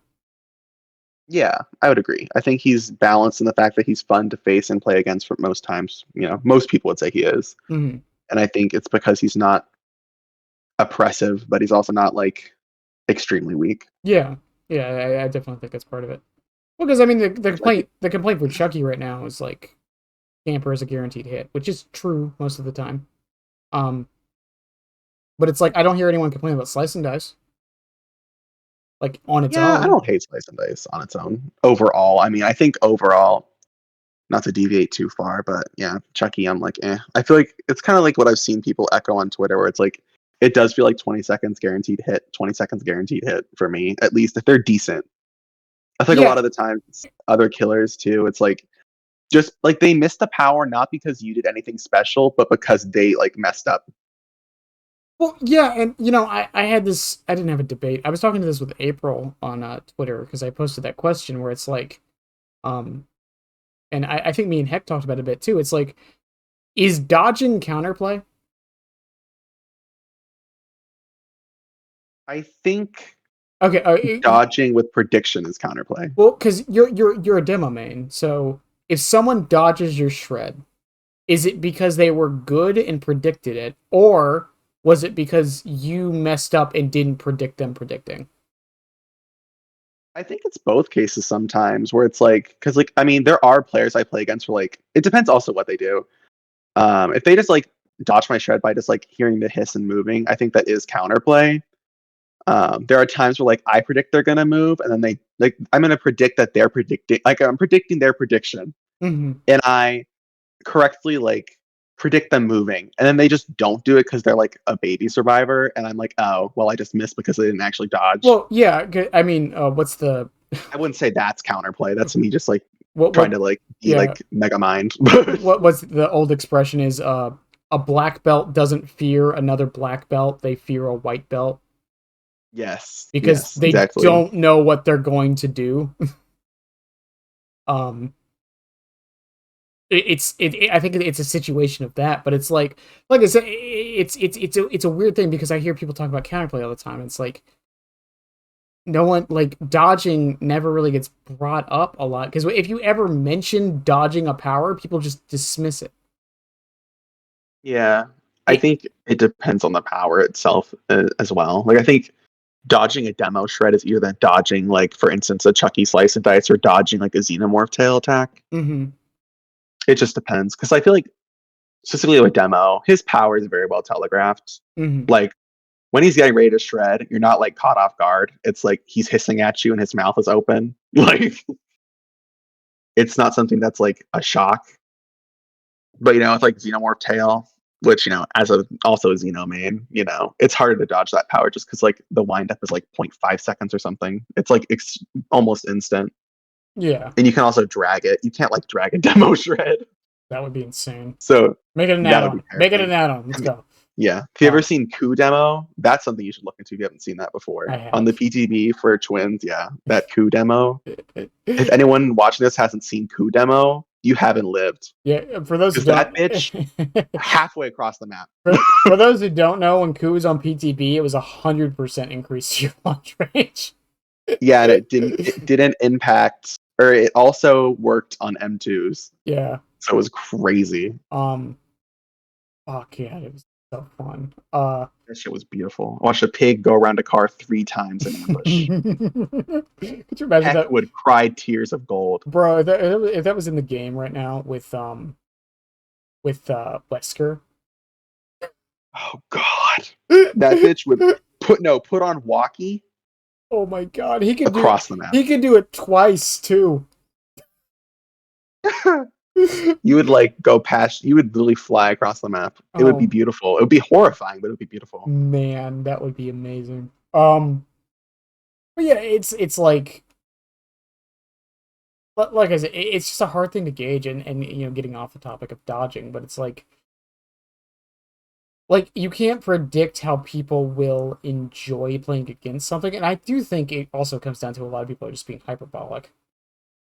Yeah, I would agree. I think he's balanced in the fact that he's fun to face and play against for most times. Most people would say he is. Mm-hmm. And I think it's because he's not oppressive, but he's also not like extremely weak. Yeah, yeah, I definitely think that's part of it. Well, because I mean, the Which I think, complaint for Chucky right now is like camper is a guaranteed hit, which is true most of the time. Um, but it's like I don't hear anyone complain about slice and dice, like on its yeah, I own. don't hate Slice and Dice on its own. Overall, I mean, I think overall, not to deviate too far, but yeah, Chucky, I'm like, eh. I feel like it's kind of like what I've seen people echo on Twitter, where it's like, it does feel like 20 seconds guaranteed hit, 20 seconds guaranteed hit for me, at least if they're decent. I think a Yeah, lot of the times, other killers too, it's like, just like they missed the power not because you did anything special, but because they like messed up. well, yeah, and you know, I had this. I didn't have a debate. I was talking to this with April on Twitter because I posted that question where it's like, um, and I think me and Heck talked about it a bit too. It's like, is dodging counterplay? I think Okay, dodging with prediction is counterplay. well, because you're a demo main, so if someone dodges your shred, Is it because they were good and predicted it, or was it because you messed up and didn't predict them predicting? I think it's both cases sometimes where it's like, because like I mean, there are players I play against where like it depends also what they do. If they just like dodge my shred by just like hearing the hiss and moving, I think that is counterplay. There are times where like I predict they're gonna move, and then they like I'm gonna predict that they're predicting, like I'm predicting their prediction, Mm-hmm. and I correctly like predict them moving, and then they just don't do it because they're like a baby survivor, and I'm like, oh, well, I just missed because they didn't actually dodge. Well, yeah. I mean, what's the I wouldn't say that's counterplay. That's me just like trying what? to like be Yeah, like mega mind. what's the old expression is a black belt doesn't fear another black belt, they fear a white belt Yes, because yes, they exactly. don't know what they're going to do. um I think it's a situation of that, but it's like I said, it's a weird thing because I hear people talk about counterplay all the time. It's like no one like dodging never really gets brought up a lot because if you ever mention dodging a power, people just dismiss it. Yeah, I it think it depends on the power itself as well. Like I think dodging a demo shred is either than dodging, like for instance, a Chucky slice and dice or dodging like a xenomorph tail attack. mm-hmm, It just depends because I feel like specifically with demo, his power is very well telegraphed. mm-hmm. Like when he's getting ready to shred, you're not like caught off guard. It's like he's hissing at you and his mouth is open. Like it's not something that's like a shock. But it's like Xenomorph tail, which as a also a Xeno main, it's harder to dodge that power just because like the windup is like 0.5 seconds or something. It's like almost instant, Yeah, and you can also drag it. You can't like drag a demo shred, that would be insane. so Make it an that would be add-on. Make it terrifying. an add-on. I Let's mean, go. yeah. Have you ever Um, seen Coup demo? That's something you should look into if you haven't seen that I before on have. the PTB for twins. Yeah, that Coup demo. If anyone watching this hasn't seen Coup demo, you haven't lived Yeah, for those who because don't, that bitch halfway across the map. for those who don't know, when Coup was on PTB, it was 100% increase to your launch range. Yeah, and it didn't impact, or it also worked on M2s, Yeah. so it was crazy. Um. Fuck yeah, it was so fun. That shit was beautiful. I watched a pig go around a car 3 times in ambush. Could you imagine Heck that, would cry tears of gold. bro? If that was in the game right now with Wesker. Oh god, that bitch would put on walkie Oh my god, he could do across the map. he could do it twice too. You would like go past. You would literally fly across the map. It would be Oh beautiful. It would be horrifying, but it would be beautiful. man, that would be amazing. But yeah, it's like I said, it's just a hard thing to gauge, and getting off the topic of dodging, but it's like you can't predict how people will enjoy playing against something, and I do think it also comes down to a lot of people are just being hyperbolic.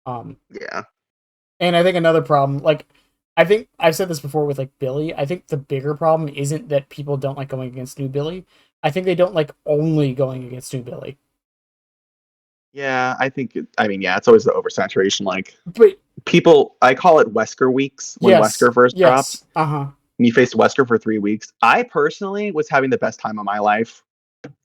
Um, Yeah, and I think another problem, like I think I've said this before with like Billy. I think the bigger problem isn't that people don't like going against New Billy. I think they don't like only going against New Billy. yeah. I think. I mean, yeah. It's always the oversaturation. Like But people, I call it Wesker weeks when yes, Wesker first dropped. yes, uh-huh. And you faced Wesker for 3 weeks. I personally was having the best time of my life.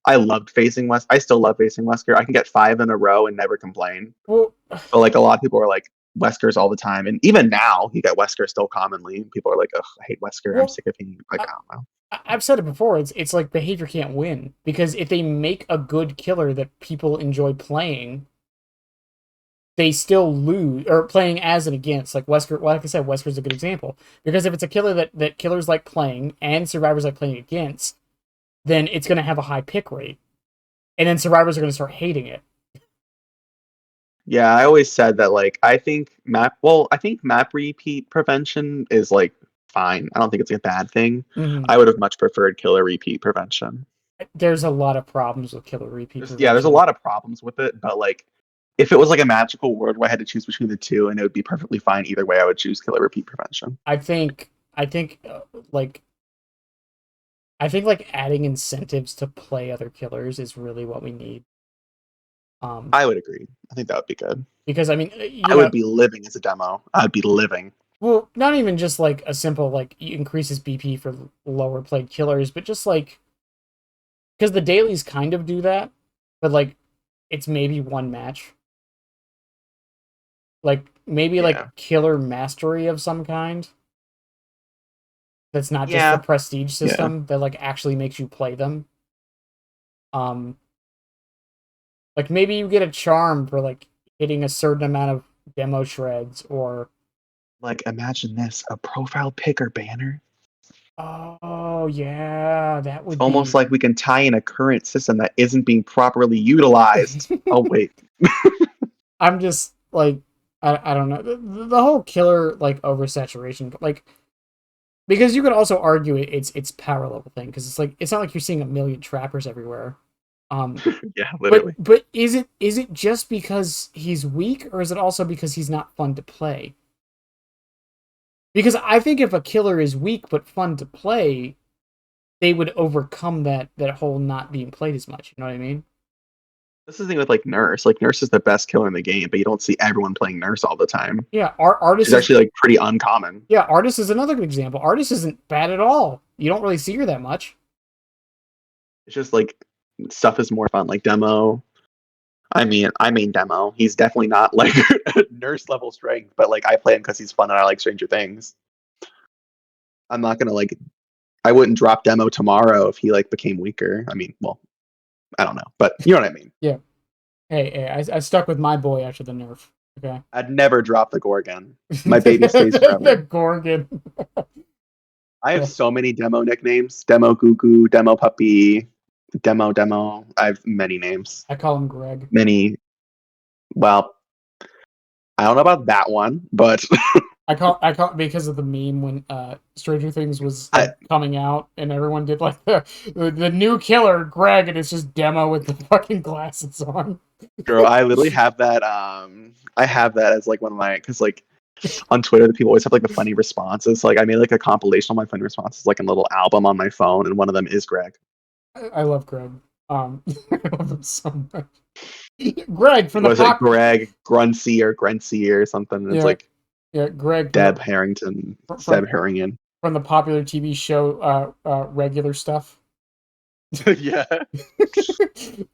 I loved facing Wesker. I still love facing Wesker. I can get 5 in a row and never complain. Well, But like a lot of people are like Weskers all the time, and even now you get Wesker still commonly. People are like, "Ugh, I hate Wesker. I'm well, sick of him." Like I, I don't know. I've said it before. It's like behavior can't win because if they make a good killer that people enjoy playing, they still lose or playing as and against. Like Wesker, like I said, Wesker's a good example because if it's a killer that killers like playing and survivors like playing against, then it's going to have a high pick rate, and then survivors are going to start hating it. Yeah, I always said that. Like I think map. Well, I think map repeat prevention is like fine. I don't think it's a bad thing. Mm-hmm. I would have much preferred killer repeat prevention. There's a lot of problems with killer repeat There's a prevention. lot of problems with it, but like if it was like a magical world where I had to choose between the two and it would be perfectly fine either way, I would choose killer repeat prevention. I think like like adding incentives to play other killers is really what we need. Um, I would agree. I think that would be good. because I mean, I would be living as a demo. I'd be living. Well, not even just like a simple like increases BP for lower played killers, but just like because the dailies kind of do that, but like it's maybe one match. Like maybe Yeah. like killer mastery of some kind. That's not just the Yeah. prestige Yeah. system that like actually makes you play them. Um, like maybe you get a charm for like hitting a certain amount of demo shreds, or Like, imagine this, a profile pic or banner. oh yeah, that It's would almost be. like we can tie in a current system that isn't being properly utilized. Oh wait. I'm just like I don't know the whole killer like oversaturation like because you could also argue it's power level thing because it's like it's not like you're seeing a million trappers everywhere. Um, Yeah, literally. but is it just because he's weak or is it also because he's not fun to play? Because I think if a killer is weak but fun to play, they would overcome that whole not being played as much. You know what I mean? This is the thing with like Nurse. Like Nurse is the best killer in the game, but you don't see everyone playing Nurse all the time. Yeah, She's artist is actually like pretty uncommon. yeah, artist is another good example. Artist isn't bad at all. You don't really see her that much. It's just like stuff is more fun. Like Demo. I mean Demo. He's definitely not like Nurse level strength, but like I play him because he's fun and I like Stranger Things. I'm not gonna like. I wouldn't drop Demo tomorrow if he like became weaker. I mean, well, I don't know, but you know what I mean. Yeah. Hey, I stuck with my boy after the nerf. Okay. I'd never drop the Gorgon. My baby stays The forever. Gorgon. I have so many Demo nicknames: Demo Goo Goo, Demo Puppy, Demo. I have many names. I call him Greg. Many. Well, I don't know about that one, but I call because of the meme when Stranger Things was I, like coming out and everyone did like the new killer Greg and it's just Demo with the fucking glasses on. girl, I literally have that. I have that as like one of my because like on Twitter, the people always have like the funny responses. Like I made like a compilation of my funny responses, like a little album on my phone, and one of them is Greg. I love Greg. I love him so much. Greg from the Was it pop. Greg Gruncy or Grency or something? It's Yeah, like yeah, Greg Deb Harrington, Seb from Harrington. from the popular TV show Regular Stuff. Yeah,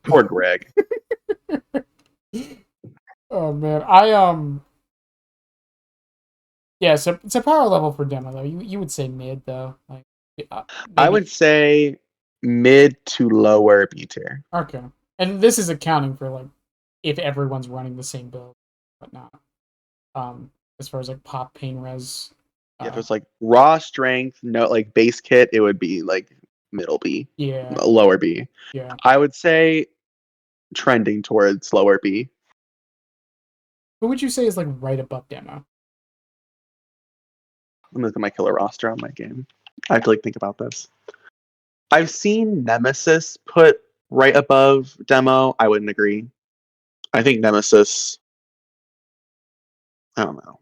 poor Greg. Oh man, yeah. So it's a power level for demo though. You would say mid though, like I would maybe say mid to lower B tier. okay. And this is accounting for like if everyone's running the same build, whatnot. As far as like pop pain res, Yeah, if uh, it's like raw strength, no like base kit, it would be like middle B, yeah, lower B. yeah. I would say trending towards lower B. Who would you say is like right above demo? Let me look at my killer roster on my game. I have to like think about this. I've seen Nemesis put right above Demo. I wouldn't agree. I think Nemesis. I don't know.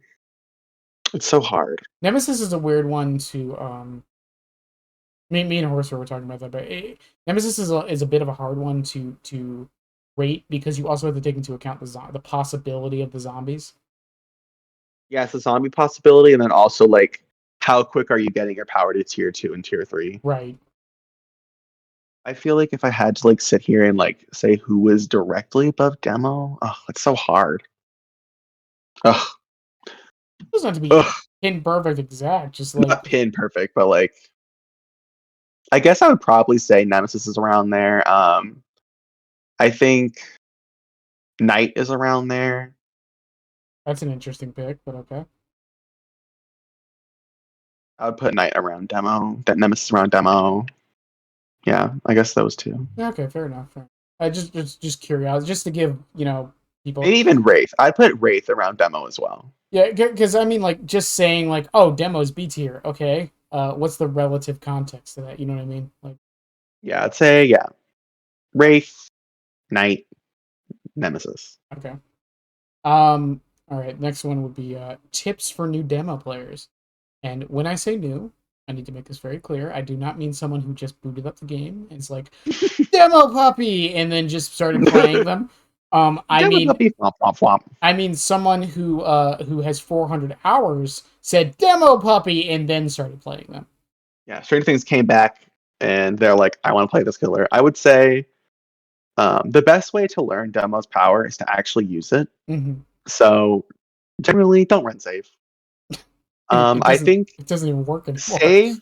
It's so hard. Nemesis is a weird one to me and Horser were talking about that, but Nemesis is a bit of a hard one to rate because you also have to take into account the possibility of the zombies. Yeah, it's a zombie possibility, and then also like how quick are you getting your power to tier 2 and tier 3? Right. I feel like if I had to like sit here and like say who was directly above Demo, oh, it's so hard. Ugh, It doesn't have to be ugh, pin perfect exact, just not like pin perfect, but like I guess I would probably say Nemesis is around there. I think Knight is around there. that's an interesting pick, but okay. I would put Knight around Demo, that Nemesis around Demo. Yeah, I guess those two. Yeah, okay, fair enough. Fair. I just curious, just to give people. Maybe even Wraith. I'd put Wraith around Demo as well. Yeah, because I mean, like, just saying like, oh, demo's B tier, okay. What's the relative context to that? You know what I mean? Like, Yeah, I'd say Wraith, Knight, Nemesis. okay. All right. Next one would be tips for new demo players. And when I say new, I need to make this very clear. I do not mean someone who just booted up the game and it's like demo puppy and then just started playing them. I mean, someone who has 400 hours said demo puppy and then started playing them. Yeah, Stranger Things came back and they're like, I want to play this killer. I would say the best way to learn Demo's power is to actually use it. Mm-hmm. So generally, don't run save. I think it doesn't even work anymore. Save,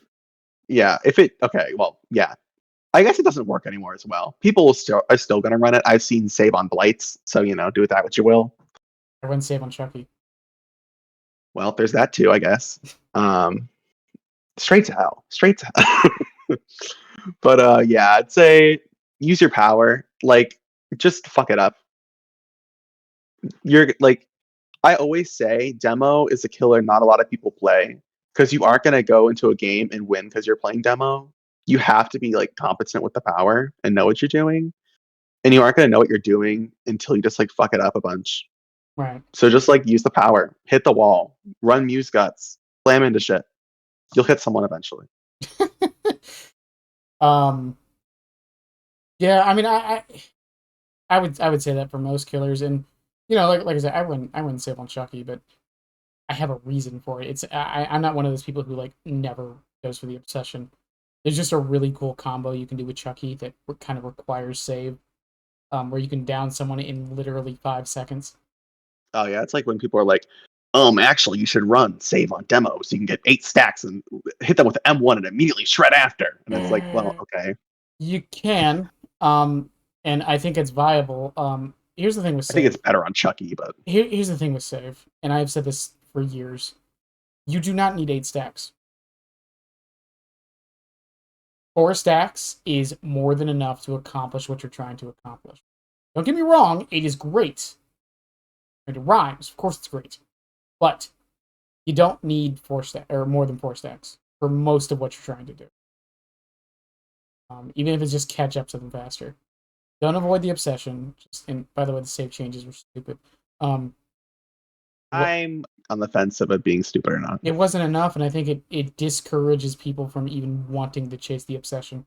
yeah. Yeah. I guess it doesn't work anymore as well. People are still going to run it. I've seen save on blights, so do with that what you will. I run save on Chucky. Well, there's that too, I guess. Straight to hell. But yeah, I'd say use your power. Like, just fuck it up. You're like, I always say, demo is a killer not a lot of people play because you aren't going to go into a game and win because you're playing demo. You have to be like competent with the power and know what you're doing, and you aren't going to know what you're doing until you just like fuck it up a bunch. Right. So just like use the power, hit the wall, run Muse Guts, slam into shit. You'll hit someone eventually. Yeah, I mean, I would say that for most killers, and like I said, I run save on Chucky, but I have a reason for it. I'm not one of those people who like never goes for the obsession. There's just a really cool combo you can do with Chucky that kind of requires save, where you can down someone in literally 5 seconds. Oh yeah, it's like when people are like, actually, you should run save on demo so you can get 8 stacks and hit them with M1 and immediately shred after. And it's like, well, okay. You can, and I think it's viable. Here's the thing with save. I think it's better on Chucky, but here's the thing with save, and I've said this for years. You do not need 8 stacks. 4 stacks is more than enough to accomplish what you're trying to accomplish. Don't get me wrong, 8 is great. It rhymes, of course it's great. But you don't need 4 stacks or more than 4 stacks for most of what you're trying to do. Even if it's just catch up to them faster. Don't avoid the obsession. And by the way, the save changes were stupid. I'm on the fence of it being stupid or not. It wasn't enough, and I think it discourages people from even wanting to chase the obsession.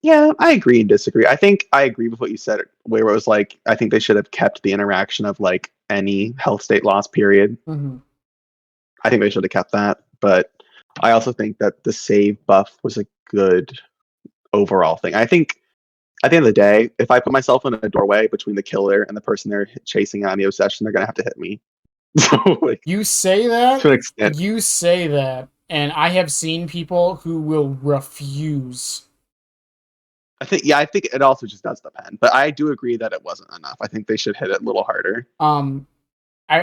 Yeah, I agree and disagree. I think I agree with what you said, where it was like, I think they should have kept the interaction of like any health state loss period. Mm-hmm. I think they should have kept that, but I also think that the save buff was a good overall thing. I think at the end of the day, if I put myself in a doorway between the killer and the person they're chasing on the obsession, they're gonna have to hit me. So, like, you say that, to an extent. You say that, and I have seen people who will refuse. I think it also just does depend, but I do agree that it wasn't enough. I think they should hit it a little harder.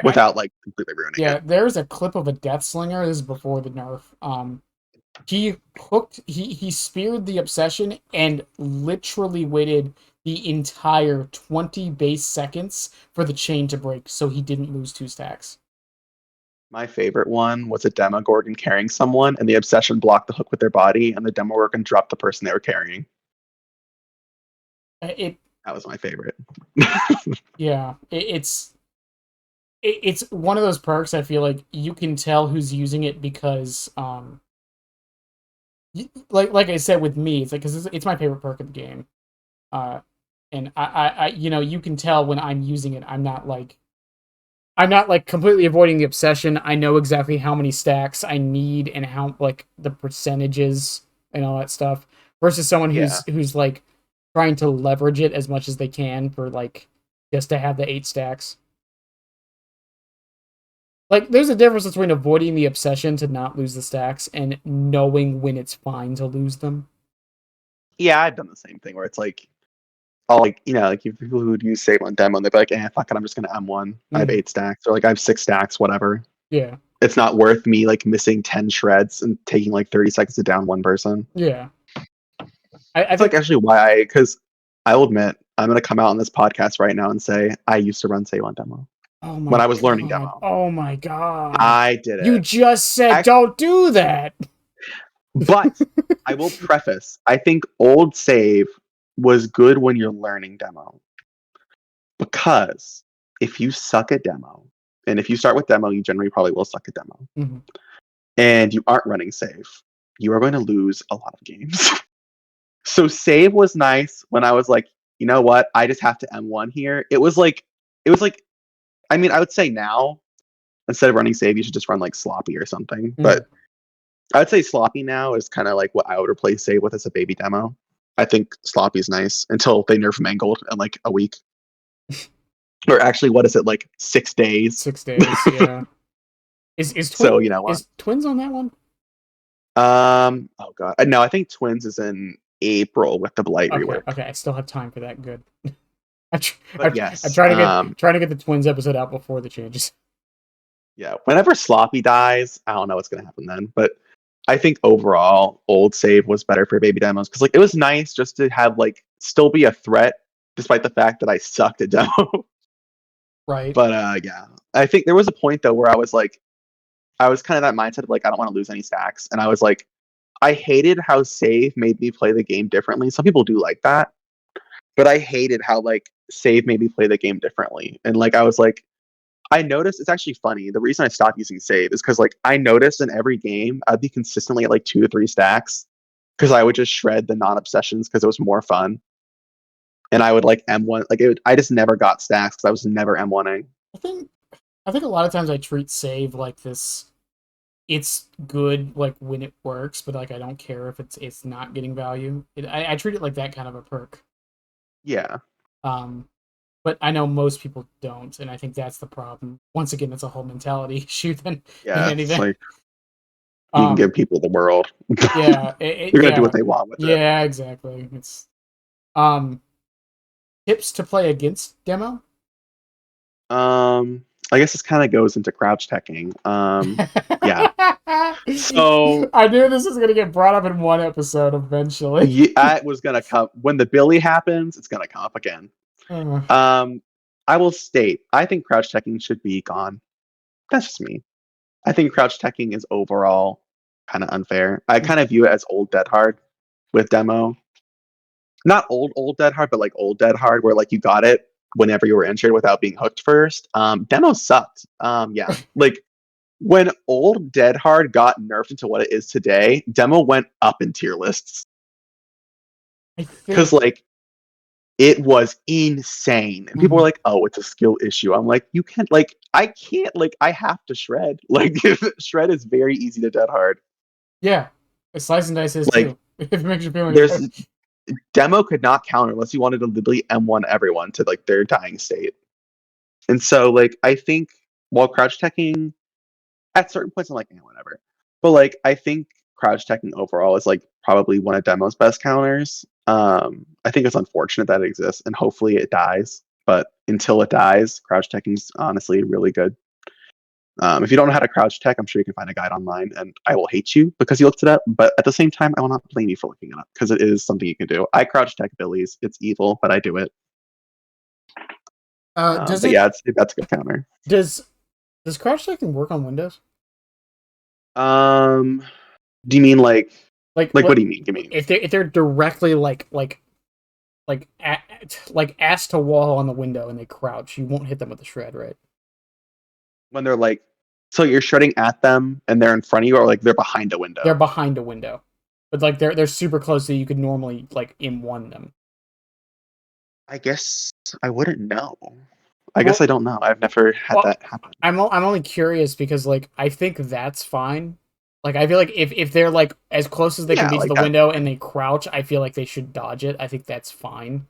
Without like completely ruining it. Yeah, there's a clip of a Death Slinger. This is before the nerf. He speared the obsession and literally waited the entire 20 base seconds for the chain to break, so he didn't lose 2 stacks. My favorite one was a Demogorgon carrying someone, and the obsession blocked the hook with their body, and the Demogorgon dropped the person they were carrying. That was my favorite. Yeah, it's one of those perks. I feel like you can tell who's using it because, like I said with me, it's like because it's my favorite perk of the game, and I you can tell when I'm using it. I'm not like completely avoiding the obsession. I know exactly how many stacks I need and how like the percentages and all that stuff. Versus someone who's like trying to leverage it as much as they can for like just to have the 8 stacks. Like, there's a difference between avoiding the obsession to not lose the stacks and knowing when it's fine to lose them. Yeah, I've done the same thing where it's like, like people who would use save on demo, and they'd be like, fuck it, I'm just gonna M1. I have 8 stacks, or like I have 6 stacks, whatever. Yeah. It's not worth me like missing 10 shreds and taking like 30 seconds to down one person. Yeah. I think like actually why because I'll admit I'm gonna come out on this podcast right now and say I used to run save on demo. When I was learning demo. Oh my god. I did it. You just said don't do that. But I will preface, I think old save was good when you're learning demo. Because if you suck at demo, and if you start with demo, you generally probably will suck at demo. Mm-hmm. And you aren't running save, you are going to lose a lot of games. So save was nice when I was like you know what? I just have to M1 here. It was like, I mean, I would say now, instead of running save, you should just run like sloppy or something. But I would say sloppy now is kind of like what I would replace save with as a baby demo. I think sloppy is nice until they nerf mangled in like a week. Or actually, what is it, like 6 days? 6 days, yeah. So you know what? Is Twins on that one? Oh god, no, I think Twins is in April with the Blight rework. Okay, I still have time for that. Good. I'm Yes, trying to get the Twins episode out before the changes. Yeah, whenever Sloppy dies, I don't know what's gonna happen then. But I think overall, old save was better for baby demos because like it was nice just to have like still be a threat despite the fact that I sucked at demo. Right. But yeah, I think there was a point though where I was kind of that mindset of like I don't want to lose any stacks, and I was like, I hated how save made me play the game differently. Some people do like that, but I hated how like save made me play the game differently, and like I was like. I noticed it's actually funny. The reason I stopped using save is because like I noticed in every game I'd be consistently at like 2 to 3 stacks because I would just shred the non-obsessions because it was more fun, and I would like M1 like I just never got stacks because I was never M1ing. I think a lot of times I treat save like this. It's good like when it works, but like I don't care if it's not getting value. I treat it like that kind of a perk. Yeah. But I know most people don't, and I think that's the problem. Once again, it's a whole mentality issue than anything. It's like you can give people the world. Yeah, they're gonna do what they want with it. Yeah, exactly. It's tips to play against demo. I guess this kind of goes into crouch teching. Yeah. So I knew this was gonna get brought up in one episode eventually. Yeah, it was gonna come when the Billy happens. It's gonna come up again. I will state, I think crouch teching should be gone. That's just me. I think crouch teching is overall kind of unfair. I kind of view it as old Dead Hard with demo. Not old Dead Hard, but like old Dead Hard, where like you got it whenever you were injured without being hooked first. Demo sucked. Yeah, like when old Dead Hard got nerfed into what it is today, demo went up in tier lists because like it was insane. And people were like, oh, it's a skill issue. I'm like, you can't, like, I can't, like, I have to shred. Like, shred is very easy to dead hard. Yeah, slice and dice is like, too. If it makes you feel there's demo could not counter unless you wanted to literally M1 everyone to like their dying state. And so, like, I think while crouch teching at certain points, I'm like, whatever. But like, I think crouch teching overall is like probably one of demo's best counters. I think it's unfortunate that it exists, and hopefully it dies. But until it dies, crouch teching is honestly really good. If you don't know how to crouch tech, I'm sure you can find a guide online, and I will hate you because you looked it up. But at the same time, I will not blame you for looking it up because it is something you can do. I crouch tech Billies. It's evil, but I do it. That's a good counter. Does crouch teching work on Windows? Do you mean like what do you mean? Give me if they're directly like ass to wall on the window and they crouch, you won't hit them with the shred, right? When they're like, so you're shredding at them and they're in front of you, or like they're behind a window? They're behind a window, but like they're super close, so you could normally like M1 them. I guess I wouldn't know. I guess I don't know. I've never had that happen. I'm only curious because like I think that's fine. Like I feel like if they're like as close as they can be to the window and they crouch, I feel like they should dodge it. I think that's fine.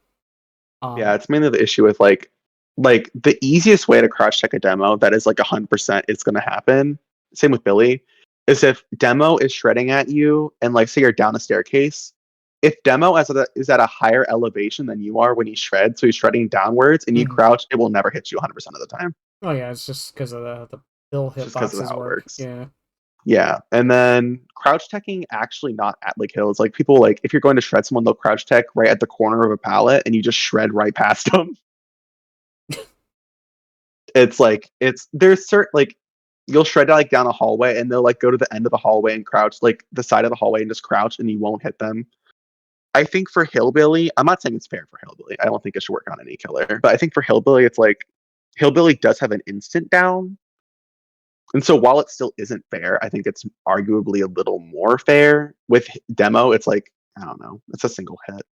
Yeah, it's mainly the issue with like the easiest way to crouch check a demo that is like 100% it's going to happen. Same with Billy, is if demo is shredding at you and like say you're down a staircase. If demo is at a higher elevation than you are when he shreds, so he's shredding downwards and you crouch, it will never hit you 100% of the time. Oh yeah, it's just because of the hill hitboxes work. Yeah. Yeah, and then crouch teching actually not at like hills. Like people like if you're going to shred someone, they'll crouch tech right at the corner of a pallet, and you just shred right past them. It's like there's certain like you'll shred like down a hallway, and they'll like go to the end of the hallway and crouch like the side of the hallway and just crouch, and you won't hit them. I think for Hillbilly, I'm not saying it's fair for Hillbilly. I don't think it should work on any killer, but I think for Hillbilly, it's like Hillbilly does have an instant down. And so while it still isn't fair, I think it's arguably a little more fair. With demo, it's like I don't know. It's a single hit.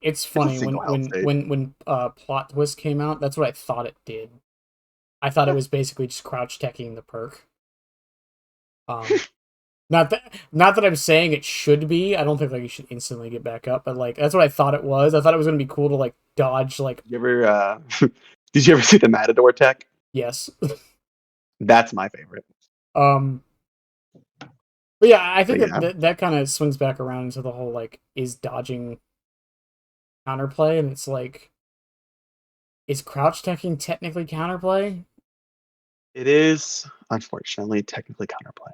It's funny single health state. when Plot Twist came out. That's what I thought it did. I thought it was basically just crouch teching the perk. Not that I'm saying it should be. I don't think like you should instantly get back up, but like that's what I thought it was. I thought it was gonna be cool to like dodge like. You ever did you ever see the Matador tech? Yes. That's my favorite. But yeah, I think that kind of swings back around into the whole like is dodging counterplay, and it's like, is crouch teching technically counterplay? It is, unfortunately, technically counterplay.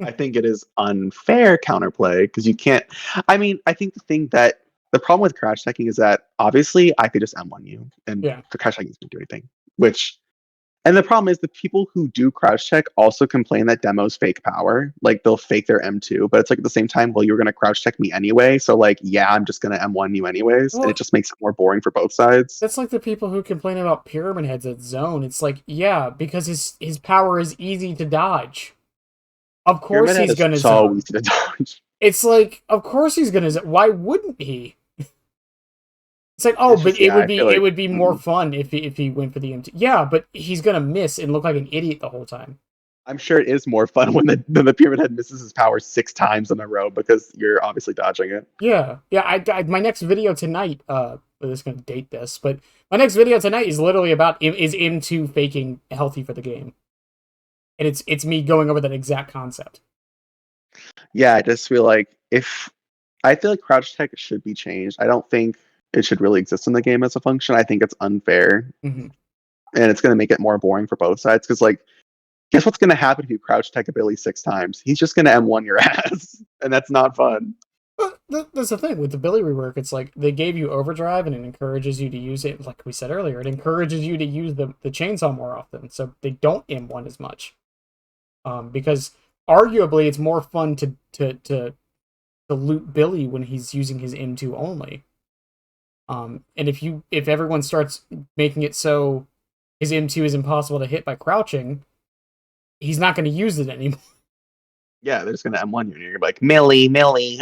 I think it is unfair counterplay because you can't. I mean, I think the problem with crouch teching is that obviously I could just M1 you, and the crouch teching doesn't do anything. And the problem is the people who do crouch check also complain that demos fake power. Like they'll fake their M2, but it's like at the same time, well, you're gonna crouch check me anyway. So like, yeah, I'm just gonna M1 you anyways. And it just makes it more boring for both sides. That's like the people who complain about Pyramid Heads at zone. It's like, yeah, because his power is easy to dodge. Of course he's gonna zone. Easy to dodge. It's like, of course he's gonna zone. Why wouldn't he? It's like, oh, but it would be more fun if he went for the M2. Yeah, but he's gonna miss and look like an idiot the whole time. I'm sure it is more fun when the Pyramid Head misses his power 6 times in a row because you're obviously dodging it. Yeah. My next video tonight, this is gonna date this, but my next video tonight is literally about is M2 faking healthy for the game, and it's me going over that exact concept. Yeah, I just feel like crouch tech should be changed. I don't think it should really exist in the game as a function. I think it's unfair. Mm-hmm. And it's going to make it more boring for both sides. Because, like, guess what's going to happen if you crouch tech a Billy 6 times? He's just going to M1 your ass. And that's not fun. But that's the thing. With the Billy rework, it's like they gave you overdrive and it encourages you to use it. Like we said earlier, it encourages you to use the chainsaw more often. So they don't M1 as much. Because arguably it's more fun to loot Billy when he's using his M2 only. And if everyone starts making it so his M2 is impossible to hit by crouching, he's not going to use it anymore. Yeah, they're just going to M1 you, and you're like, Millie. Millie.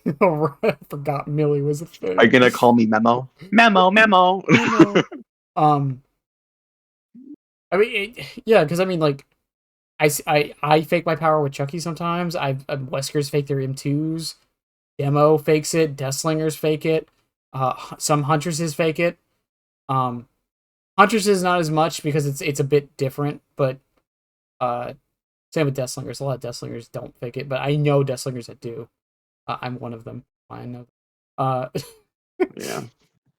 I forgot Millie was a thing. Are you going to call me Memo? Memo. I mean, because I mean, like, I fake my power with Chucky sometimes. Weskers fake their M2s. Demo fakes it. Deathslingers fake it. Some Huntresses fake it. Huntresses not as much because it's a bit different, but same with Deathslingers. A lot of Deathslingers don't fake it, but I know Deathslingers that do. I'm one of them. I know. Yeah.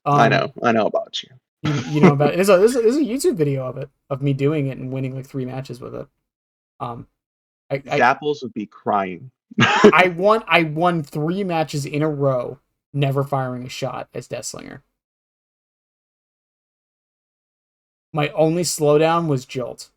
I know about you. You know about it. There's a YouTube video of it, of me doing it and winning like 3 matches with it. Zapples would be crying. I won 3 matches in a row, never firing a shot as Deathslinger. My only slowdown was Jolt.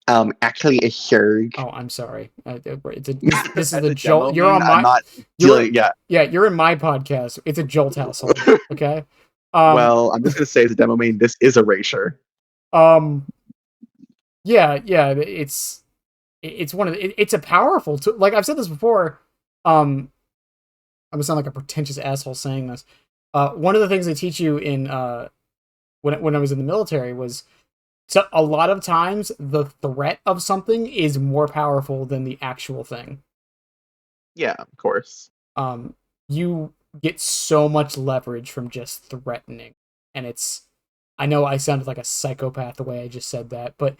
Actually, a Hurg. Oh, I'm sorry. This is the Jolt. You're on my. You're in my podcast. It's a Jolt household. Okay. Well, I'm just gonna say as a demo main, this is erasure. Yeah. It's one of it's a powerful tool. Like I've said this before. I'm gonna sound like a pretentious asshole saying this. One of the things they teach you in when I was in the military was, so a lot of times the threat of something is more powerful than the actual thing. Yeah, of course. You get so much leverage from just threatening, and I know I sounded like a psychopath the way I just said that, but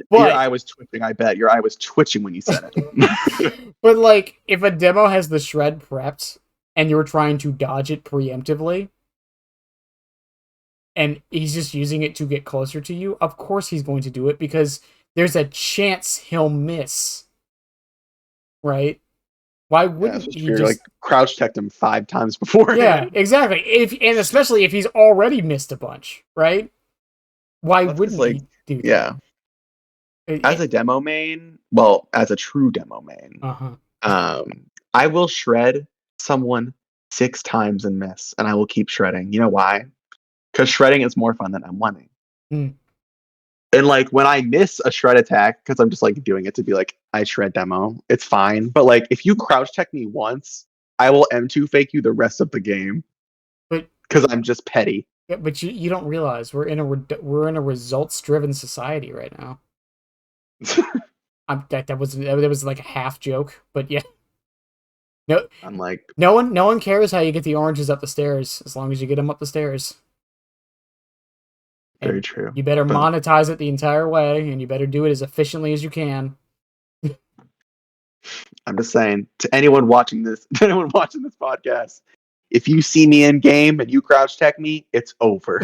your eye was twitching. I bet your eye was twitching when you said it. But like, if a demo has the shred prepped and you're trying to dodge it preemptively, and he's just using it to get closer to you, of course he's going to do it because there's a chance he'll miss. Right? Why wouldn't he just like crouch checked him 5 times before? Yeah, exactly. And especially if he's already missed a bunch, right? Why wouldn't he do that? Yeah. As a demo main, well, as a true demo main, I will shred someone 6 times and miss, and I will keep shredding. You know why? Because shredding is more fun than M1ing. And like when I miss a shred attack, because I'm just like doing it to be like, I shred demo, it's fine. But like if you crouch tech me once, I will M2 fake you the rest of the game. But because I'm just petty. yeah, but you don't realize we're in a results driven society right now. That was like a half joke, but yeah. No, I'm like, no one cares how you get the oranges up the stairs as long as you get them up the stairs. very And true. you better monetize it the entire way, and you better do it as efficiently as you can. I'm just saying to anyone watching this podcast, if you see me in game and you crouch tech me, it's over.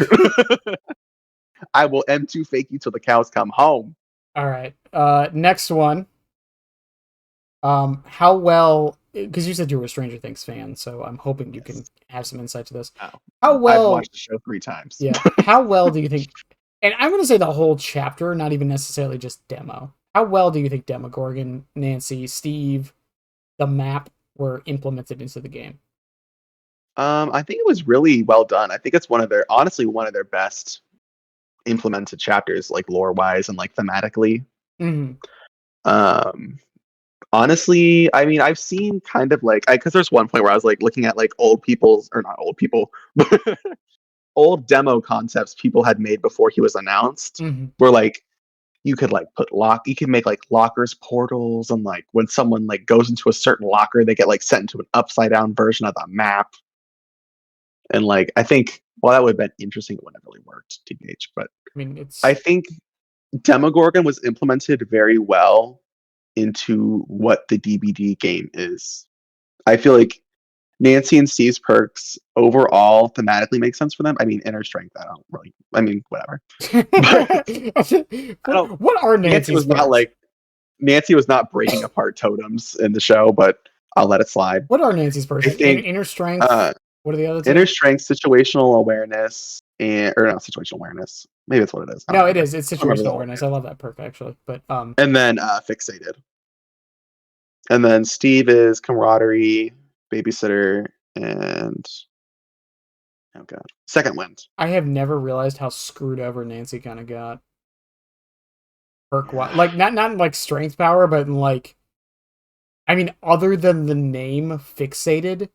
I will M2 fake you till the cows come home. All right. Next one. How well? Because you said you were a Stranger Things fan, so I'm hoping you can have some insight to this. Oh, How well? I've watched the show 3 times. Yeah. How well do you think? And I'm going to say the whole chapter, not even necessarily just demo. How well do you think Demogorgon, Nancy, Steve, the map were implemented into the game? I think it was really well done. I think it's one of their best implemented chapters, like lore wise and like thematically. Mm-hmm. Honestly, I mean, I've seen kind of like because there's one point where I was like looking at like not old people, old demo concepts people had made before he was announced. Mm-hmm. Where like you could like you can make like lockers portals, and like when someone like goes into a certain locker, they get like sent into an upside down version of the map. And like I think, well, that would have been interesting. It wouldn't have really worked, TBH. But I mean, I think Demogorgon was implemented very well into what the DBD game is. I feel like Nancy and Steve's perks overall thematically make sense for them. I mean, inner strength, whatever. What are Nancy's perks? Nancy was not breaking apart totems in the show, but I'll let it slide. What are Nancy's perks? Inner strength. What are the other two? Inner strength, situational awareness, or not situational awareness. Maybe that's what it is. No, it is. It's situational awareness. I love that perk actually. But and then fixated. And then Steve is camaraderie, babysitter, and oh god, second wind. I have never realized how screwed over Nancy kind of got. Perk wise, like not like strength power, but like, I mean, other than the name fixated,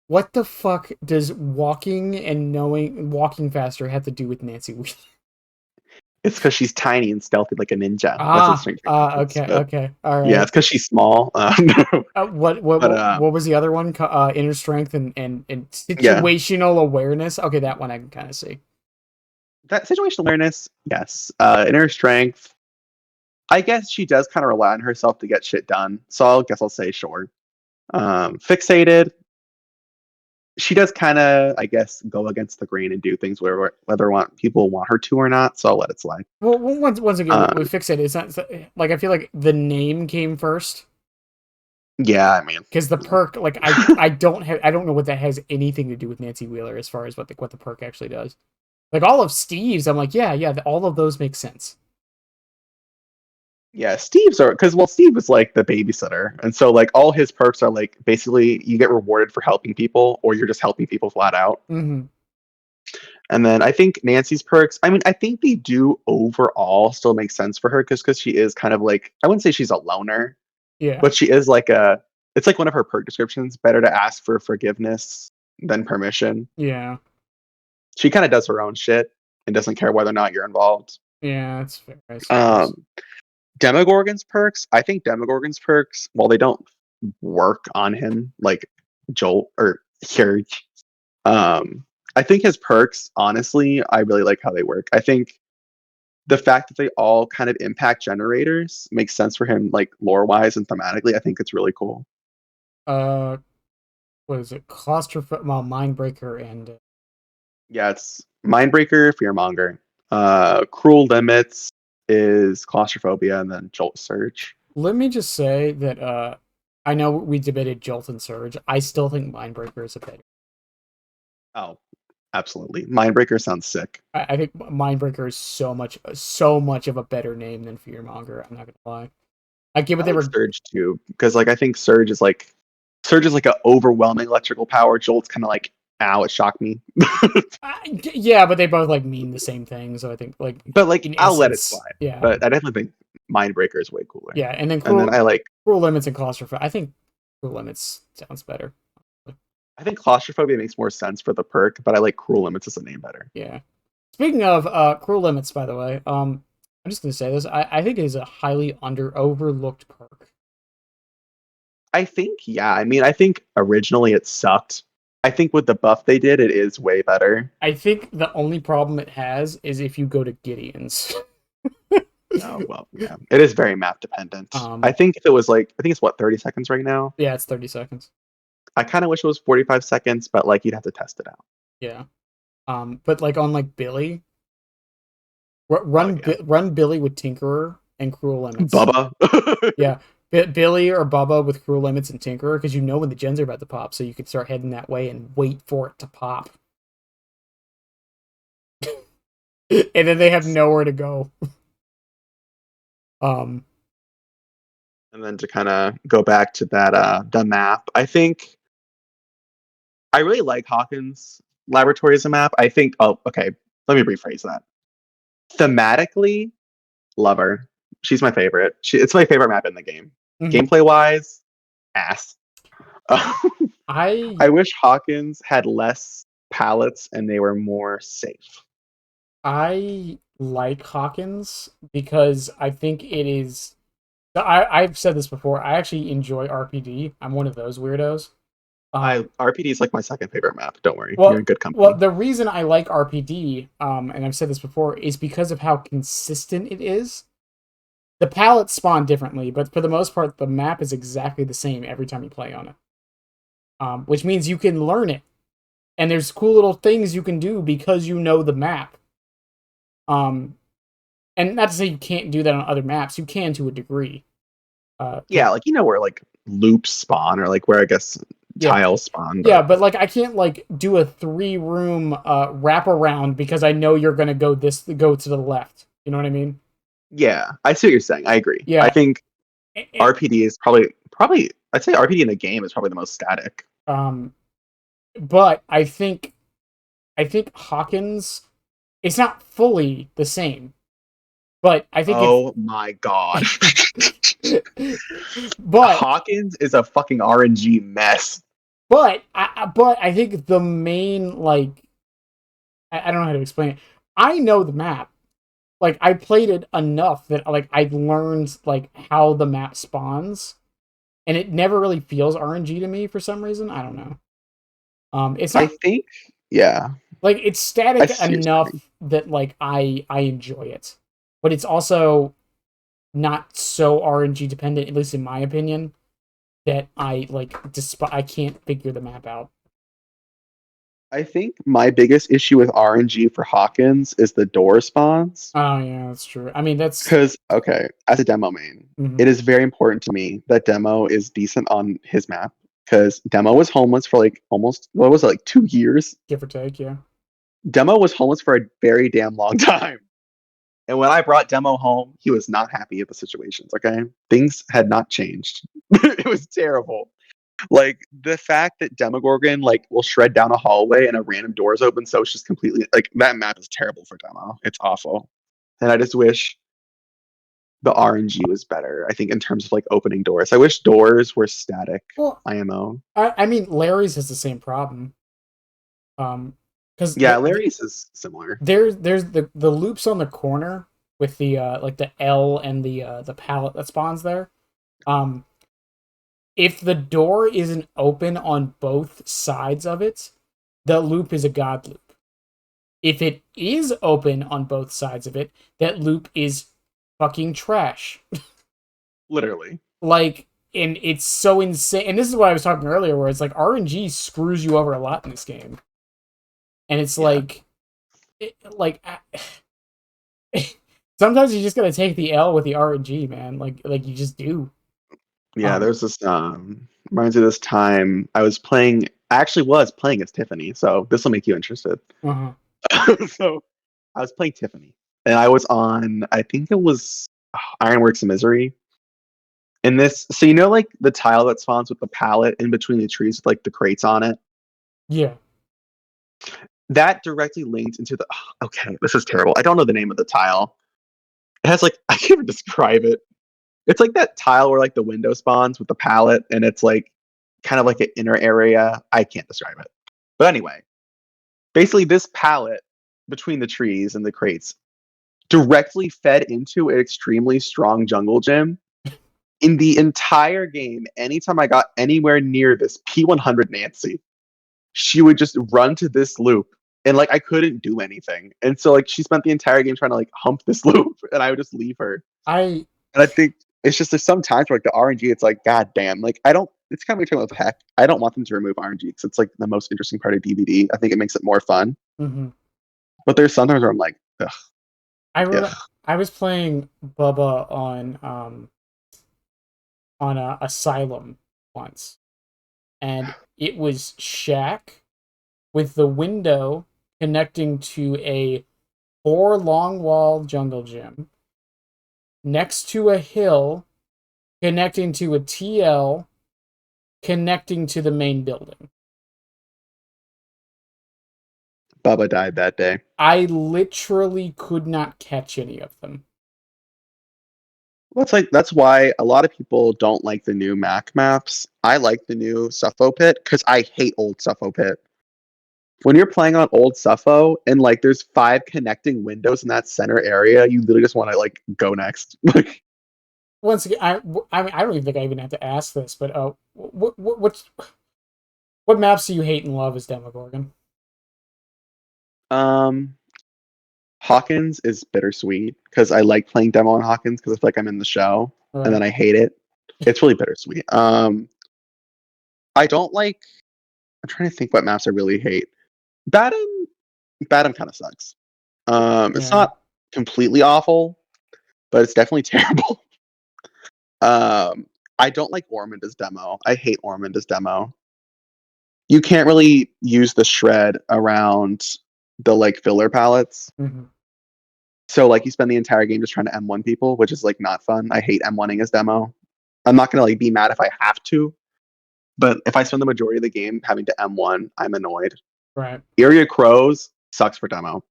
what the fuck does walking faster have to do with Nancy Wheeler? It's because she's tiny and stealthy like a ninja. Okay, all right. Yeah, it's because she's small. What was the other one? Inner strength and situational awareness. Okay, that one I can kind of see. That situational awareness, yes. Inner strength. I guess she does kind of rely on herself to get shit done. So I'll say sure. Fixated. She does kind of, I guess, go against the grain and do things whether people want her to or not. So I'll let it slide. Well, once again, we fix it. It's not like I feel like the name came first. Yeah, I mean, because the perk, like I don't know what that has anything to do with Nancy Wheeler as far as what the perk actually does. Like all of Steve's, I'm like, yeah, all of those make sense. Yeah, Steve's are because Steve is like the babysitter, and so like all his perks are like basically you get rewarded for helping people, or you're just helping people flat out. Mm-hmm. And then I think Nancy's perks, I mean, I think they do overall still make sense for her because she is kind of like, I wouldn't say she's a loner, yeah, but she is like it's like one of her perk descriptions: better to ask for forgiveness than permission. Yeah, she kind of does her own shit and doesn't care whether or not you're involved. Yeah, that's fair. Demogorgon's perks, I think Demogorgon's perks, while they don't work on him like Jolt or Surge, I think his perks, honestly, I really like how they work. I think the fact that they all kind of impact generators makes sense for him, like lore-wise and thematically. I think it's really cool. What is it? Mindbreaker and... Yeah, it's Mindbreaker, Fearmonger. Cruel Limits is Claustrophobia, and then Jolt, Surge. Let me just say that I know we debated Jolt and Surge. I still think Mindbreaker is a better. Oh, absolutely. Mindbreaker sounds sick. I think Mindbreaker is so much of a better name than Fearmonger. I'm not gonna lie. I get what they were. Surge too, because like I think Surge is like an overwhelming electrical power. Jolt's kind of like ow, it shocked me. Yeah, but they both like mean the same thing. So I think like But like, in I'll let it essence, slide. yeah, But I definitely think Mindbreaker is way cooler. yeah. And then And then cruel limits and claustrophobia. I think cruel limits sounds better. I think claustrophobia makes more sense for the perk, but I like Cruel Limits as a name better. Yeah. Speaking of cruel limits, by the way, I'm just gonna say this. I think it is a highly overlooked perk. I think, yeah. I mean, I think originally it sucked. I think with the buff they did, it is way better. I think the only problem it has is if you go to Gideon's. Oh, well, yeah. It is very map dependent. I um, think if it was like, I think it's what, 30 seconds right now? yeah, it's 30 seconds. I kind of wish it was 45 seconds, but like you'd have to test it out. Yeah. But like on like Billy, Oh, yeah. run Billy with Tinkerer and Cruel Limits. Bubba. Yeah, Billy or Bubba with Cruel Limits and Tinkerer, because you know when the gens are about to pop, so you can start heading that way and wait for it to pop. And then they have nowhere to go. Um, And then to kind of go back to that, the map, I think I really like Hawkins Laboratory as a map. I think, oh, okay, let me rephrase that. Thematically, love her. She's my favorite. It's my favorite map in the game. mhm. Gameplay wise, ass. I I wish Hawkins had less pallets and they were more safe. I like Hawkins because I think it is. I've said this before. I actually enjoy RPD. I'm one of those weirdos. RPD is like my second favorite map. Don't worry, you're Well, in good company. the reason I like RPD, and I've said this before, is because of how consistent it is. The palettes spawn differently, but for the most part, the map is exactly the same every time you play on it. Which means you can learn it, and there's cool little things you can do because you know the map. And not to say you can't do that on other maps, you can to a degree. Yeah, like where like loops spawn or like where I guess Yeah, tiles spawn. yeah, but like I can't like do a 3-room wraparound because I know you're gonna go to the left. You know what I mean? Yeah, I see what you're saying. I agree. I Yeah. think It, RPD is probably I'd say RPD in the game is probably the most static. um, but I think Hawkins, it's not fully the same, but I think Oh my god. it's but Hawkins is a fucking RNG mess. but I think the main like I don't know how to explain it. I know the map. Like I played it enough that like I've learned like how the map spawns, and it never really feels RNG to me for some reason. I don't know. It's I not think, yeah. like it's I static see what you're enough saying. that like I enjoy it, but it's also not so RNG dependent, at least in my opinion, that I like. Despite I can't figure the map out. I think my biggest issue with RNG for Hawkins is the door spawns. Oh yeah, that's true. I mean that's. Because, okay, as a demo main, Mhm. it is very important to me that Demo is decent on his map. Because Demo was homeless for like almost, what was it, like 2 years? Give or take, yeah. Demo was homeless for a very damn long time. And when I brought Demo home, he was not happy at the situations, okay? Things had not changed. It was terrible. Like the fact that Demogorgon like will shred down a hallway and a random door is open, so it's just completely like that map is terrible for Demo. It's awful. And I just wish the RNG was better, I think, in terms of like opening doors. I wish doors were static Well, IMO. I mean Larry's has the same problem. Because Yeah, Larry's is similar. there's the loops on the corner with the like the L and the pallet that spawns there. Um, if the door isn't open on both sides of it, the loop is a god loop. If it is open on both sides of it, that loop is fucking trash. Literally. Like, and it's so insane. And this is what I was talking earlier, where it's like RNG screws you over a lot in this game, and it's Yeah. like, like sometimes you just gotta take the L with the RNG, man. Like you just do. Yeah, there's this reminds me of this time I actually was playing as Tiffany, so this will make you interested. Uh-huh. So I was playing Tiffany, and I was on, I think it was Ironworks of Misery. And this, so like the tile that spawns with the pallet in between the trees with like the crates on it. Yeah. That directly linked into the. Okay, this is terrible. I don't know the name of the tile. It has like I can't even describe it. It's like that tile where like the window spawns with the palette, and it's like kind of like an inner area. I can't describe it. But anyway, basically this palette between the trees and the crates directly fed into an extremely strong jungle gym. In the entire game, anytime I got anywhere near this P100 Nancy, she would just run to this loop and like I couldn't do anything. And so like she spent the entire game trying to like hump this loop and I would just leave her. I And I think it's just there's some times where like the RNG, it's like, god damn, like I don't it's kind of like talking about the heck. I don't want them to remove RNG because it's like the most interesting part of DVD. I think it makes it more fun. mhm. But there's sometimes where I'm like, ugh, I ugh. I was playing Bubba on Asylum once, and it was Shack with the window connecting to a 4 long wall jungle gym next to a hill connecting to a TL connecting to the main building. Bubba died that day. I literally could not catch any of them. Well, it's like that's why a lot of people don't like the new Mac maps. I like the new Suffo Pit because I hate old Suffo Pit. When you're playing on old Suffo and like there's 5 connecting windows in that center area, you literally just want to like go next. Like, Once again, I mean, I don't even think I even have to ask this, but what maps do you hate and love as Demogorgon? um, Hawkins is bittersweet because I like playing demo on Hawkins because I feel like I'm in the show, and then I hate it. It's really bittersweet. I don't like. I'm trying to think what maps I really hate. Badham, Badham kind of sucks. It's Yeah. not completely awful, but it's definitely terrible. I don't like Ormond as demo. I hate Ormond as demo. You can't really use the shred around the like filler palettes. Mm-hmm. So like you spend the entire game just trying to M1 people, which is like not fun. I hate M1ing as demo. I'm not gonna like be mad if I have to, but if I spend the majority of the game having to M1, I'm annoyed. Right. Area Crows sucks for demo.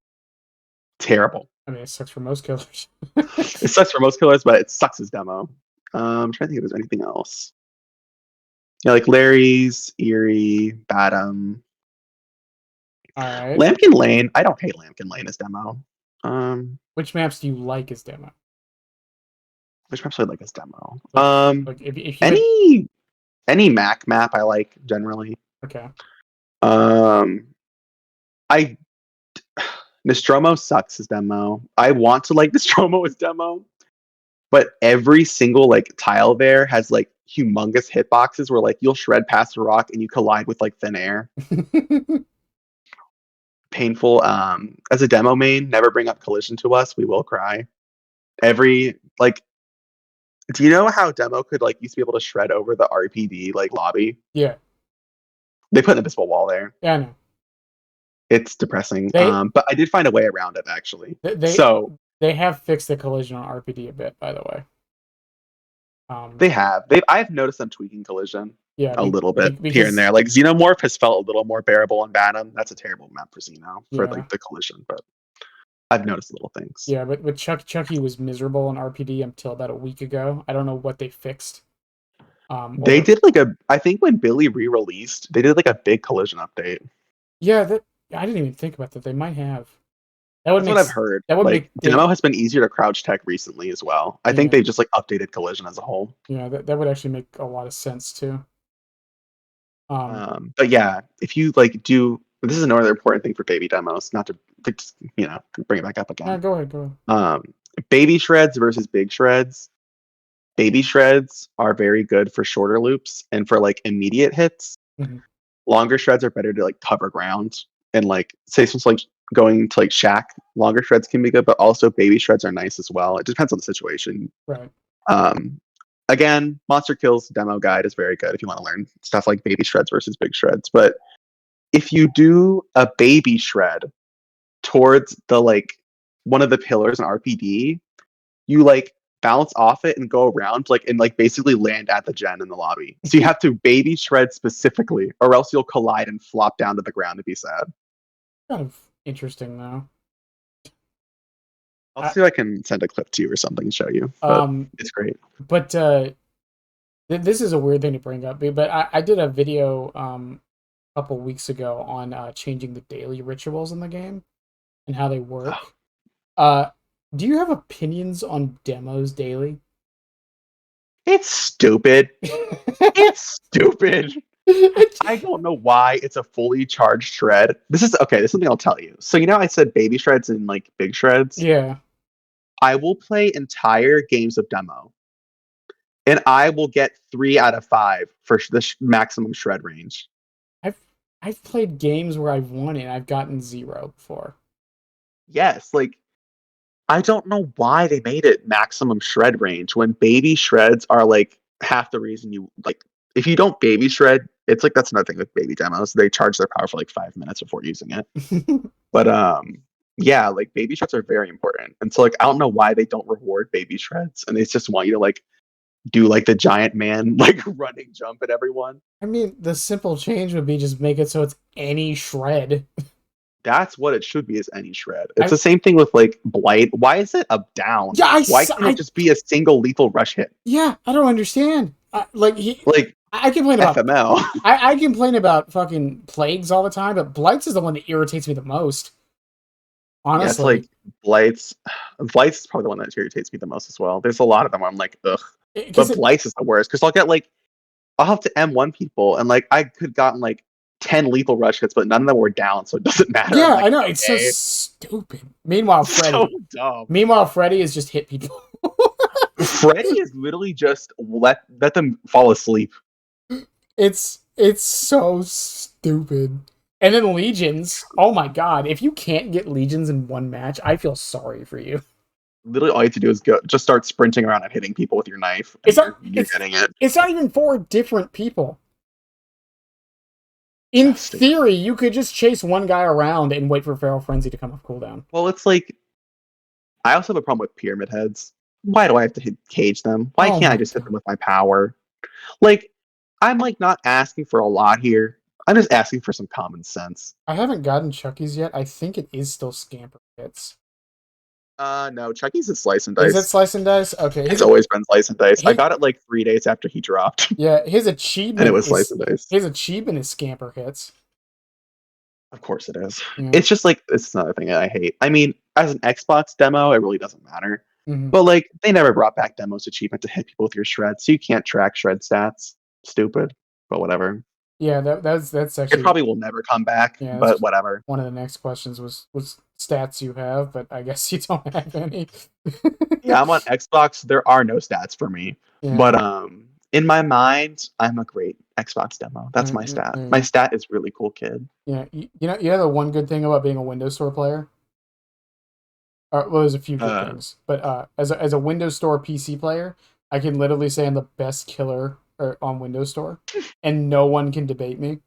Terrible. I mean, it sucks for most killers. It sucks for most killers, but it sucks as demo. I'm trying to think if there's anything else. Yeah, like Larry's, Eerie, Badham. All right. Lambkin Lane. I don't hate Lambkin Lane as demo. Which maps do you like as demo? Which maps I like as demo? Like if you any Mac map I like generally. okay. I Nostromo sucks as demo. I want to like Nostromo as demo, but every single like tile there has like humongous hitboxes where like you'll shred past a rock and you collide with like thin air. Painful. As a demo main, never bring up collision to us. We will cry. Every like, do you know how demo could like used to be able to shred over the RPD like lobby? Yeah. They put an invisible wall there. Yeah, I know. It's depressing. They- But I did find a way around it actually. They have fixed the collision on RPD a bit, by the way. They have. I've noticed them tweaking collision. Yeah, a little bit here and there. Like Xenomorph has felt a little more bearable on Badham. That's a terrible map for Xeno for like the collision, but I've noticed little things. Yeah, but Chucky was miserable on RPD until about a week ago. I don't know what they fixed. They did like I think when Billy re-released, they did like a big collision update. Yeah, I didn't even think about that. They might have. That's what I've heard. That would like demo has been easier to crouch tech recently as well. I think they just like updated collision as a whole. Yeah, that would actually make a lot of sense too. But yeah, if you like this is another important thing for baby demos, not to bring it back up again. Go ahead. Baby shreds versus big shreds. Baby shreds are very good for shorter loops and for like immediate hits. Mm-hmm. Longer shreds are better to like cover ground and like say something like going to like Shack. Longer shreds can be good, but also baby shreds are nice as well. It depends on the situation. Right. Again, Monster Kills demo guide is very good if you want to learn stuff like baby shreds versus big shreds. But if you do a baby shred towards the like one of the pillars in RPD, you like bounce off it and go around and basically land at the gen in the lobby. So you have to baby shred specifically, or else you'll collide and flop down to the ground and be sad. Kind of interesting though. I'll I, see if I can send a clip to you or something and show you. But it's great. but this is a weird thing to bring up, but I did a video a couple weeks ago on changing the daily rituals in the game and how they work. Uh, do you have opinions on demos daily? It's stupid. It's stupid. I don't know why it's a fully charged shred. This is okay. This is something I'll tell you. So I said baby shreds and like big shreds. Yeah, I will play entire games of demo, and I will get 3 out of 5 for the maximum shred range. I've I've played games where I've won and I've gotten 0 before. Yes, like I don't know why they made it maximum shred range when baby shreds are like half the reason you like. If you don't baby shred, it's like that's another thing with baby demos. They charge their power for like 5 minutes before using it. But yeah, like baby shreds are very important. And so like I don't know why they don't reward baby shreds and they just want you to like do like the giant man like running jump at everyone. I mean, the simple change would be just make it so it's any shred. That's what it should be, is any shred. It's I the same thing with like blight. Why is it up down? yeah, Why can't it just be a single lethal rush hit? yeah, I don't understand. Like I complain about FML. I complain about fucking plagues all the time, but blights is the one that irritates me the most. Yeah, it's Honestly, like blights. Blights is probably the one that irritates me the most as well. There's a lot of them where I'm like, ugh. because But blights is the worst because I'll get like I'll have to M1 people and like I could gotten like 10 lethal rush hits, but none of them were down, so it doesn't matter. yeah, Like, I know it's so okay. stupid. Meanwhile, So dumb. Freddy is just hit people. Freddy is literally just let them fall asleep. It's so stupid. And then legions. Oh my god! If you can't get legions in one match, I feel sorry for you. Literally, all you have to do is just start sprinting around and hitting people with your knife, and It's not. you're getting it. It's not even 4 different people. In theory, you could just chase one guy around and wait for Feral Frenzy to come off cooldown. Well, it's like I also have a problem with pyramid heads. Why do I have to cage them? Why can't I just hit them with my power? Like, I'm like not asking for a lot here. I'm just asking for some common sense. I haven't gotten Chucky's yet. I think it is still Scamper Hits. No, Chucky's is slice and dice. Is it slice and dice? Okay. It's always been slice and dice. I got it like 3 days after he dropped. Yeah, his achievement and it was slice and dice. His achievement is Scamper Hits. Of course it is. Yeah. It's just like, it's another thing that I hate. I mean, as an Xbox demo, it really doesn't matter. Mm-hmm. But like, they never brought back demos achievement to hit people with your shreds, so you can't track shred stats. Stupid, but whatever. Yeah, that's actually. It probably will never come back, but whatever. One of the next questions was stats you have, but I guess you don't have any. Yeah, I'm on Xbox. There are no stats for me, but in my mind, I'm a great Xbox demo. That's my stat. My stat is really cool, kid. Yeah, you know the one good thing about being a Windows Store player. Well, there's a few good things, but as a Windows Store PC player, I can literally say I'm the best killer on Windows Store, and no one can debate me.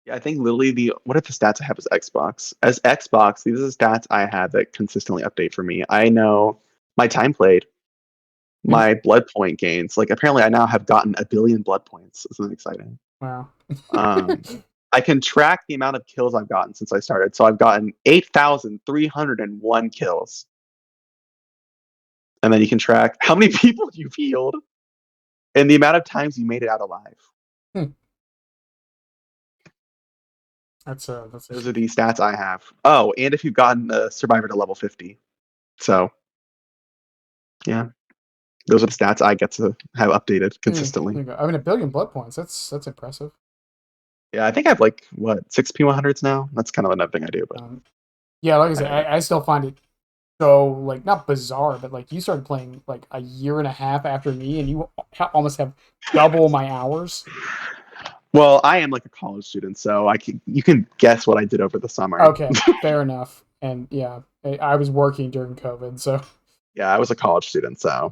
Yeah, I think literally what are the stats I have as Xbox? As Xbox, these are the stats I have that consistently update for me. I know my time played, my blood point gains. Like apparently I now have gotten 1 billion blood points. Isn't that exciting? Wow. I can track the amount of kills I've gotten since I started. So I've gotten 8,301 kills. And then you can track how many people you've healed and the amount of times you made it out alive. Those are the stats I have. Oh, and if you've gotten a survivor to level 50. So, yeah. Those are the stats I get to have updated consistently. I mean, 1 billion blood points. That's impressive. Yeah, I think I have like, 6 P100s now? That's kind of another thing I do. But yeah, like I said, I still find it so, like, not bizarre, but, like, you started playing, like, 1.5 years after me, and you almost have double my hours. Well, I am, like, a college student, so you can guess what I did over the summer. Okay, fair enough. And, yeah, I was working during COVID, so... Yeah, I was a college student, so...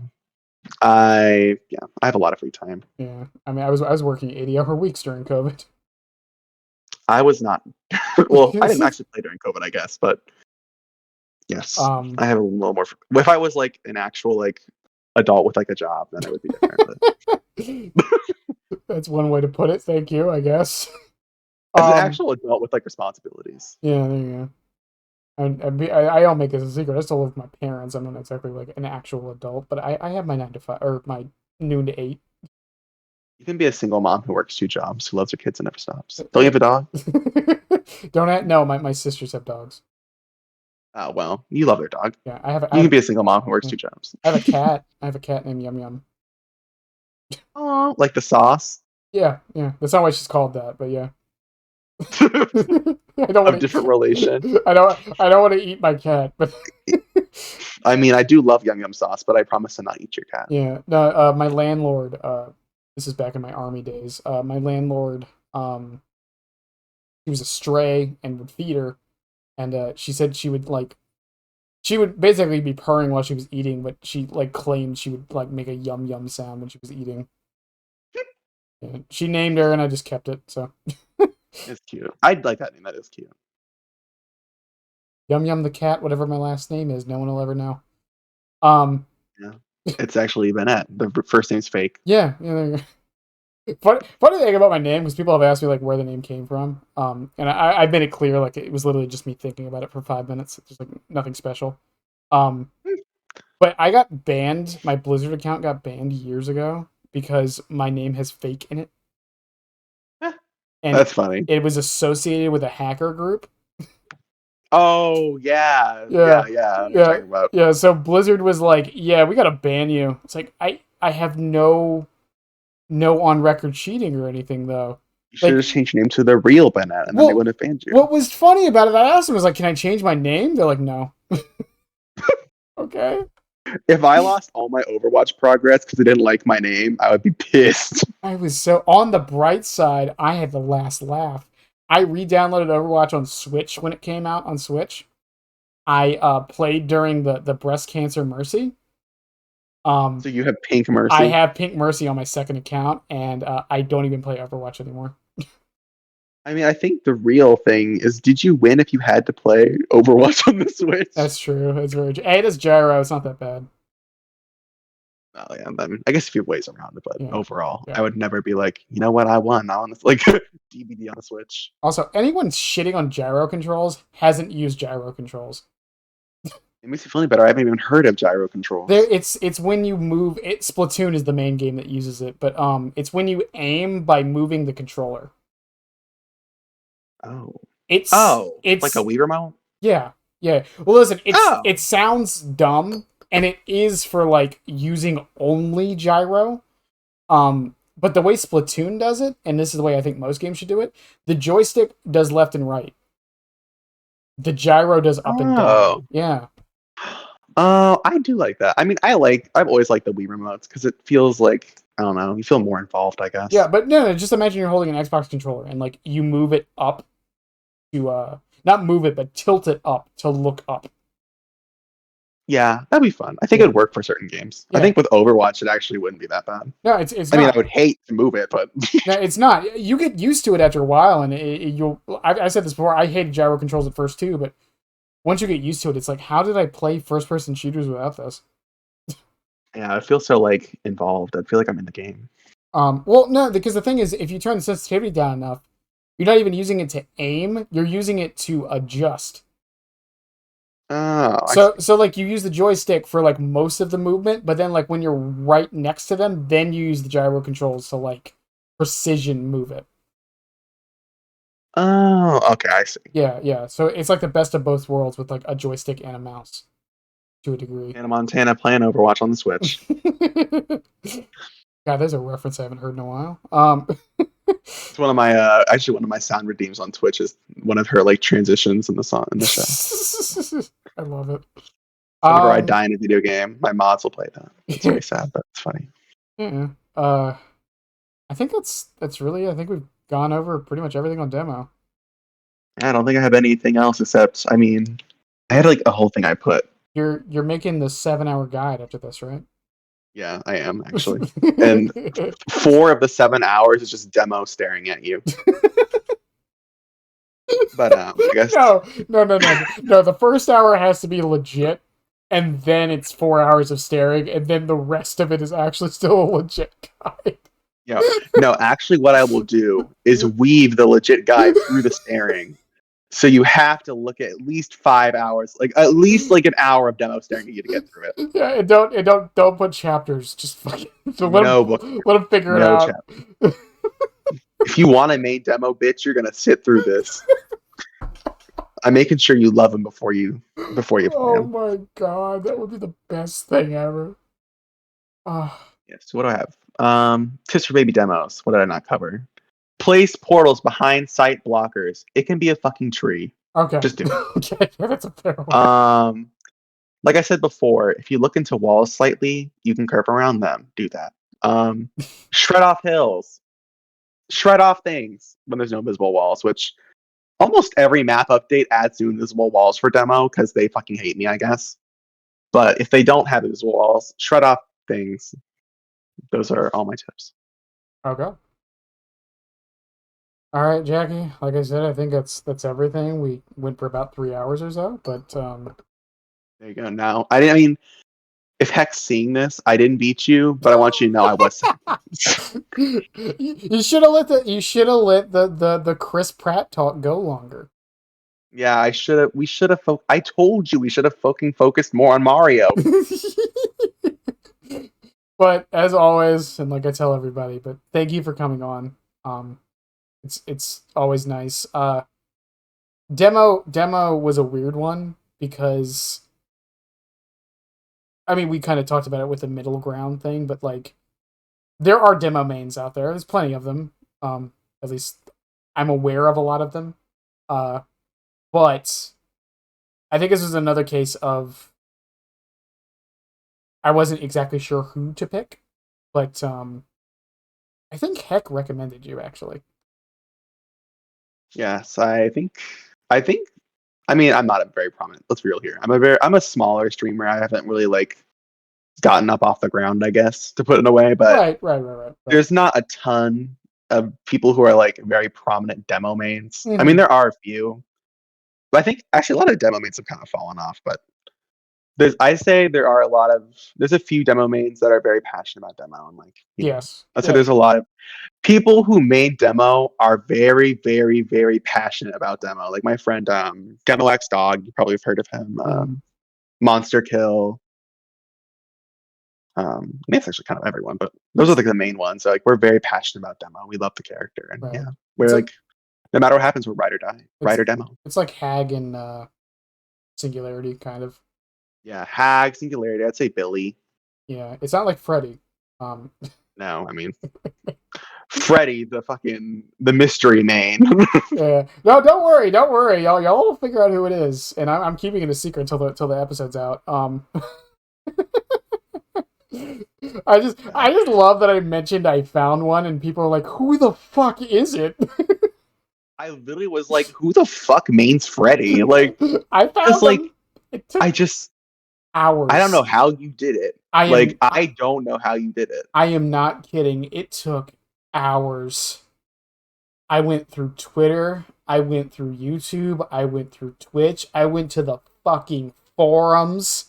I have a lot of free time. Yeah, I mean, I was working 80-hour weeks during COVID. I was not... Well, I didn't actually play during COVID, I guess, but... Yes, I have a little more. If I was like an actual like adult with like a job, then it would be different. That's one way to put it. Thank you, I guess. As an Um, actual adult with like responsibilities. yeah, there you go. I don't make this a secret. I still live with my parents. I'm not exactly like an actual adult, but I have my 9 to 5 or my noon to 8. You can be a single mom who works 2 jobs, who loves her kids and never stops. Don't you have a dog? Don't have, no, my sisters have dogs. Oh well, you love their dog. Yeah, You can be a single mom who works 2 jobs. I have a cat. I have a cat named Yum Yum. Oh, like the sauce. Yeah, yeah. That's not why she's called that, but yeah. I don't Of want different relation. to. I don't want to eat my cat, but I mean, I do love Yum Yum sauce, but I promise to not eat your cat. yeah. No, my landlord. This is back in my army days. My landlord. He was a stray and would feed her, and she said she would basically be purring while she was eating, but she like claimed she would like make a yum yum sound when she was eating. Yeah. She named her, and I just kept it. So It's cute. I'd like that name. That is cute. Yum Yum the cat, whatever my last name is, no one will ever know. Um, Yeah. It's actually Bennett. The first name's fake. yeah, yeah. There you go. Funny thing about my name, because people have asked me like where the name came from. And I've made it clear like it was literally just me thinking about it for 5 minutes. It's just like nothing special. But I got banned. My Blizzard account got banned years ago because my name has fake in it. And That's funny. it was associated with a hacker group. Oh yeah, Yeah, yeah. yeah, Talking about. yeah. So Blizzard was like, "Yeah, we gotta ban you." It's like I have no on record cheating or anything though. You should have changed your name to the real Bennett, and then they wouldn't have banned you. What was funny about it? I asked them, was like, "Can I change my name?" They're like, "No." Okay. If I lost all my Overwatch progress because they didn't like my name, I would be pissed. I was so on the bright side. I had the last laugh. I re-downloaded Overwatch on Switch when it came out on Switch. I played during the breast cancer Mercy. So you have Pink Mercy. I have Pink Mercy on my second account, and I don't even play Overwatch anymore. I mean, I think the real thing is, did you win if you had to play Overwatch on the Switch? That's true. It's very true. Hey, it is Gyro. It's not that bad. Oh yeah, I guess a few ways around it, but Yeah. overall, Yeah. I would never be like, you know what, I won. I want like DVD on the Switch. Also, anyone shitting on gyro controls hasn't used gyro controls. It makes me feel any better. I haven't even heard of gyro controls. It's when you move. Splatoon is the main game that uses it, but it's when you aim by moving the controller. Oh. It's like a Wii remote? Yeah, yeah. Well, listen, it sounds dumb, and it is for like using only gyro. But the way Splatoon does it, and this is the way I think most games should do it, the joystick does left and right. The gyro does up and down. Yeah. Oh, I do like that. I mean, I've always liked the Wii remotes because it feels like, I don't know, you feel more involved, I guess. Yeah, but no, just imagine you're holding an Xbox controller and like you move it up to not move it, but tilt it up to look up. Yeah, that'd be fun. I think it would work for certain games. Yeah. I think with Overwatch, it actually wouldn't be that bad. No, it's not. I mean, I would hate to move it, but no, it's not. You get used to it after a while, and you'll. I said this before. I hated gyro controls at first too, but once you get used to it, it's like, how did I play first-person shooters without this? Yeah, I feel so like involved. I feel like I'm in the game. Well, no, because the thing is, if you turn the sensitivity down enough, you're not even using it to aim. You're using it to adjust. Oh, so like you use the joystick for like most of the movement, but then like when you're right next to them, then you use the gyro controls to like precision move it. Oh, okay, I see. Yeah. So it's like the best of both worlds with like a joystick and a mouse, to a degree. Hannah Montana playing Overwatch on the Switch. God, there's a reference I haven't heard in a while. It's one of my actually one of my sound redeems on Twitch is one of her like transitions in the song in the show. I love it. Whenever I die in a video game, my mods will play that. It's very sad, but it's funny. Yeah. I think that's really. I think we've gone over pretty much everything on demo. I don't think I have anything else except, I mean, I had like a whole thing I put. You're making the 7-hour guide after this, right? Yeah, I am actually. And 4 of the 7 hours is just demo staring at you. But I guess no. The first hour has to be legit, and then it's 4 hours of staring, and then the rest of it is actually still a legit guide. No, actually, what I will do is weave the legit guide through the staring. So you have to look at least 5 hours, like at least like an hour of demo staring to get through it. Yeah, and don't put chapters. Just fucking so No book, let them figure it no out. chat. If you want a main demo, bitch, you're gonna sit through this. I'm making sure you love him before you play Oh him. my god, that would be the best thing ever. Ah, Yes. So what do I have? Tips for baby demos. What did I not cover? Place portals behind site blockers. It can be a fucking tree. okay. Just do it. Okay, that's a fair one. Like I said before, if you look into walls slightly, you can curve around them. Do that. Shred off hills. Shred off things when there's no invisible walls, which almost every map update adds new invisible walls for demo because they fucking hate me, I guess. But if they don't have invisible walls, shred off things. Those are all my tips. Okay. All right, Jackie. Like I said, I think that's everything. We went for about 3 hours or so, but There you go. Now, I mean, if Heck's seeing this, I didn't beat you, but I want you to know I was second. you should have let the Chris Pratt talk go longer. Yeah, I should have. We should have. I told you we should have fucking focused more on Mario. But as always, and like I tell everybody, but thank you for coming on. It's always nice. Demo was a weird one because I mean we kind of talked about it with the middle ground thing, but like there are demo mains out there. There's plenty of them. At least I'm aware of a lot of them. But I think this is another case of I wasn't exactly sure who to pick, but I think Heck recommended you actually. Yes, I think. I think. I mean, I'm not a very prominent. Let's be real here. I'm a smaller streamer. I haven't really like gotten up off the ground, I guess, to put it away. But Right. there's not a ton of people who are like very prominent demo mains. I mean, Mm-hmm. there are a few, but I think actually a lot of demo mains have kind of fallen off. But I say there's a few demo mains that are very passionate about demo, and like Yes. I'd say Yeah. there's a lot of people who made demo are very, very, very passionate about demo. Like my friend Demo X Dog, you probably have heard of him. Mm-hmm. Monster Kill. I mean, it's actually kind of everyone, but those are like the main ones. So, like we're very passionate about demo. We love the character, and Right. yeah, It's we're like like no matter what happens, we're ride or die, it's ride or demo. it's like Hag and Singularity kind of. Yeah, Hag, Singularity. I'd say Billy. Yeah. It's not like Freddy. Um No, I mean Freddy, the mystery main. yeah. No, don't worry, don't worry. Y'all will figure out who it is. And I'm keeping it a secret until the episode's out. I just love that I mentioned I found one and people are like, who the fuck is it? I literally was like, who the fuck mains Freddy? Like, I just found like them. It took I just I don't know hours. how you did it. I Like, am I don't know how you did it. I am not kidding. It took hours. I went through Twitter, I went through YouTube, I went through Twitch, I went to the fucking forums.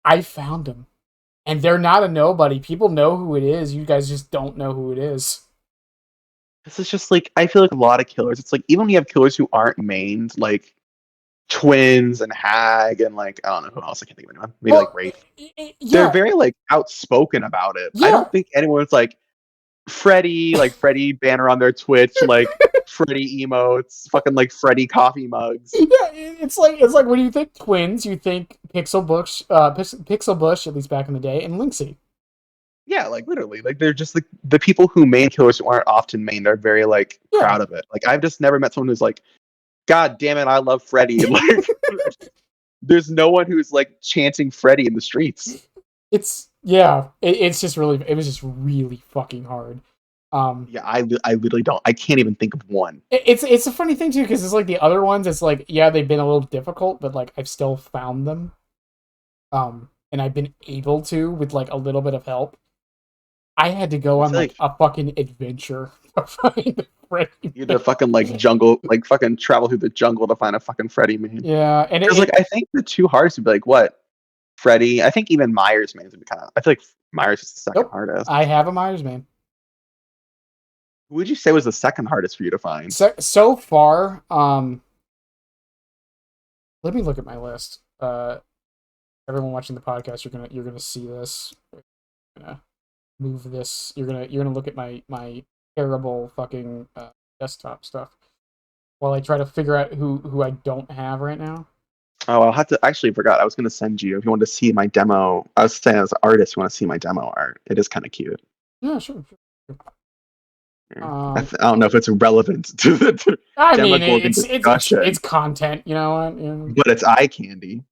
I found them. And they're not a nobody. People know who it is. You guys just don't know who it is. This is just like I feel like a lot of killers. It's like even when you have killers who aren't mains, like Twins and Hag and like I don't know who else. I can't think of anyone. Maybe like Well, Wraith. They're yeah, very like outspoken about it. I yeah. don't think anyone's like Freddy banner on their Twitch, like Freddy emotes, fucking like Freddy coffee mugs. Yeah, it's like when you think twins, you think Pixel Bush, at least back in the day, and Lynxie. Yeah, like literally, like they're just like the people who main killers who aren't often main. They're very like Yeah, proud of it. Like I've just never met someone who's like, God damn it, I love Freddy. Like there's no one who's like chanting Freddy in the streets. it's just really it was just really fucking hard. Um, Yeah, I literally don't. I can't even think of one. it's a funny thing too because it's like the other ones. It's like yeah, they've been a little difficult, but like I've still found them. And I've been able to with like a little bit of help. I had to go I on feel like like a fucking adventure to find Freddy. you had to fucking like jungle, like fucking travel through the jungle to find a fucking Freddy main. Yeah, and Because like I think the two hardest would be like what Freddy. I think even Myers mains would be kind of. I feel like Myers is the second nope. hardest. I have a Myers man. Who would you say was the second hardest for you to find? So far, let me look at my list. Everyone watching the podcast, you're gonna see this. I'm gonna move this. You're gonna look at my terrible fucking desktop stuff while I try to figure out who I don't have right now. Oh, I'll have to actually forgot. I was going to send you if you want to see my demo. I was saying as an artist, you want to see my demo art. It is kind of cute. Yeah, sure. Yeah. I don't know if it's relevant to the I mean, Demogorgon discussion, it's content, you know what? Yeah. but it's eye candy.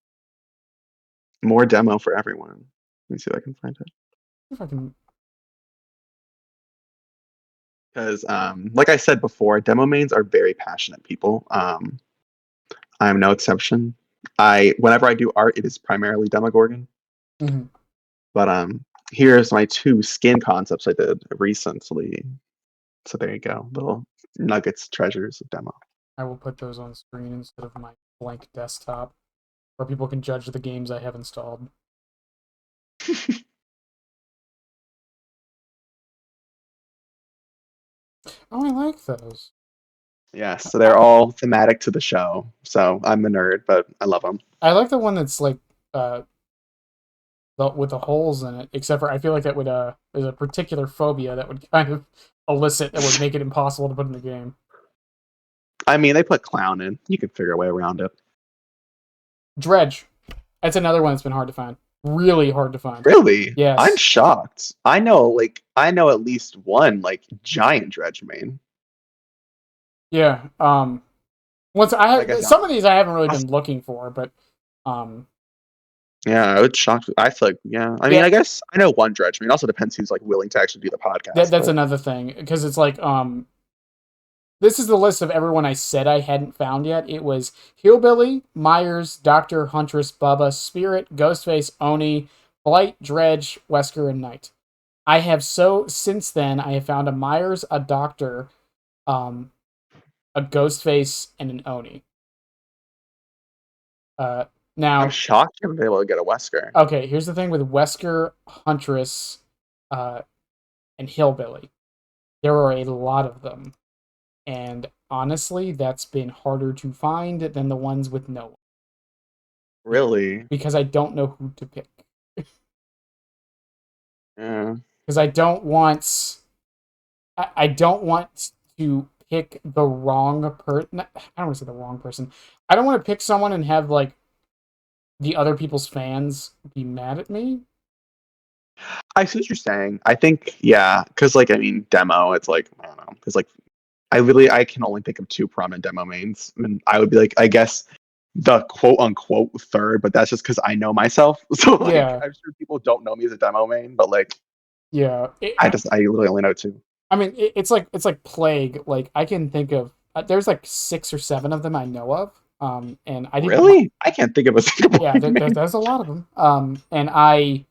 More demo for everyone. Let me see if I can find it. If I can. Because, like I said before, demo mains are very passionate people. I'm no exception. Whenever I do art, it is primarily Demogorgon. Mm-hmm. But here's my 2 skin concepts I did recently. So there you go, little nuggets, treasures of demo. I will put those on screen instead of my blank desktop, where people can judge the games I have installed. Oh, I like those. Yes, so they're all thematic to the show. So I'm a nerd, but I love them. I like the one that's like with the holes in it. Except for I feel like that would there's a particular phobia that would kind of elicit that would make it impossible to put in the game. I mean, they put clown in. You can figure a way around it. Dredge. That's another one that's been hard to find. Really hard to find. Really? Yes. I'm shocked. I know at least one giant dredge main. Yeah. Once some of these I haven't really been looking for, but yeah, I would shock. I feel like I mean, I guess I know one dredge main. It also depends who's willing to actually do the podcast. That's another thing, because it's like this is the list of everyone I said I hadn't found yet. It was Hillbilly, Myers, Doctor, Huntress, Bubba, Spirit, Ghostface, Oni, Blight, Dredge, Wesker, and Knight. Since then I have found a Myers, a Doctor, a Ghostface, and an Oni. Now I'm shocked you haven't been able to get a Wesker. Okay, here's the thing with Wesker, Huntress, and Hillbilly. There are a lot of them. And honestly, that's been harder to find than the ones with no one. Really? Because I don't know who to pick. Yeah. Because I don't want to pick the wrong person. I don't want to say the wrong person. I don't want to pick someone and have the other people's fans be mad at me. I see what you're saying. I think, yeah, because I mean, demo. It's I don't know, because I can only think of 2 prominent demo mains. I mean, I would be I guess the quote unquote third, but that's just because I know myself. So Yeah. I'm sure people don't know me as a demo main, but yeah, I literally only know 2. I mean, it's like plague. I can think of there's 6 or 7 of them I know of. And I didn't really. I can't think of a single. Yeah, there's a lot of them. And I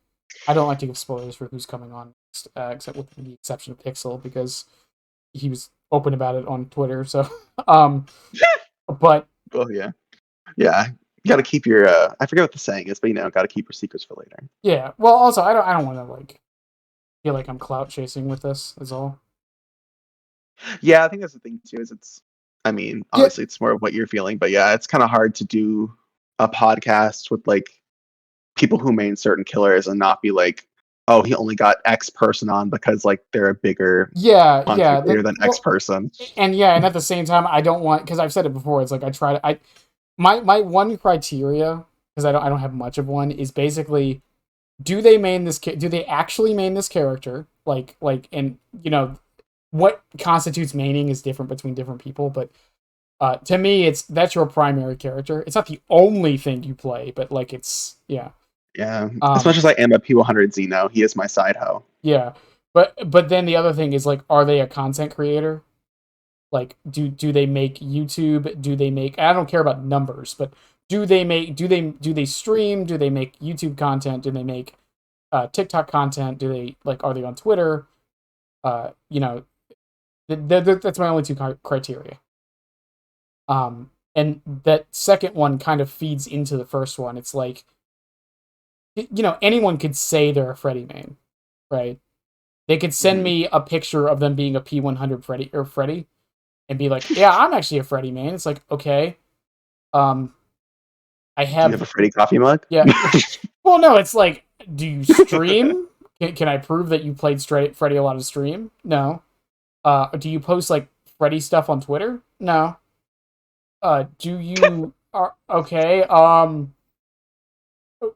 don't like to give spoilers for who's coming on next, except with the exception of Pixel, because he was open about it on Twitter. So, but Oh yeah. You got to keep your. I forget what the saying is, but got to keep your secrets for later. Yeah. Well, also I don't want to feel like I'm clout chasing with this. Is all. Yeah, I think that's the thing too. I mean, obviously it's more of what you're feeling, but yeah, it's kind of hard to do a podcast with people who main certain killers and not be oh, he only got X person on because they're a bigger bigger than X person. And at the same time, I don't want, because I've said it before. It's my one criteria, because I don't have much of one, is basically, do they actually main this character? And what constitutes maining is different between different people, but to me, that's your primary character. It's not the only thing you play, but it's Yeah. As much as I am a P100 Xeno, he is my side hoe. Yeah, but then the other thing is are they a content creator? Do they make YouTube? Do they make? I don't care about numbers, but do they stream? Do they make YouTube content? Do they make TikTok content? Do they are they on Twitter? That's my only 2 criteria. And that second one kind of feeds into the first one. It's anyone could say they're a Freddy main, right? They could send me a picture of them being a P100 Freddy and be like, yeah, I'm actually a Freddy main. It's like, okay. I Do have... you have a Freddy coffee mug? Yeah. Well, no, it's like, do you stream? Can I prove that you played Freddy a lot of stream? No. Do you post, like, Freddy stuff on Twitter? No. Do you... okay,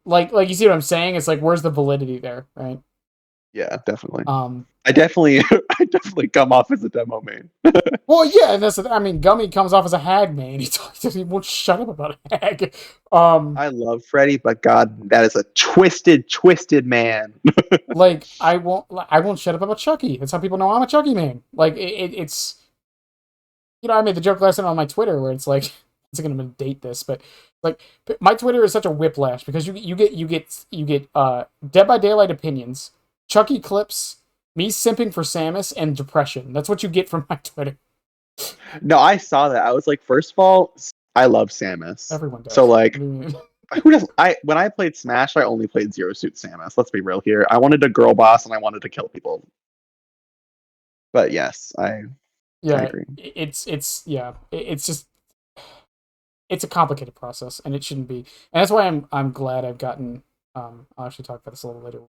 like you see what I'm saying? It's like, where's the validity there, right? Yeah, definitely. I definitely come off as a demo main. Well, yeah, and I mean, Gummy comes off as a hag main. He won't shut up about a hag. I love Freddy, but God, that is a twisted man. Like, I won't shut up about Chucky. That's how people know I'm a Chucky main. Like, it's, you know, I made the joke last night on my Twitter where it's like, I'm gonna date this, but like, my Twitter is such a whiplash because you get Dead by Daylight opinions, Chucky clips, me simping for Samus, and depression. That's what you get from my Twitter. No, I saw that. I was like, first of all, I love Samus. Everyone does. So like, who does? When I played Smash, I only played Zero Suit Samus. Let's be real here. I wanted a girl boss and I wanted to kill people. But yes, I agree. It's just, it's a complicated process, and it shouldn't be. And that's why I'm glad I've gotten. I'll actually talk about this a little later,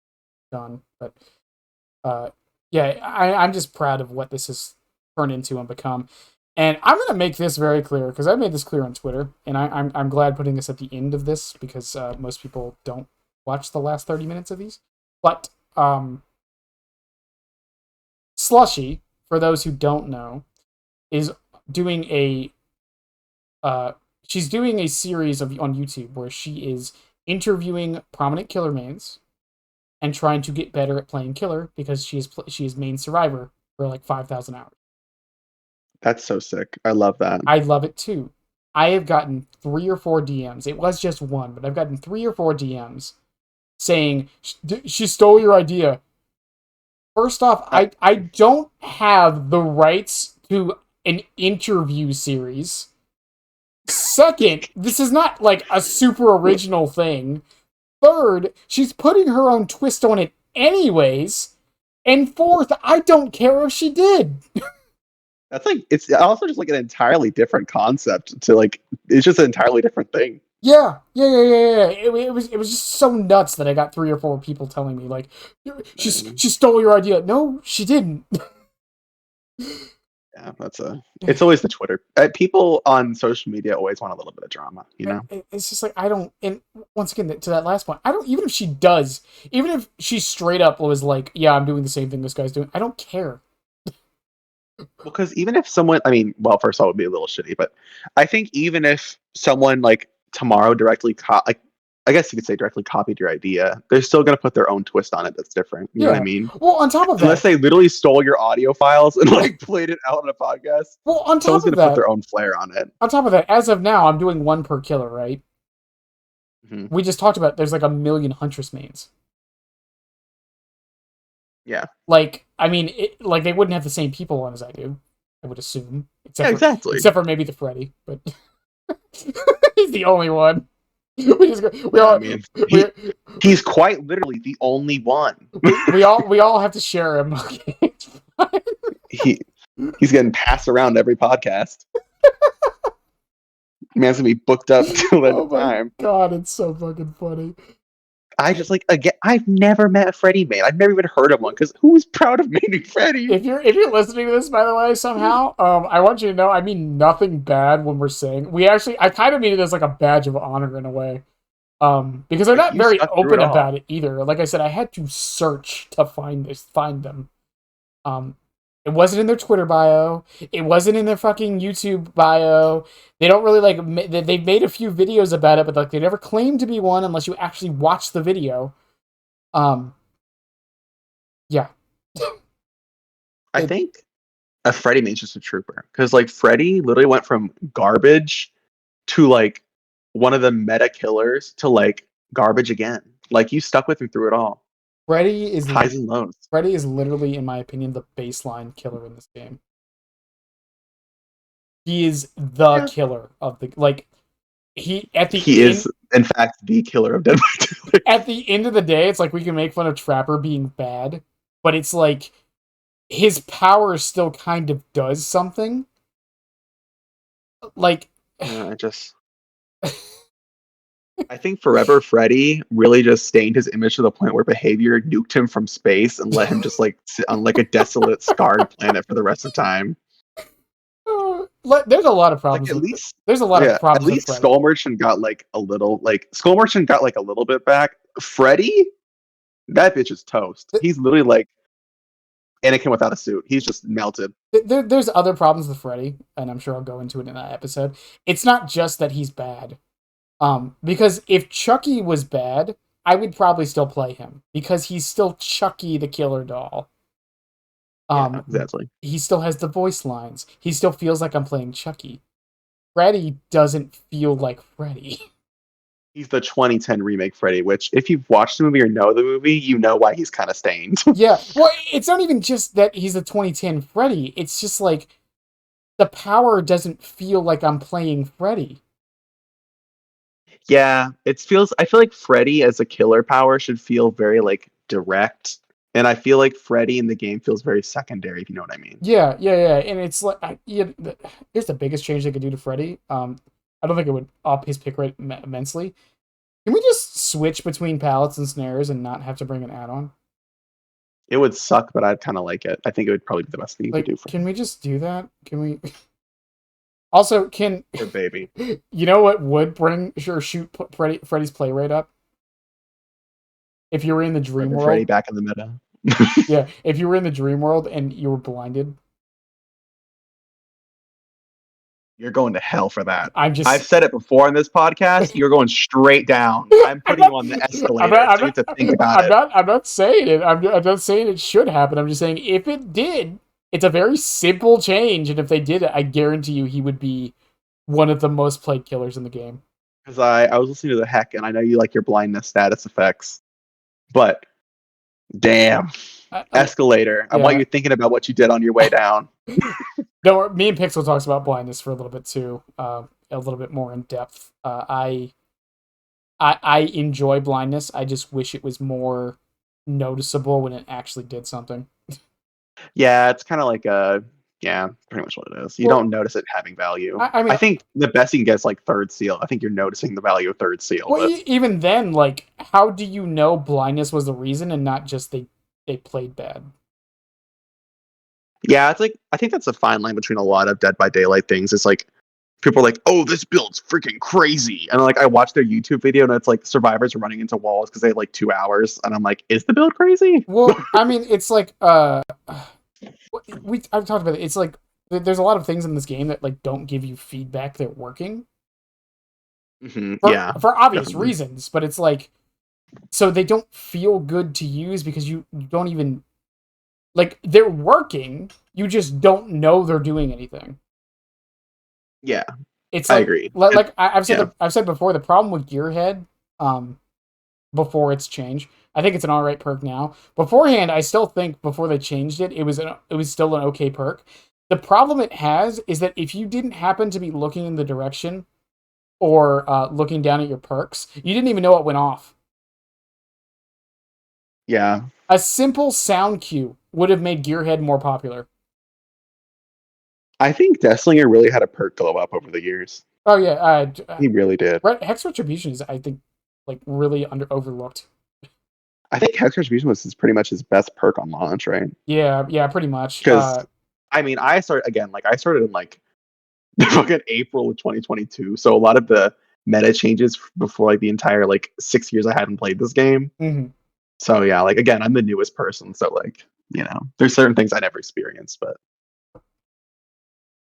John. But yeah, I'm just proud of what this has turned into and become. And I'm gonna make this very clear because I made this clear on Twitter, and I'm glad putting this at the end of this because most people don't watch the last 30 minutes of these. But Slushy, for those who don't know, is doing a she's doing a series on YouTube where she is interviewing prominent killer mains and trying to get better at playing killer because she is main survivor for like 5,000 hours. That's so sick. I love that. I love it too. I have gotten 3 or 4 DMs. It was just one, but I've gotten 3 or 4 DMs saying she stole your idea. First off, I don't have the rights to an interview series. Second, this is not like a super original thing. Third, she's putting her own twist on it anyways. And fourth, I don't care if she did. That's like, it's also just like an entirely different concept to like, it's just an entirely different thing. Yeah. It was just so nuts that I got 3 or 4 people telling me like, she stole your idea. No, she didn't. Yeah, it's always the Twitter. People on social media always want a little bit of drama, you know? It's just like, I don't, and once again, to that last point, I don't, even if she does, even if she straight up was like, yeah, I'm doing the same thing this guy's doing, I don't care. Because even if someone, I mean, well, first of all, it would be a little shitty, but I think even if someone like tomorrow directly, I guess you could say directly copied your idea, they're still going to put their own twist on it that's different. You know what I mean? Well, on top of that, unless they literally stole your audio files and like played it out on a podcast, well, on top someone's of going to put their own flair on it. On top of that, as of now, I'm doing 1 per killer, right? Mm-hmm. We just talked about there's like 1 million Huntress mains. Yeah. Like, I mean, like they wouldn't have the same people on as I do, I would assume. Exactly. Except for maybe the Freddy, but he's the only one. He's quite literally the only one. we all have to share him. Okay, he's getting passed around every podcast. Man's gonna be booked up till that time. God, it's so fucking funny. I just like, again, I've never met a Freddy main. I've never even heard of one because who's proud of maining Freddy? If you're listening to this, by the way, somehow, I want you to know I mean nothing bad when we're saying I kind of mean it as like a badge of honor in a way, because they're not very open about it either. Like I said, I had to search to find them. It wasn't in their Twitter bio. It wasn't in their fucking YouTube bio. They don't really like. They've made a few videos about it, but like they never claimed to be one unless you actually watch the video. Yeah. I think a Freddy main's just a trooper because like Freddy literally went from garbage to like one of the meta killers to like garbage again. Like you stuck with him through it all. Freddy is highs and lows. Freddy is literally, in my opinion, the baseline killer in this game. He is the killer of the He is in fact the killer of Dead by Daylight. At the end of the day, it's like we can make fun of Trapper being bad, but it's like his power still kind of does something. Like, I think Forever Freddy really just stained his image to the point where Behavior nuked him from space and let him just like sit on like a desolate, scarred planet for the rest of time. there's a lot of problems. Like at least, there's a lot of at problems with least Freddy. Skull Merchant got like a little, bit back. Freddy, that bitch is toast. He's literally like Anakin without a suit. He's just melted. There's other problems with Freddy, and I'm sure I'll go into it in that episode. It's not just that he's bad. Because if Chucky was bad, I would probably still play him because he's still Chucky the killer doll. Yeah, exactly. He still has the voice lines. He still feels like I'm playing Chucky. Freddy doesn't feel like Freddy. He's the 2010 remake Freddy, which if you've watched the movie or know the movie, you know why he's kind of stained. Yeah, well, it's not even just that he's the 2010 Freddy. It's just like the power doesn't feel like I'm playing Freddy. Yeah, I feel like Freddy as a killer power should feel very like direct. And I feel like Freddy in the game feels very secondary, if you know what I mean. Yeah. And it's like, here's the biggest change they could do to Freddy. I don't think it would up his pick rate immensely. Can we just switch between pallets and snares and not have to bring an add-on? It would suck, but I'd kind of like it. I think it would probably be the best thing you could do for Can we just do that? Can we... Also, Poor baby. You know what would shoot Freddy's play rate up? If you were in the dream world. Freddy back in the meta. Yeah, if you were in the dream world and you were blinded. You're going to hell for that. I've said it before on this podcast. You're going straight down. I'm putting you on the escalator. So you have to think about it. I'm not saying it. I'm not saying it should happen. I'm just saying if it did, it's a very simple change, and if they did it, I guarantee you he would be one of the most played killers in the game. Because I was listening to the Heck, and I know you like your blindness status effects, but damn, escalator. I want you thinking about what you did on your way down. No, me and Pixel talks about blindness for a little bit too, a little bit more in depth. I enjoy blindness. I just wish it was more noticeable when it actually did something. Yeah, it's kind of like pretty much what it is. You don't notice it having value. I think the best you can get is like third seal. I think you're noticing the value of third seal. Well, even then, like, how do you know blindness was the reason and not just they played bad? Yeah, it's like I think that's a fine line between a lot of Dead by Daylight things. It's like people are like, "Oh, this build's freaking crazy," and like I watched their YouTube video and it's like survivors running into walls because they had like 2 hours, and I'm like, "Is the build crazy?" Well, I mean, it's like I've talked about it. It's like there's a lot of things in this game that like don't give you feedback they're working. Mm-hmm. For obvious reasons, but it's like so they don't feel good to use because you don't even. Like, they're working, you just don't know they're doing anything. Yeah, it's like, I agree. Like I've said before, the problem with Gearhead, before its change, I think it's an alright perk now. Beforehand, I still think before they changed it, it was still an okay perk. The problem it has is that if you didn't happen to be looking in the direction or looking down at your perks, you didn't even know it went off. Yeah. A simple sound cue would have made Gearhead more popular. I think Deathslinger really had a perk glow up over the years. Oh yeah, he really did. Hex Retribution is, I think, like really overlooked. I think Hex Retribution was pretty much his best perk on launch, right? Yeah, pretty much. Because I mean, I started in like fucking April of 2022, so a lot of the meta changes before like the entire like 6 years I hadn't played this game. Mm-hmm. So yeah, like again, I'm the newest person, so like there's certain things I never experienced. But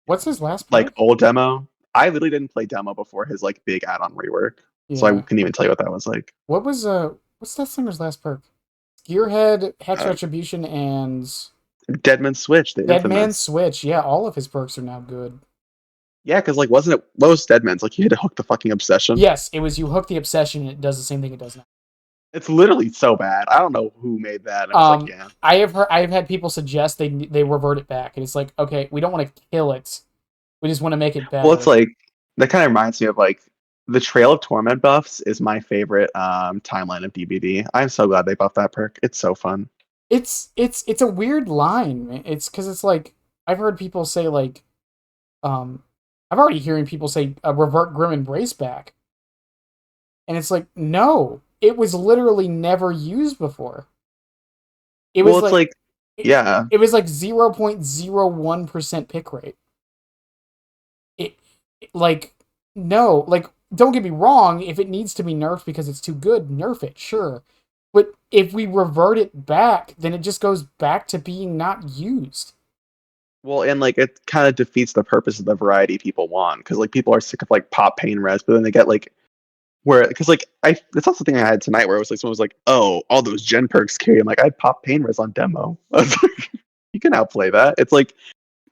what's his last perk? Like old demo? I literally didn't play demo before his like big add-on rework, so I couldn't even tell you what that was like. What was what's Deathslinger's last perk? Gearhead, Hex Retribution, and Deadman Switch. Deadman Switch. Yeah, all of his perks are now good. Yeah, because like what was Deadman's? Like you had to hook the fucking obsession. Yes, it was you hook the obsession and it does the same thing it does now. It's literally so bad. I don't know who made that. Like, yeah. I have had people suggest they revert it back, and it's like, okay, we don't want to kill it, we just want to make it better. Well, it's like that kind of reminds me of like the Trail of Torment buffs is my favorite timeline of DBD. I'm so glad they buffed that perk. It's so fun. It's a weird line, man. It's because it's like I've heard people say like um I've already hearing people say revert Grim Embrace back, and it's like no, it was literally never used before. It Well, was it's like like, it, yeah. it was like 0.01% pick rate. It like no, like don't get me wrong, if it needs to be nerfed because it's too good, nerf it, sure. But if we revert it back, then it just goes back to being not used. Well, and like it kind of defeats the purpose of the variety people want because like people are sick of like pop pain res, but then they get like where because like I that's not something I had tonight where it was like someone was like, oh, all those gen perks carry. I'm like, I had pop pain res on demo. I was like, you can outplay that. It's like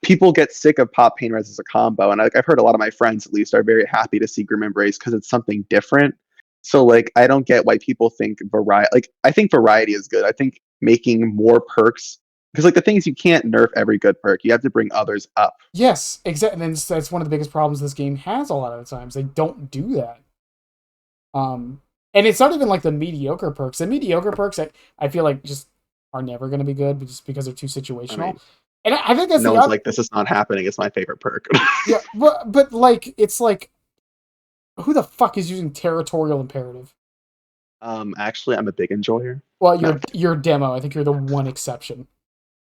people get sick of pop pain res as a combo, and I've heard a lot of my friends at least are very happy to see Grim Embrace because it's something different. So like I don't get why people think variety. Like I think variety is good. I think making more perks because like the thing is you can't nerf every good perk. You have to bring others up. Yes, exactly. And that's one of the biggest problems this game has a lot of the times. They don't do that. Um, and it's not even like the mediocre perks. The mediocre perks, I feel like just are never going to be good just because they're too I situational. mean, And I think that's no the one's other. like this is not happening. It's my favorite perk. Yeah, but like it's like who the fuck is using territorial imperative? Actually, I'm a big enjoyer. Well, No, your demo. I think you're the one exception.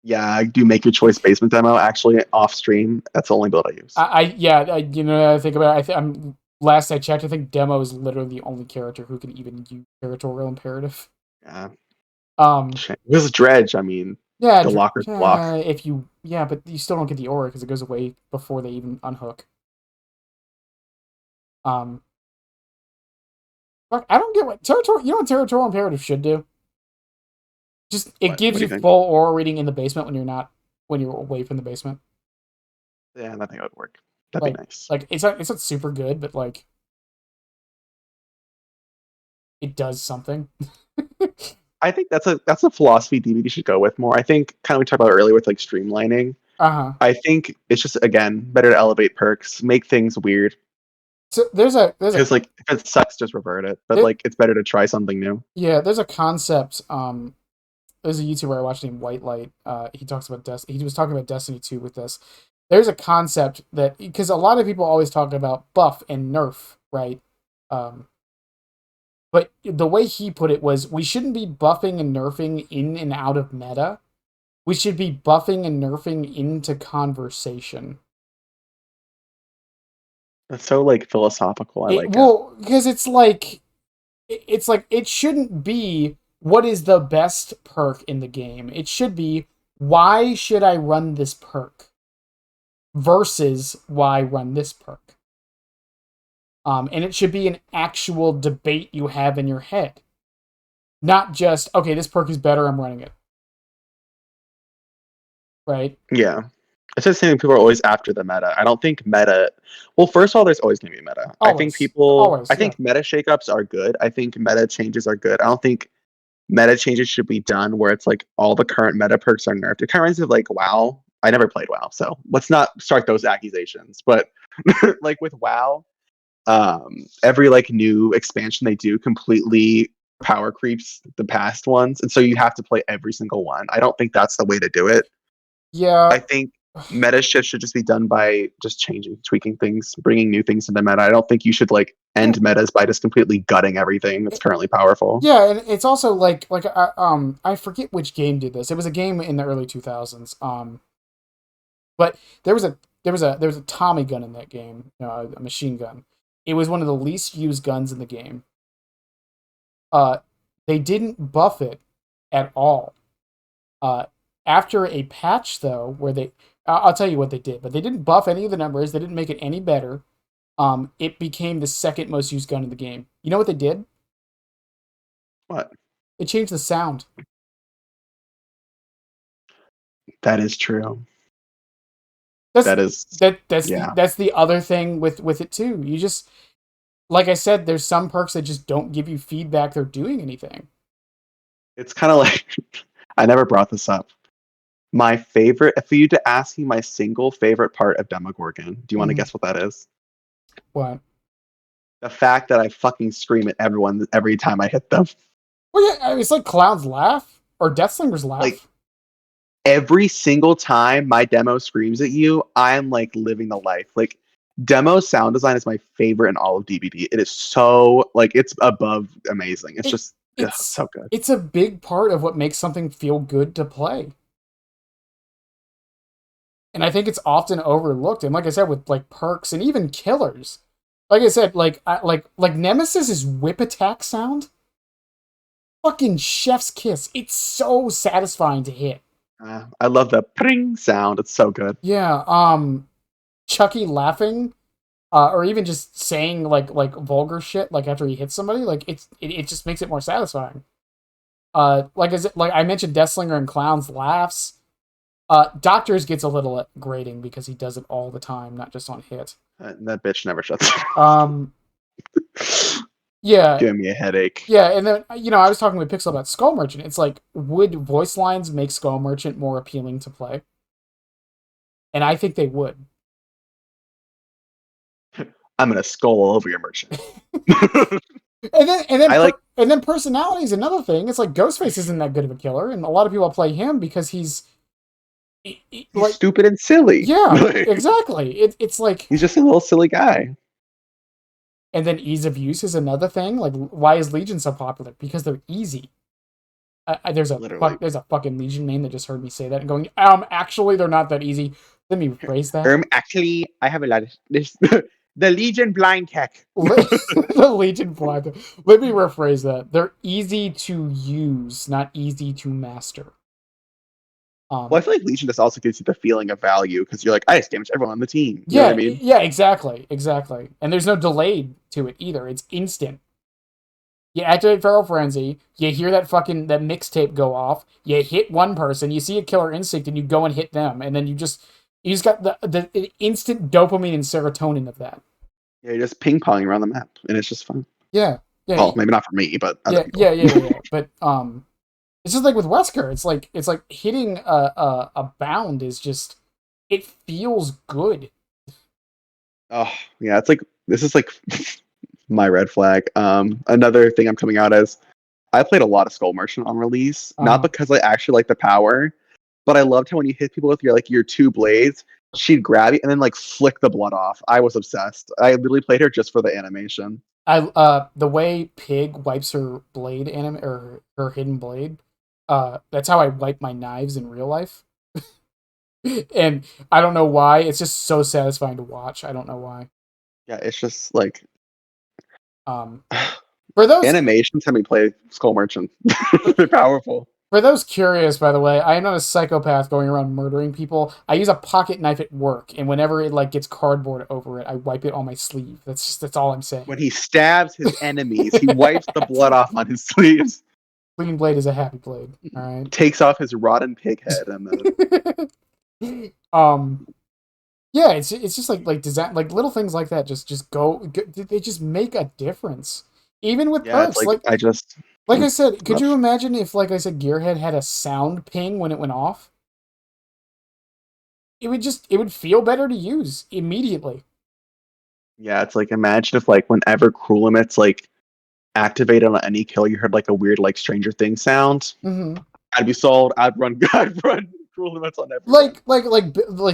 yeah, I do make your choice basement demo. Actually, off stream, that's the only build I use. You know, I think about it, I'm last I checked, I think demo is literally the only character who can even use territorial imperative. Yeah, Um, this is Dredge. I mean, yeah, the lockers block. if you yeah, but you still don't get the aura because it goes away before they even unhook. Um, fuck, I don't get what territorial. You know what territorial imperative should do? Just it What? gives What do you you think? full aura reading in the basement when you're away from the basement. Yeah, I think that would work. That'd be Like nice. it's not super good, but like it does something. I think that's a philosophy DBD should go with more. I think kind of we talked about earlier with like streamlining. Uh huh. I think it's just again better to elevate perks, make things weird. So Because like if it sucks, just revert it. But there, like it's better to try something new. yeah, there's a concept. There's a YouTuber I watched named White Light. He talks about He was talking about Destiny 2 with this. There's a concept that because a lot of people always talk about buff and nerf, right? Um, but the way he put it was we shouldn't be buffing and nerfing in and out of meta. We should be buffing and nerfing into conversation. It's so like philosophical. I It like it. well because it's like it shouldn't be what is the best perk in the game. It should be why should I run this perk versus why run this perk. And it should be an actual debate you have in your head, not just okay, this perk is better, I'm running it. Right? Yeah. It's just saying people are always after the meta. I don't think meta. Well, first of all, there's always going to be meta. I Always, yeah. think meta shakeups are good. I think meta changes are good. I don't think meta changes should be done where it's like all the current meta perks are nerfed. It kind of reminds me of like WoW. I never played WoW, so let's not start those accusations. But like with WoW, every like new expansion they do completely power creeps the past ones, and so you have to play every single one. I don't think that's the way to do it. Yeah. I think meta shift should just be done by just changing, tweaking things, bringing new things into meta. I don't think you should like Yeah. end metas by just completely gutting everything that's currently powerful. Yeah, and it's also like I forget which game did this. It was a game in the early 2000s. But there was a Tommy gun in that game, a machine gun. It was one of the least used guns in the game. Uh, they didn't buff it at all. Uh, After a patch though, where I'll tell you what they did, but they didn't buff any of the numbers. They didn't make it any better. It became the second most used gun in the game. You know what they did? What? They changed the sound. That is true. That's That is, yeah. that's the other thing with it too. You just like I said, there's some perks that just don't give you feedback they're doing anything. It's kind of like I never brought this up. My favorite, if you to ask me my single favorite part of Demogorgon, do you want to Mm-hmm. guess what that is? What? The fact that I fucking scream at everyone every time I hit them. Well, yeah, it's like clowns laugh. Or Deathslinger's laugh. Like, every single time my demo screams at you, I'm like living the life. Like, demo sound design is my favorite in all of DBD. It is so like it's above amazing. It's just so good. It's a big part of what makes something feel good to play. And I think it's often overlooked. And like I said, with like perks and even killers, like I said, like Nemesis's whip attack sound, fucking chef's kiss. It's so satisfying to hit. I love the pring sound. It's so good. Yeah. Chucky laughing, or even just saying like vulgar shit like after he hits somebody, like it just makes it more satisfying. Like I mentioned, Deathslinger and Clown's laughs. Doctors gets a little grating because he does it all the time, not just on hit. That bitch never shuts up. Yeah. Giving me a headache. Yeah, and then, I was talking with Pixel about Skull Merchant. It's like, would voice lines make Skull Merchant more appealing to play? And I think they would. I'm gonna skull all over your merchant. and then personality is another thing. It's like Ghostface isn't that good of a killer, and a lot of people play him because he's like stupid and silly. Yeah, exactly. It's like he's just a little silly guy. And then ease of use is another thing. Like, why is Legion so popular? Because they're easy. There's a fucking Legion name that just heard me say that and going, actually they're not that easy. Let me rephrase that. Actually, I have a lot of this. The Legion blind tech. The Legion blind tech. Let me rephrase that. They're easy to use, not easy to master. Well, I feel like Legion just also gives you the feeling of value because you're like, I just damaged everyone on the team. You know what I mean? Yeah, exactly. And there's no delay to it either. It's instant. You activate Feral Frenzy, you hear that mixtape go off, you hit one person, you see a Killer Instinct, and you go and hit them, and then you just got the instant dopamine and serotonin of that. Yeah, you're just ping-ponging around the map, and it's just fun. Yeah. Well, maybe not for me, but other people. Yeah. But it's just like with Wesker, it's like hitting a bound is just, it feels good. Oh yeah, it's like this is like my red flag. Another thing I'm coming out as, I played a lot of Skull Merchant on release, not because I actually like the power, but I loved how when you hit people with your two blades, she'd grab you and then like flick the blood off. I was obsessed. I literally played her just for the animation. The way Pig wipes her blade or her hidden blade, that's how I wipe my knives in real life. And I don't know why. It's just so satisfying to watch. I don't know why. Yeah, it's just like for those animations, have me play Skull Merchant. They're powerful. For those curious, by the way, I am not a psychopath going around murdering people. I use a pocket knife at work, and whenever it like gets cardboard over it, I wipe it on my sleeve. That's all I'm saying. When he stabs his enemies, he wipes the blood off on his sleeves. Clean blade is a happy blade. All right. Takes off his rotten pig head and then. Yeah, it's just like design, like little things like that just go, they just make a difference. Even with perks, I said, could you imagine if, like I said, Gearhead had a sound ping when it went off? It would feel better to use immediately. Yeah, it's like, imagine if like whenever Cruel Limits like activated on any kill, you heard like a weird like Stranger Things sound. Mm-hmm. I'd be sold. I'd run Cruel Limits on everyone. Like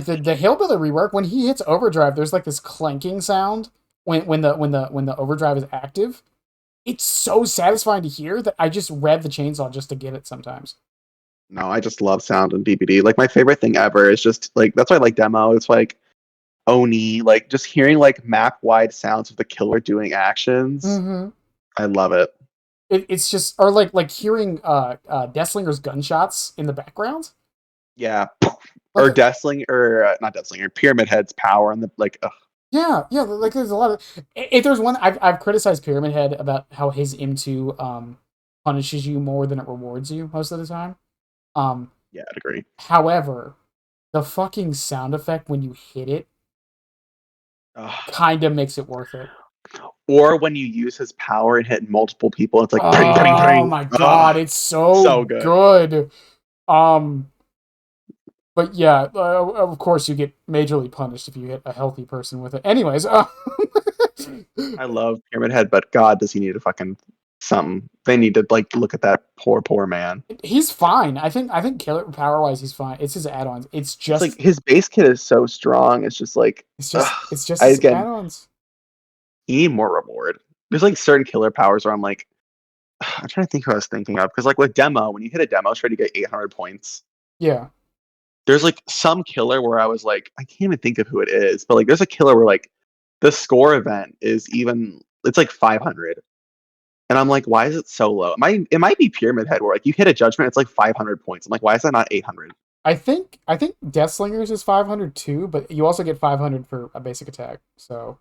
the Hillbilly rework, when he hits overdrive, there's like this clanking sound when the overdrive is active. It's so satisfying to hear that I just rev the chainsaw just to get it sometimes. No, I just love sound in DBD. Like, my favorite thing ever is just like, that's why I like demo. It's like Oni, like just hearing like map wide sounds of the killer doing actions. Mm-hmm. I love it. It's just, or like hearing Deathslinger's gunshots in the background. Yeah, or not Deathslinger, Pyramid Head's power and the like. Ugh. Yeah, like there's a lot of. If there's one, I've criticized Pyramid Head about how his M2 punishes you more than it rewards you most of the time. Yeah, I'd agree. However, the fucking sound effect when you hit it kind of makes it worth it. Or when you use his power and hit multiple people, it's like bring, bring, bring. Oh my god, it's so good. But yeah, of course you get majorly punished if you hit a healthy person with it. Anyways, I love Pyramid Head, but god, does he need a fucking They need to like look at that poor man. He's fine. I think killer power wise, he's fine. It's his add-ons. It's It's like just his base kit is so strong. It's just like it's just I his again add-ons. need more reward. There's like certain killer powers where I'm like, I'm trying to think who I was thinking of because like with demo, when you hit a demo shred, you get 800 points. Yeah. There's like some killer where I was like, I can't even think of who it is, but like there's a killer where like the score event is it's like 500. And I'm like, why is it so low? It might be Pyramid Head where like you hit a judgment, it's like 500 points. I'm like, why is that not 800? I think Deathslingers is 500 too, but you also get 500 for a basic attack. So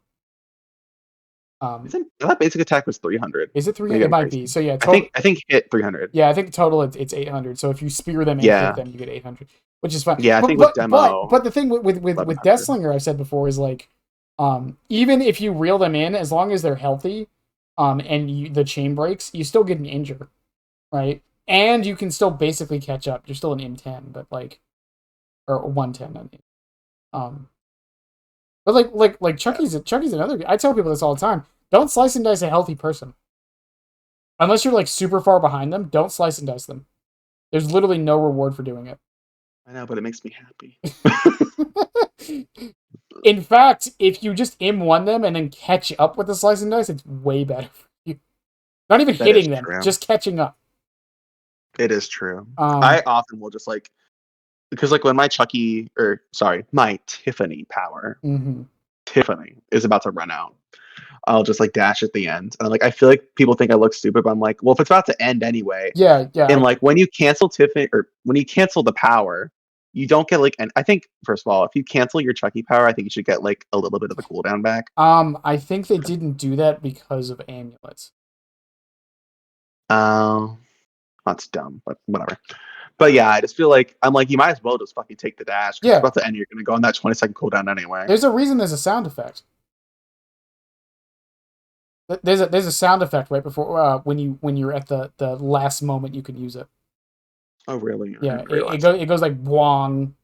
I thought basic attack was 300. Is it 300? It might be. So yeah, I think hit 300. Yeah, I think total it's 800. So if you spear them and hit them, you get 800, which is fine. Yeah, I think with demo. But the thing with Deathslinger, I've said before, is like, even if you reel them in, as long as they're healthy, and the chain breaks, you still get an injure, right? And you can still basically catch up. You're still an M10, but like, or 110. I mean, but like Chucky's another. I tell people this all the time. Don't slice and dice a healthy person. Unless you're like super far behind them, don't slice and dice them. There's literally no reward for doing it. I know, but it makes me happy. In fact, if you just M1 them and then catch up with the slice and dice, it's way better for you. Not even hitting them, just catching up. It is true. I often will just like, because like when my Tiffany power, Tiffany is about to run out, I'll just like dash at the end. And like I feel like people think I look stupid, but I'm like, well, if it's about to end anyway. Yeah. And like when you cancel Tiffany or when you cancel the power, you don't get like, and I think first of all, if you cancel your Chucky power, I think you should get like a little bit of the cooldown back. I think they didn't do that because of amulets. That's dumb, but whatever. But yeah, I just feel like I'm like, you might as well just fucking take the dash. Yeah. It's about to end. You're gonna go on that 20-second cooldown anyway. There's a reason there's a sound effect. There's a sound effect right before when you're at the last moment you can use it. Oh really? Yeah, it goes like wong.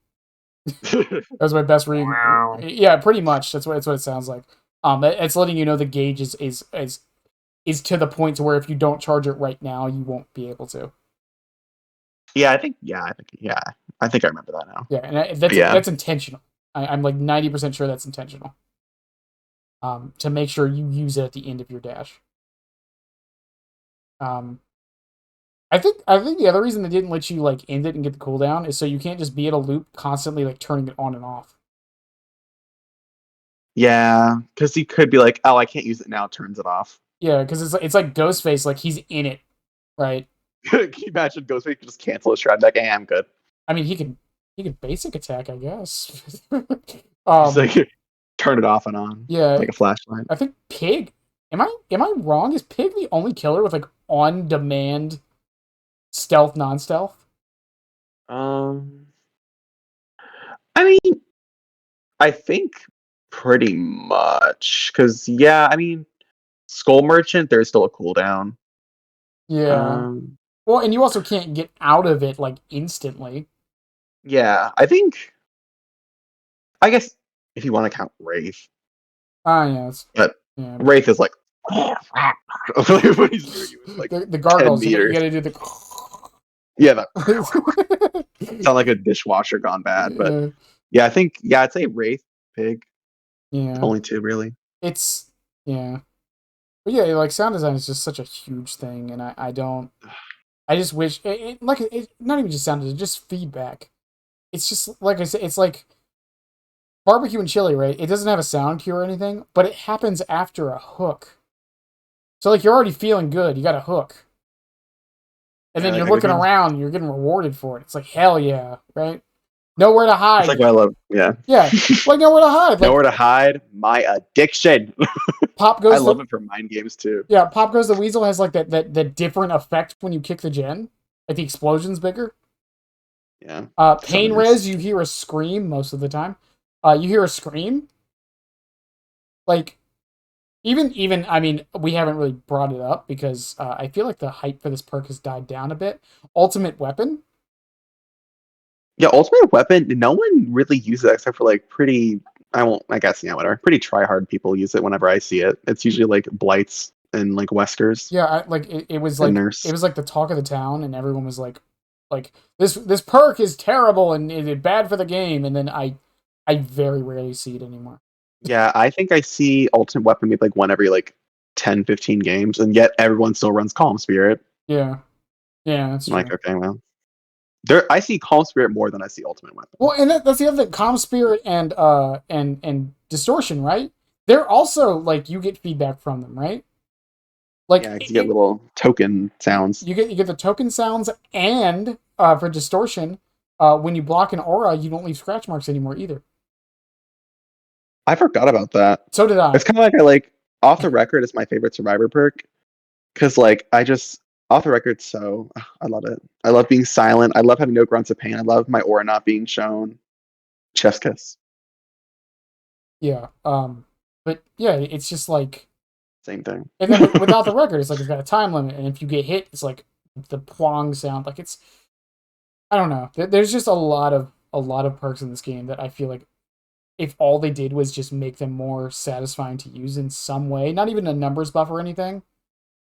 That's my best reading. Wow. Yeah, pretty much. That's what it sounds like. It's letting you know the gauge is to the point to where if you don't charge it right now, you won't be able to. Yeah, I think I remember that now. Yeah, and that's intentional. I'm like 90% sure that's intentional. To make sure you use it at the end of your dash. I think the other reason they didn't let you like end it and get the cooldown is so you can't just be at a loop constantly like turning it on and off. Yeah, because you could be like, oh, I can't use it now. Turns it off. Yeah, because it's like Ghostface, like he's in it, right? Can you imagine Ghostface could just cancel his shred? Like, hey, I'm good. I mean, he could basic attack, I guess. He's like, turn it off and on. Yeah, like a flashlight. I think Pig. Am I wrong? Is Pig the only killer with like on demand stealth, non-stealth? I mean, I think pretty much because I mean, Skull Merchant, there's still a cooldown. Yeah. Well, and you also can't get out of it like instantly. Yeah, I guess if you want to count Wraith. Yes. But Wraith is like when he's near you, it's like the gargles. You gotta do the. Yeah, that sound like a dishwasher gone bad, but I think I'd say Wraith, Pig. Yeah, only two really. It's but yeah, like sound design is just such a huge thing, and I just wish not even just sound design, just feedback. It's just like I said, it's like barbecue and chili, right? It doesn't have a sound cue or anything, but it happens after a hook. So like you're already feeling good, you got a hook. And then you're looking around, you're getting rewarded for it. It's like, hell yeah, right? Nowhere to hide. It's like what I love, yeah. Yeah, like nowhere to hide. Like, nowhere to hide, my addiction. Pop goes. I love it for Mindgames too. Yeah, Pop Goes the Weasel has like that different effect when you kick the gen. Like the explosion's bigger. Yeah. Pain Res, you hear a scream most of the time. You hear a scream. Like, even I mean, we haven't really brought it up because I feel like the hype for this perk has died down a bit. Ultimate Weapon. Yeah, Ultimate Weapon, no one really uses it except for like pretty, whatever. Pretty try-hard people use it whenever I see it. It's usually like Blights and like Weskers Yeah, it was and like Nurse. it was like the talk of the town, and everyone was like this perk is terrible and it's bad for the game, and then I very rarely see it anymore. Yeah, I think I see Ultimate Weapon maybe like one every like 10, 15 games, and yet everyone still runs Calm Spirit. Yeah, yeah, that's I'm like, true. okay, well, there I see Calm Spirit more than I see Ultimate Weapon. Well, and that's the other thing. Calm Spirit and Distortion, right? They're also like you get feedback from them, right? Like Yeah, 'cause you get little token sounds. you get the token sounds, and for Distortion, when you block an aura, you don't leave scratch marks anymore either. I forgot about that. So did I. It's kind of like I like Off the Record is my favorite Survivor perk because like I just Off the Record, so I love it. I love being silent. I love having no grunts of pain. I love my aura not being shown. Chef's kiss. Yeah. But yeah, it's just like, Same thing. and then without the record, it's like it's got a time limit, and if you get hit, it's like the plong sound. Like it's, I don't know. There's just a lot of perks in this game that I feel like if all they did was just make them more satisfying to use in some way, not even a numbers buff or anything,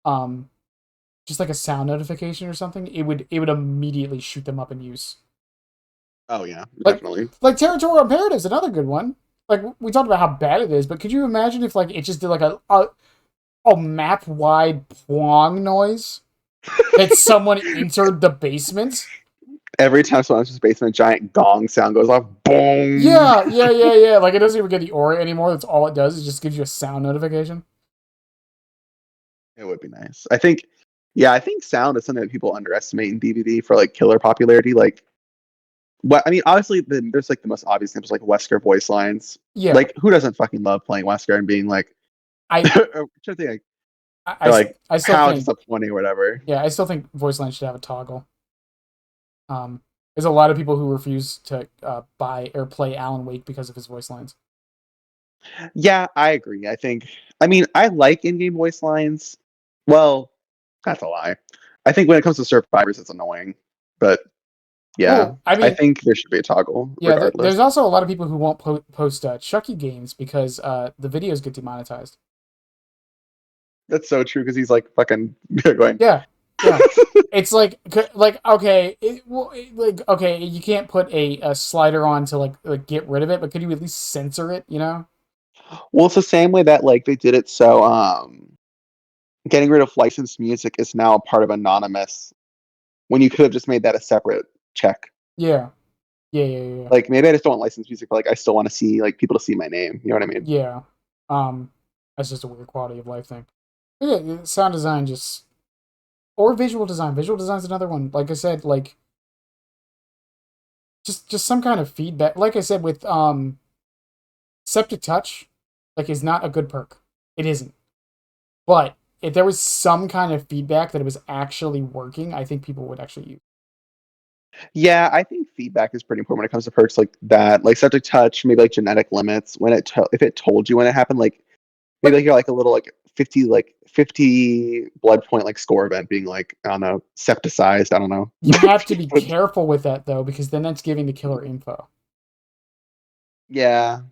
um, just like a sound notification or something, it would immediately shoot them up in use. Oh yeah, Like definitely. like territorial imperative is another good one. Like we talked about how bad it is, but could you imagine if like it just did like a map wide plong noise that someone entered the basement? Every time someone enters the basement, a giant gong sound goes off. Boom. Yeah. Like it doesn't even get the aura anymore. That's all it does. It just gives you a sound notification. It would be nice. I think, yeah, I think sound is something that people underestimate in DBD for like killer popularity. Like, what I mean, obviously, there's like the most obvious examples, like Wesker voice lines. Yeah, Like, who doesn't fucking love playing Wesker and being like, I should think like, I, they're like I still how think disappointing or whatever. yeah, I still think voice lines should have a toggle. There's a lot of people who refuse to buy or play Alan Wake because of his voice lines. Yeah, I agree. I mean, I like in-game voice lines. Well, that's a lie. I think when it comes to survivors, it's annoying. But yeah, Well, I I mean, think there should be a toggle yeah, regardless. there's also a lot of people who won't post Chucky games because the videos get demonetized. That's so true because he's like fucking going. Yeah, yeah. It's like okay, like okay, you can't put a slider on to like get rid of it, but could you at least censor it? You know? Well, it's the same way that like they did it. So getting rid of licensed music is now a part of anonymous when you could have just made that a separate check. Yeah, yeah. Like maybe I just don't want licensed music, but like I still want to see like people to see my name. You know what I mean? Yeah. That's just a weird quality of life thing. But yeah, sound design just or visual design. Visual design's another one. Like I said, like just some kind of feedback. Like I said with Septic Touch, like is not a good perk. It isn't. But if there was some kind of feedback that it was actually working, I think people would actually use. Yeah, I think feedback is pretty important when it comes to perks like that, like subject touch, maybe like genetic limits. When if it told you when it happened, like maybe But like you're like a little like 50 blood point like score event being like I don't know septicized. I don't know. you have to be careful with that though, because then that's giving the killer info. Yeah,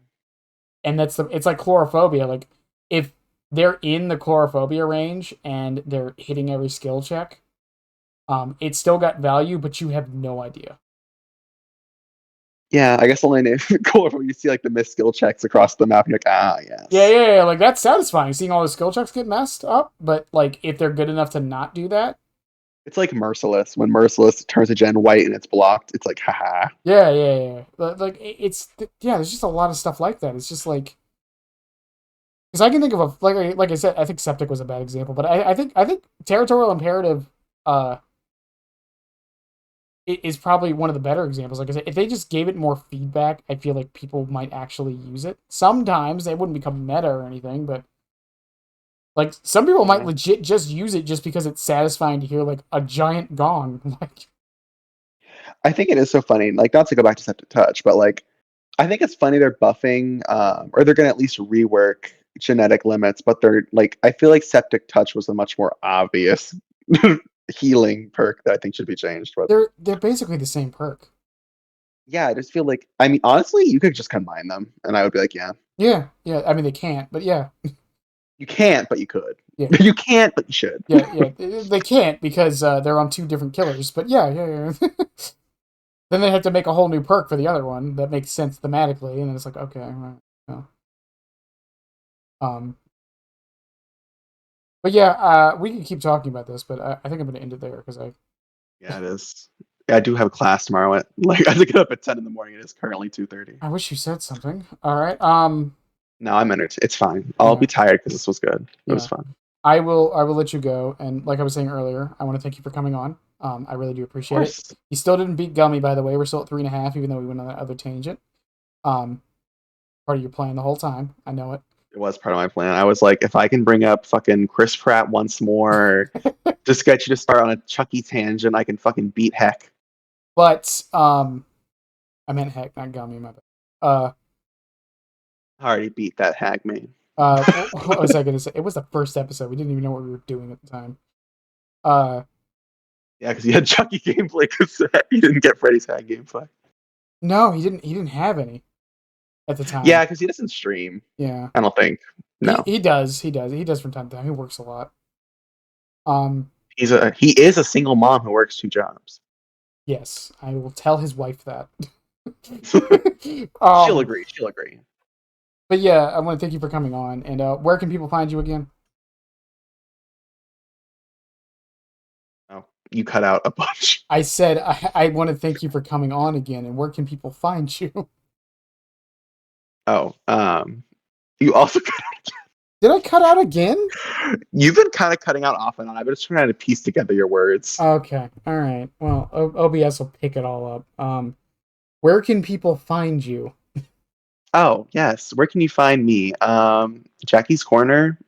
And it's like chlorophobia. Like if they're in the chlorophobia range and they're hitting every skill check, it's still got value, but you have no idea. yeah. I guess only name cool when you see like the missed skill checks across the map. You're like, ah, yes. Yeah. Like that's satisfying seeing all the skill checks get messed up. But like if they're good enough to not do that, It's like Merciless. When Merciless turns a gen white and it's blocked, it's like, haha. yeah. Like it's yeah. There's just a lot of stuff like that. It's just like because I can think of a like I said, I think Septic was a bad example, but I think Territorial Imperative is probably one of the better examples. Like I said, if they just gave it more feedback, I feel like people might actually use it. Sometimes they wouldn't become meta or anything, but like some people might Yeah. legit just use it just because it's satisfying to hear like a giant gong. Like I think it is so funny. Like, not to go back to Septic Touch, but like, I think it's funny they're buffing, or they're going to at least rework genetic limits, but they're like, I feel like Septic Touch was a much more obvious healing perk that I think should be changed. But they're basically the same perk. yeah, I just feel like, I mean, honestly, you could just combine them, and I would be like, yeah, Yeah. I mean they can't, but yeah. you can't, but you could. Yeah. You can't, but you should. Yeah. They can't because they're on two different killers. But yeah. Then they have to make a whole new perk for the other one that makes sense thematically, and then it's like, okay, right. No. Um, but yeah, we can keep talking about this, but I think I'm going to end it there because Yeah, it is. Yeah, I do have class tomorrow at like I have to get up at 10 in the morning. It is currently 2:30. I wish you said something. All right. No, I'm entertained. It's fine. I'll Yeah. be tired because this was good. It was Yeah. fun. I will let you go, and like I was saying earlier, I want to thank you for coming on. I really do Of appreciate it. course. You still didn't beat Gummy, by the way. We're still at 3.5, even though we went on that other tangent. Um, Part of your plan the whole time. I know it. It was part of my plan. I was like, if I can bring up fucking Chris Pratt once more, just get you to start on a Chucky tangent, I can fucking beat Heck. But I meant Heck, not Gummy. My bad. I already beat that hag man. What was I gonna say? It was the first episode. We didn't even know what we were doing at the time. Yeah, because he had Chucky gameplay because he didn't get Freddy's hag gameplay. No, he didn't. He didn't have any at the time. Yeah, because he doesn't stream. Yeah. I don't think. No, He does. He does from time to time. He works a lot. he is a single mom who works 2 jobs. Yes, I will tell his wife that. She'll agree. She'll agree. But yeah, I want to thank you for coming on. And where can people find you again? Oh, you cut out a bunch. I said I want to thank you for coming on again. And where can people find you? Oh, you also Did I cut out again? You've been kind of cutting out off and on. I've been just trying to piece together your words. Okay, all right. Well, OBS will pick it all up. Where can people find you? Oh, yes. Where can you find me? Jackie's Corner.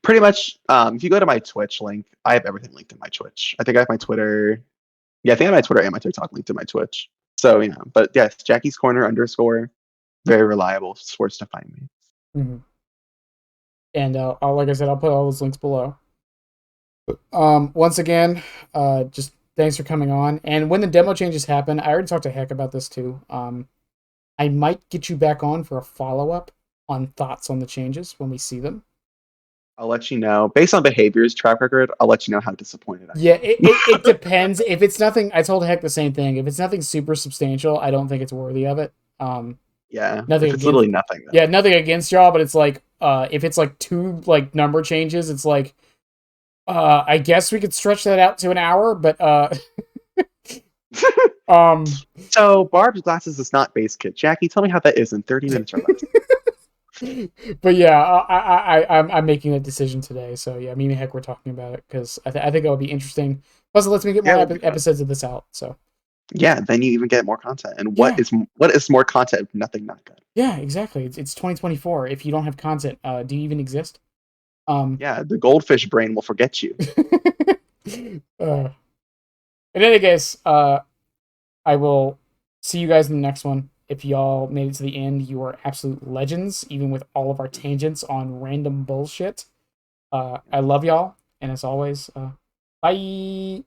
Pretty much, if you go to my Twitch link, I have everything linked in my Twitch. I think I have my Twitter. Yeah, I think I have my Twitter and my TikTok linked in my Twitch. So, yeah. But yes, Jackie's Corner _ very reliable source to find me. Mm-hmm. And like I said, I'll put all those links below. Once again, just thanks for coming on. And when the demo changes happen, I already talked to Heck about this too. I might get you back on for a follow-up on thoughts on the changes when we see them. I'll let you know. Based on behaviors, track record, I'll let you know how disappointed I am. Yeah, it depends. If it's nothing, I told Heck the same thing. If it's nothing super substantial, I don't think it's worthy of it. Yeah, nothing if it's literally nothing. Then. Yeah, nothing against y'all, but it's like, if it's like 2 like number changes, it's like, I guess we could stretch that out to an hour, but So Barb's glasses is not base kit. Jackie, tell me how that is in 30 minutes or less. But yeah, I'm making that decision today. So yeah, me and Heck were talking about it because I think it would be interesting. Plus, it lets me get more episodes of this out. So yeah, then you even get more content. And what is more content if nothing not good? Yeah, exactly. It's 2024. If you don't have content, do you even exist? Yeah, the goldfish brain will forget you. In any case, I will see you guys in the next one. If y'all made it to the end, you are absolute legends, even with all of our tangents on random bullshit. I love y'all, and as always, bye!